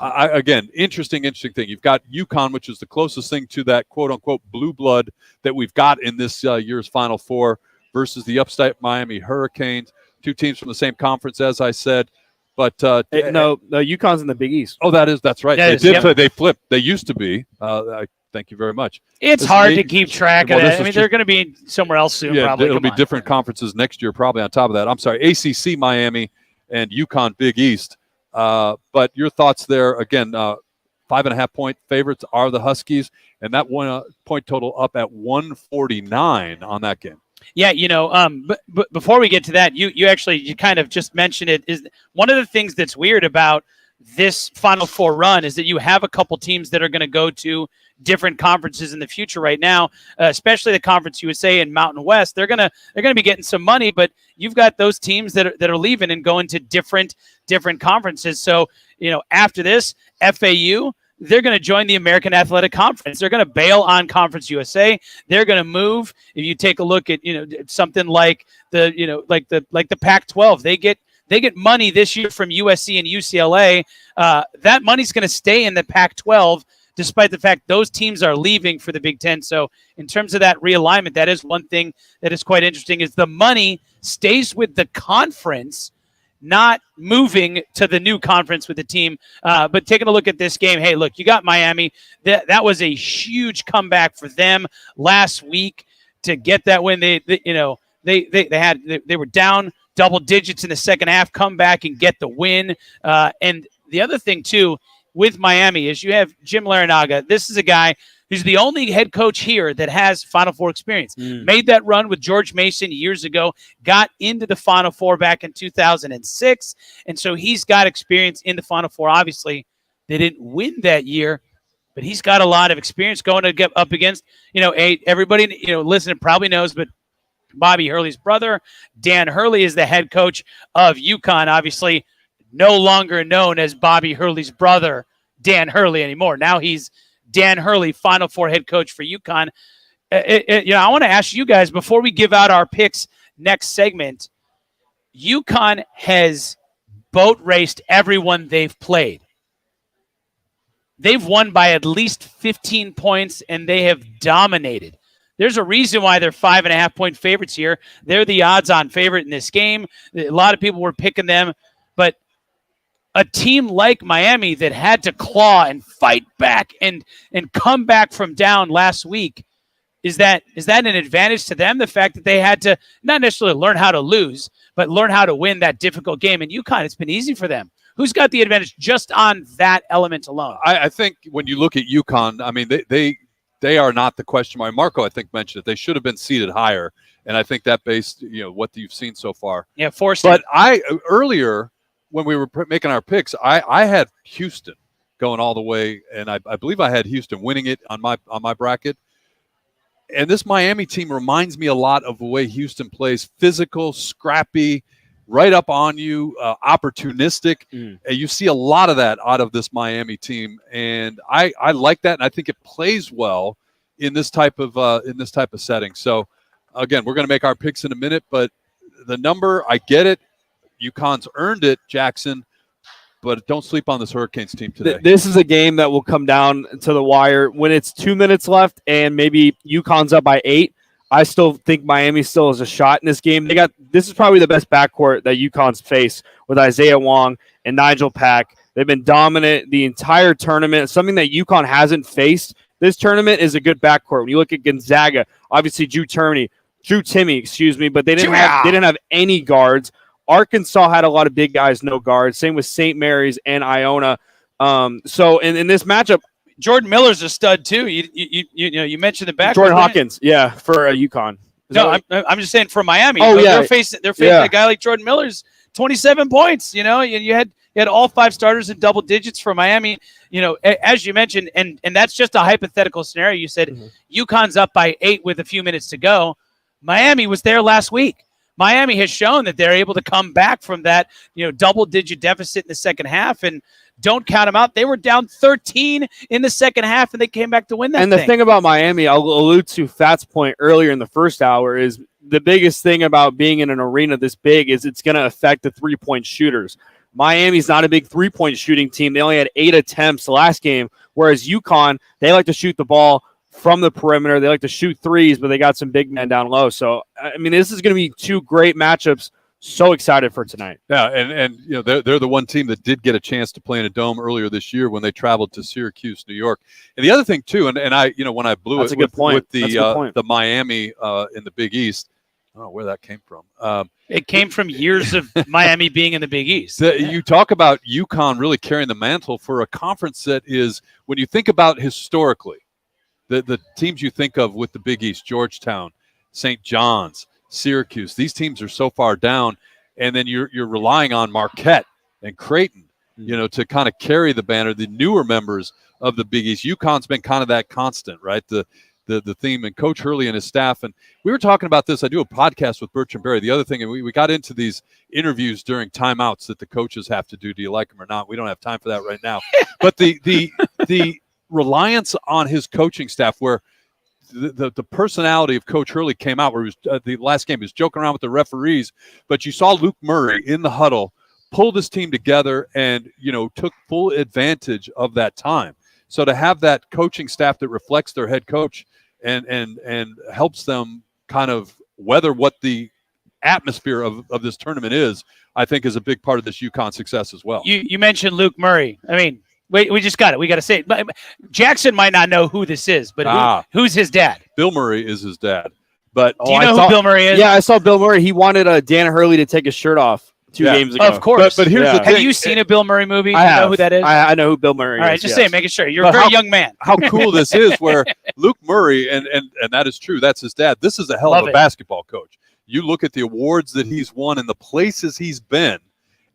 Again, interesting thing. You've got UConn, which is the closest thing to that quote-unquote blue blood that we've got in this year's Final Four versus the upstate Miami Hurricanes, two teams from the same conference, as I said. But no, UConn's in the Big East. Oh, that's right. Yeah, They flipped. They used to be. Thank you very much. It's hard to keep track of that. I mean, they're going to be somewhere else soon. Yeah, probably. It'll be different conferences next year, probably on top of that. I'm sorry, ACC Miami and UConn Big East. But your thoughts there, again, 5.5-point favorites are the Huskies, and that 1 point total up at 149 on that game. Yeah, but before we get to that, you kind of just mentioned it. Is one of the things that's weird about this Final Four run is that you have a couple teams that are going to go to different conferences in the future right now, especially the Conference USA and Mountain West. They're gonna be getting some money, but you've got those teams that are leaving and going to different conferences. So after this, FAU, they're going to join the American Athletic Conference. They're going to bail on Conference USA. They're going to move. If you take a look at something like the Pac-12, they get money this year from USC and UCLA. That money's going to stay in the Pac-12, despite the fact those teams are leaving for the Big Ten. So in terms of that realignment, that is one thing that is quite interesting, is the money stays with the conference, not moving to the new conference with the team. But taking a look at this game, hey, look, you got Miami. That was a huge comeback for them last week to get that win. They were down double digits in the second half, come back and get the win. And the other thing, too, with Miami is you have Jim Larinaga. This is a guy who's the only head coach here that has Final Four experience. Made that run with George Mason years ago, got into the Final Four back in 2006, and so he's got experience in the Final Four. Obviously, they didn't win that year, but he's got a lot of experience going to get up against, everybody, listening probably knows, but Bobby Hurley's brother, Dan Hurley, is the head coach of UConn, obviously no longer known as Bobby Hurley's brother, Dan Hurley, anymore. Now he's Dan Hurley, Final Four head coach for UConn. I want to ask you guys, before we give out our picks next segment, UConn has boat raced everyone they've played. They've won by at least 15 points, and they have dominated. There's a reason why they're 5.5-point favorites here. They're the odds-on favorite in this game. A lot of people were picking them, but a team like Miami that had to claw and fight back and come back from down last week, is that an advantage to them? The fact that they had to not necessarily learn how to lose, but learn how to win that difficult game. And UConn, it's been easy for them. Who's got the advantage just on that element alone? I think when you look at UConn, I mean, they are not the question mark. Marco, I think, mentioned it. They should have been seated higher, and I think that based, what you've seen so far. Yeah, forced. But earlier, when we were making our picks, I had Houston going all the way, and I believe I had Houston winning it on my bracket. And this Miami team reminds me a lot of the way Houston plays: physical, scrappy, right up on you, opportunistic. And you see a lot of that out of this Miami team, and I like that, and I think it plays well in this type of setting. So again, we're going to make our picks in a minute, but the number, I get it. UConn's earned it, Jackson, but don't sleep on this Hurricanes team today. This is a game that will come down to the wire when it's 2 minutes left and maybe UConn's up by 8. I still think Miami still has a shot in this game. This is probably the best backcourt that UConn's faced with Isaiah Wong and Nigel Pack. They've been dominant the entire tournament. Something that UConn hasn't faced this tournament is a good backcourt. When you look at Gonzaga, obviously Drew Timme, but they didn't have any guards. Arkansas had a lot of big guys, no guards. Same with St. Mary's and Iona. So in this matchup, Jordan Miller's a stud too. You mentioned the back. Jordan Hawkins, for UConn. I'm just saying for Miami. Oh, yeah. They're facing a guy like Jordan Miller's 27 points. You had all 5 starters in double digits for Miami. As you mentioned, and that's just a hypothetical scenario. You said UConn's up by 8 with a few minutes to go. Miami was there last week. Miami has shown that they're able to come back from that, double-digit deficit in the second half, and don't count them out. They were down 13 in the second half, and they came back to win that. And the thing about Miami, I'll allude to Fat's point earlier in the first hour, is the biggest thing about being in an arena this big is it's going to affect the 3-point shooters. Miami's not a big three-point shooting team. They only had 8 attempts the last game, whereas UConn, they like to shoot the ball from the perimeter. They like to shoot threes, but they got some big men down low. So, I mean, this is going to be 2 great matchups. So excited for tonight. Yeah, and you know they're the one team that did get a chance to play in a dome earlier this year when they traveled to Syracuse, New York. And the other thing too, and I when I blew That's it a good point. with That's the Miami in the Big East, I don't know where that came from. It came from years of Miami being in the Big East. You talk about UConn really carrying the mantle for a conference that is, when you think about historically, the teams you think of with the Big East, Georgetown, St. John's, Syracuse, these teams are so far down, and then you're relying on Marquette and Creighton, to kind of carry the banner, the newer members of the Big East. UConn's been kind of that constant, right? The theme, and Coach Hurley and his staff. And we were talking about this. I do a podcast with Bertrand Berry. The other thing, and we got into these interviews during timeouts that the coaches have to do. Do you like them or not? We don't have time for that right now. But the reliance on his coaching staff, where the personality of Coach Hurley came out, where he was the last game, he was joking around with the referees, but you saw Luke Murray in the huddle pulled his team together and took full advantage of that time. So to have that coaching staff that reflects their head coach and helps them kind of weather what the atmosphere of this tournament is, I think is a big part of this UConn success as well. You mentioned Luke Murray. I mean, we just got it. We got to say it. But Jackson might not know who this is, but who's his dad? Bill Murray is his dad. But do you know who Bill Murray is? Yeah, I saw Bill Murray. He wanted Dan Hurley to take his shirt off 2 games ago. Of course. But here's the thing. Have you seen a Bill Murray movie? I know who that is? I know who Bill Murray is. All right, just yes. saying, making sure. You're a very young man. How cool this is, where Luke Murray, and that is true, that's his dad. This is a hell of a basketball coach. You look at the awards that he's won and the places he's been,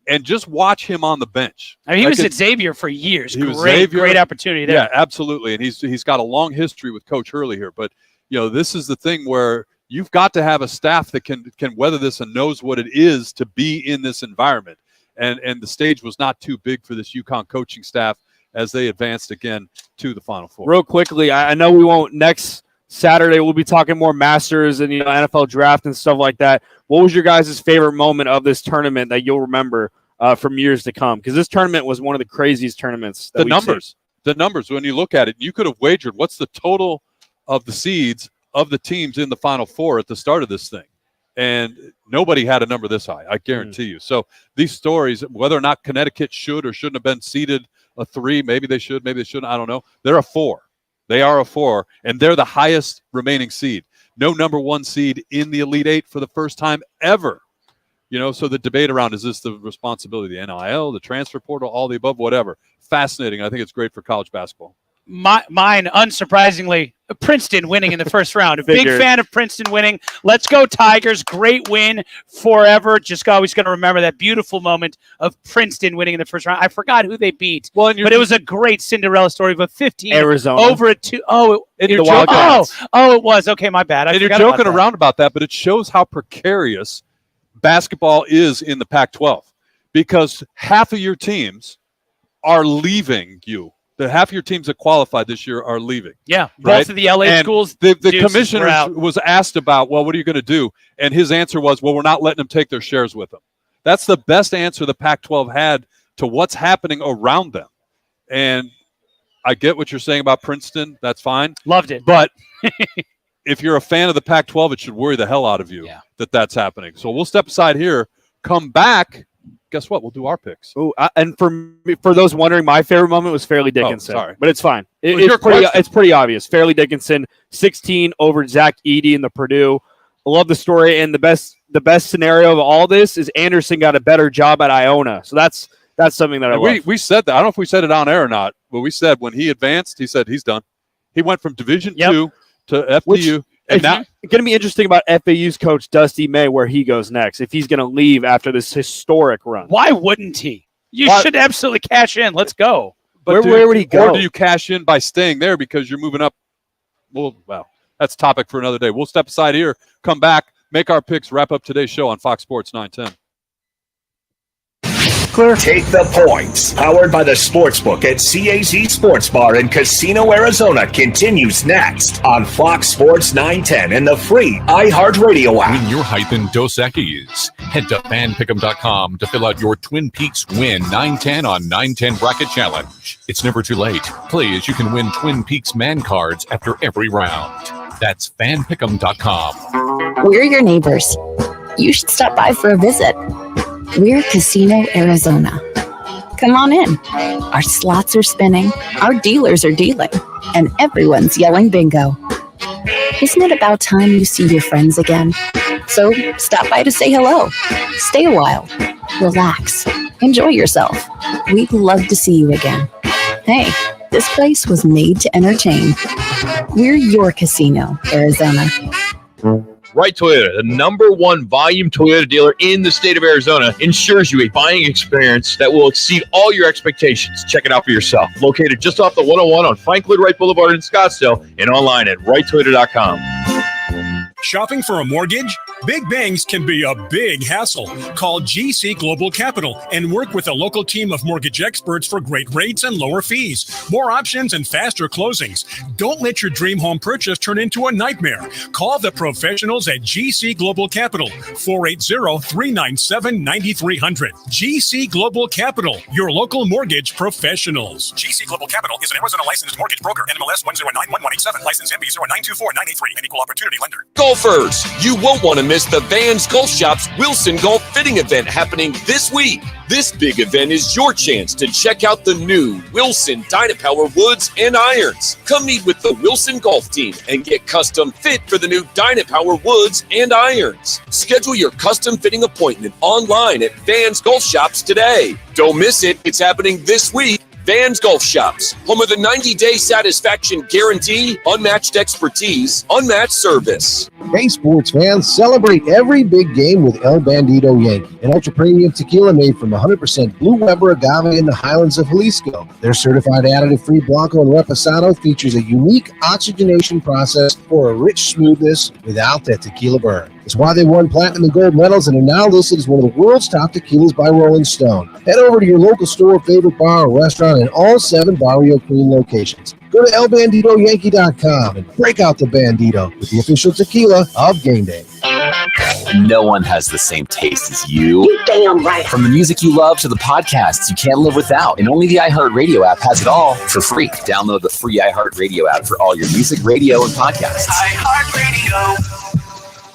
and just watch him on the bench. I mean, he was at Xavier for years. He was Great opportunity there. Yeah, absolutely. And he's got a long history with Coach Hurley here. But, this is the thing where you've got to have a staff that can weather this and knows what it is to be in this environment. And the stage was not too big for this UConn coaching staff as they advanced again to the Final Four. Real quickly, I know we won't next Saturday. We'll be talking more Masters and NFL draft and stuff like that. What was your guys' favorite moment of this tournament that you'll remember from years to come? Because this tournament was one of the craziest tournaments. The numbers, when you look at it, you could have wagered what's the total of the seeds of the teams in the Final Four at the start of this thing. And nobody had a number this high, I guarantee you. So these stories, whether or not Connecticut should or shouldn't have been seeded a 3, maybe they should, maybe they shouldn't, I don't know. They're a 4. They are a 4, and they're the highest remaining seed. No number 1 seed in the Elite 8 for the first time ever. So the debate around, is this the responsibility of the NIL, the transfer portal, all the above, whatever. Fascinating. I think it's great for college basketball. Mine, unsurprisingly, Princeton winning in the first round. A big fan of Princeton winning. Let's go Tigers. Great win forever. Just always going to remember that beautiful moment of Princeton winning in the first round. I forgot who they beat, but it was a great Cinderella story of a 15 Arizona over a 2. In the Wildcats. It was. Okay, my bad. And you're joking around about that, but it shows how precarious basketball is in the Pac-12, because half of your teams are leaving you. Half of your teams that qualified this year are leaving. Yeah, right? both of the LA schools. The commissioner was asked about, well, what are you going to do? And his answer was, well, we're not letting them take their shares with them. That's the best answer the Pac-12 had to what's happening around them. And I get what you're saying about Princeton. That's fine. Loved it. But if you're a fan of the Pac-12, it should worry the hell out of you that that's happening. So we'll step aside here, come back. Guess what? We'll do our picks. Oh, and for those wondering, my favorite moment was Fairleigh Dickinson. Sorry, but it's fine. It's pretty obvious. Fairleigh Dickinson, 16 over Zach Edey in the Purdue. I love the story, and the best scenario of all this is Anderson got a better job at Iona. So that's something that I love. We said that. I don't know if we said it on air or not, but we said when he advanced, he said he's done. He went from Division II to FDU. And now it's going to be interesting about FAU's coach, Dusty May, where he goes next, if he's going to leave after this historic run. Why wouldn't he? You should absolutely cash in. Let's go. But where would he go? Or do you cash in by staying there because you're moving up? Well, that's a topic for another day. We'll step aside here, come back, make our picks, wrap up today's show on Fox Sports 910. Clear. Take the Points, powered by the Sportsbook at CAZ Sports Bar in Casino, Arizona, continues next on Fox Sports 910 and the free iHeartRadio app. Win your height in Dos Equis. Head to fanpick'em.com to fill out your Twin Peaks Win 910 on 910 Bracket Challenge. It's never too late. Play as you can win Twin Peaks man cards after every round. That's fanpick'em.com. We're your neighbors. You should stop by for a visit. We're Casino Arizona. Come on in. Our slots are spinning, our dealers are dealing, and everyone's yelling bingo. Isn't it about time you see your friends again? So stop by to say hello. Stay a while. Relax. Enjoy yourself. We'd love to see you again. Hey, this place was made to entertain. We're your Casino, Arizona. Wright Toyota, the #1 volume Toyota dealer in the state of Arizona, ensures you a buying experience that will exceed all your expectations. Check it out for yourself. Located just off the 101 on Frank Lloyd Wright Boulevard in Scottsdale and online at wrighttoyota.com. Shopping for a mortgage? Big banks can be a big hassle. Call GC Global Capital and work with a local team of mortgage experts for great rates and lower fees, more options, and faster closings. Don't let your dream home purchase turn into a nightmare. Call the professionals at GC Global Capital, 480-397-9300. GC Global Capital, your local mortgage professionals. GC Global Capital is an Arizona licensed mortgage broker, NMLS 1091187, license MB 0924983, and equal opportunity lender. Golfers, you won't want to miss the Vans Golf Shop's Wilson Golf Fitting event happening this week. This big event is your chance to check out the new Wilson Dynapower woods and irons. Come meet with the Wilson Golf team and get custom fit for the new Dynapower woods and irons. Schedule your custom fitting appointment online at Vans Golf Shops today. Don't miss it. It's happening this week. Vans Golf Shops, home of the 90-day satisfaction guarantee, unmatched expertise, unmatched service. Hey, sports fans, celebrate every big game with El Bandito Yankee, an ultra-premium tequila made from 100% Blue Weber agave in the highlands of Jalisco. Their certified additive-free Blanco and Reposado features a unique oxygenation process for a rich smoothness without that tequila burn. It's why they won platinum and gold medals and are now listed as one of the world's top tequilas by Rolling Stone. Head over to your local store, favorite bar, or restaurant in all 7 Barrio Queen locations. Go to elbanditoyankee.com and break out the Bandito with the official tequila of Game Day. No one has the same taste as you. You damn right. From the music you love to the podcasts you can't live without. And only the iHeartRadio app has it all for free. Download the free iHeartRadio app for all your music, radio, and podcasts. iHeartRadio.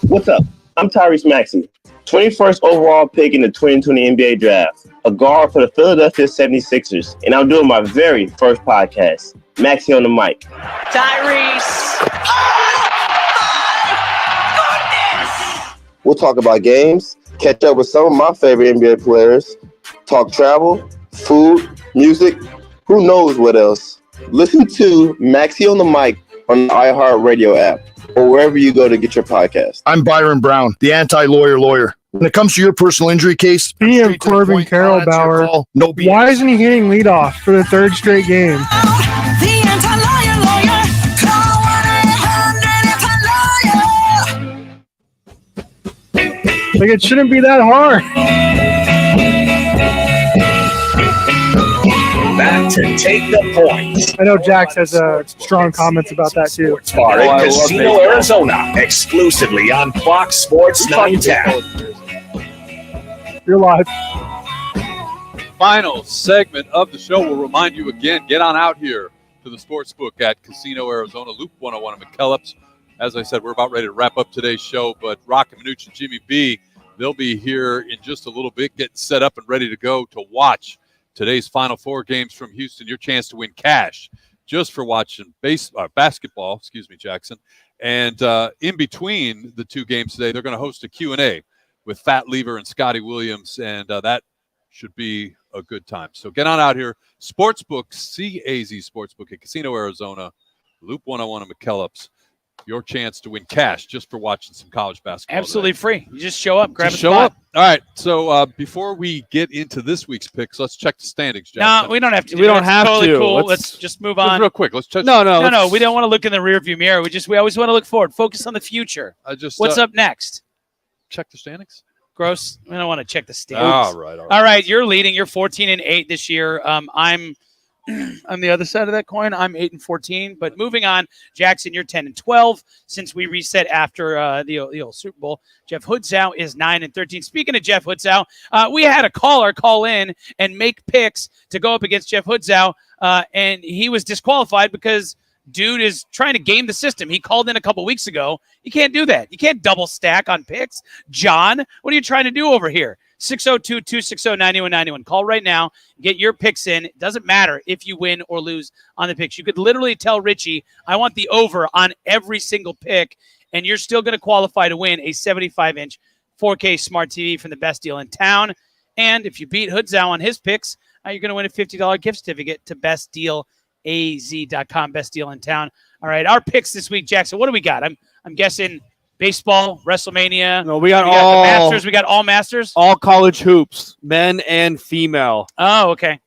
What's up? I'm Tyrese Maxey, 21st overall pick in the 2020 NBA Draft, a guard for the Philadelphia 76ers, and I'm doing my very first podcast, Maxey on the Mic. Tyrese! We'll talk about games, catch up with some of my favorite NBA players, talk travel, food, music, who knows what else. Listen to Maxey on the Mic on the iHeartRadio app or wherever you go to get your podcast. I'm Byron Brown, the anti-lawyer. When it comes to your personal injury case, Speaking of Corbin Carroll-Bauer, why isn't he hitting leadoff for the 3rd straight game? Like, it shouldn't be that hard. Back to Take the Points. I know Jax has strong comments about that too. Bar in Casino, Arizona, exclusively on Fox Sports 910. You're live. Final segment of the show. We'll remind you again, get on out here to the Sportsbook at Casino, Arizona, Loop 101 in McKellips. As I said, we're about ready to wrap up today's show, but Rock and Minuch and Jimmy B, they'll be here in just a little bit, getting set up and ready to go to watch today's Final Four games from Houston. Your chance to win cash just for watching basketball, Jackson. And in between the two games today, they're going to host a Q&A with Fat Lever and Scotty Williams, and that should be a good time. So get on out here. Sportsbook, CAZ Sportsbook at Casino, Arizona, Loop 101 in McKellips. Your chance to win cash just for watching some college basketball. Absolutely free. You just show up, grab a show spot. up. All right. So before we get into this week's picks, let's check the standings, Jackson. No, we don't have to. We don't have totally to. Cool. Let's just move on. Real quick. Let's check. No. We don't want to look in the rearview mirror. We always want to look forward. Focus on the future. What's up next? Check the standings. Gross. I don't want to check the stats. All right. All right. You're leading. You're 14-8 this year. I'm the other side of that coin. I'm 8-14. But moving on, Jackson, you're 10-12. Since we reset after the old Super Bowl, Jeff Hoodzow is 9-13. Speaking of Jeff Hoodzow, we had a caller call in and make picks to go up against Jeff Hoodzow, and he was disqualified because dude is trying to game the system. He called in a couple weeks ago. You can't do that. You can't double stack on picks. John, what are you trying to do over here? 602-260-9191. Call right now. Get your picks in. It doesn't matter if you win or lose on the picks. You could literally tell Richie, I want the over on every single pick, and you're still going to qualify to win a 75-inch 4K smart TV from the best deal in town. And if you beat Hoodzow on his picks, you're going to win a $50 gift certificate to bestdealaz.com, best deal in town. All right, our picks this week, Jackson. What do we got? I'm guessing baseball, WrestleMania. No, we got the Masters. We got all Masters. All college hoops, men and female. Oh, okay.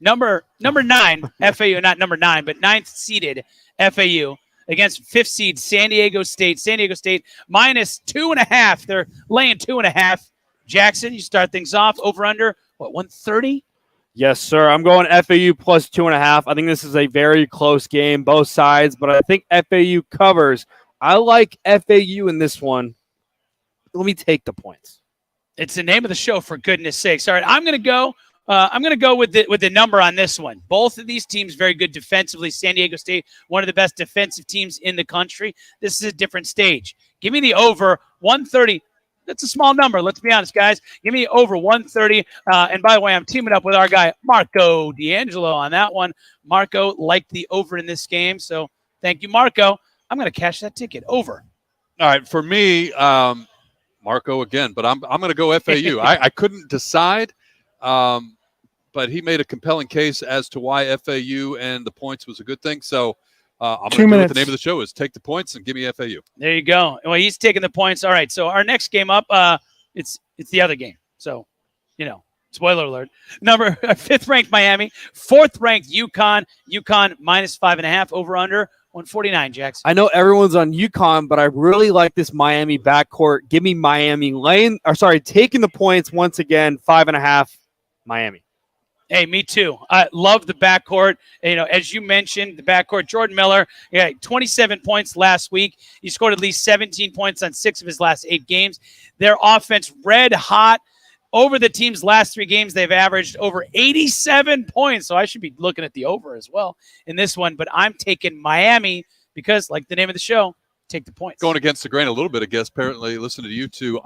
Number 9, FAU, not number 9, but 9th seeded FAU against 5th seed San Diego State. San Diego State minus 2.5. They're laying 2.5. Jackson, you start things off. Over under, 130? Yes, sir. I'm going FAU plus 2.5. I think this is a very close game, both sides, but I think FAU covers. I like FAU in this one. Let me take the points. It's the name of the show, for goodness sakes. All right, I'm going to go with the number on this one. Both of these teams very good defensively. San Diego State, one of the best defensive teams in the country. This is a different stage. Give me the over 130. That's a small number. Let's be honest, guys. Give me over 130. And by the way, I'm teaming up with our guy, Marco D'Angelo, on that one. Marco liked the over in this game. So thank you, Marco. I'm going to cash that ticket. Over. All right. For me, Marco again, but I'm going to go FAU. I couldn't decide, but he made a compelling case as to why FAU and the points was a good thing. So I'm going to do what the name of the show is. Take the points and give me FAU. There you go. Well, he's taking the points. All right. So our next game up, it's the other game. So, spoiler alert. 5th ranked Miami, 4th ranked UConn. UConn minus 5.5. Over under 149. Jackson. I know everyone's on UConn, but I really like this Miami backcourt. Give me Miami taking the points once again. 5.5. Miami. Hey, me too. I love the backcourt. As you mentioned, the backcourt. Jordan Miller, 27 points last week. He scored at least 17 points on 6 of his last 8 games. Their offense red hot. Over the team's last 3 games, they've averaged over 87 points. So I should be looking at the over as well in this one. But I'm taking Miami because, like the name of the show, take the points. Going against the grain a little bit, I guess. Apparently, listen to you two.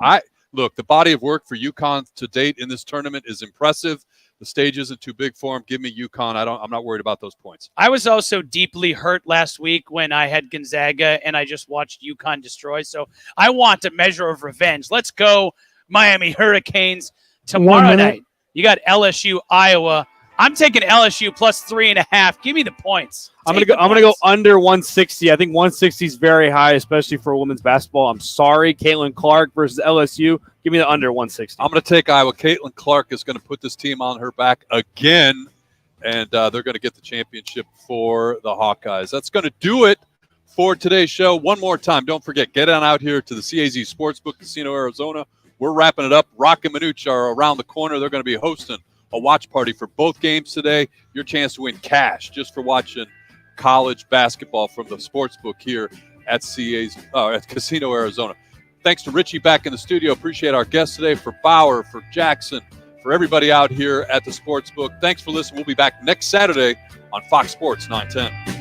Look, the body of work for UConn to date in this tournament is impressive. The stage isn't too big for him. Give me UConn. I'm not worried about those points. I was also deeply hurt last week when I had Gonzaga and I just watched UConn destroy. So I want a measure of revenge. Let's go, Miami Hurricanes. Tomorrow night, you got LSU, Iowa. I'm taking LSU plus 3.5. Give me the points. I'm gonna go under 160. I think 160 is very high, especially for women's basketball. I'm sorry, Caitlin Clark versus LSU. Give me the under 160. I'm going to take Iowa. Caitlin Clark is going to put this team on her back again, and they're going to get the championship for the Hawkeyes. That's going to do it for today's show. One more time, don't forget, get on out here to the CAZ Sportsbook Casino, Arizona. We're wrapping it up. Rock and Minuch are around the corner. They're going to be hosting a watch party for both games today. Your chance to win cash just for watching college basketball from the sportsbook here at at Casino Arizona. Thanks to Richie back in the studio. Appreciate our guests today, for Bauer, for Jackson, for everybody out here at the sportsbook. Thanks for listening. We'll be back next Saturday on Fox Sports 910.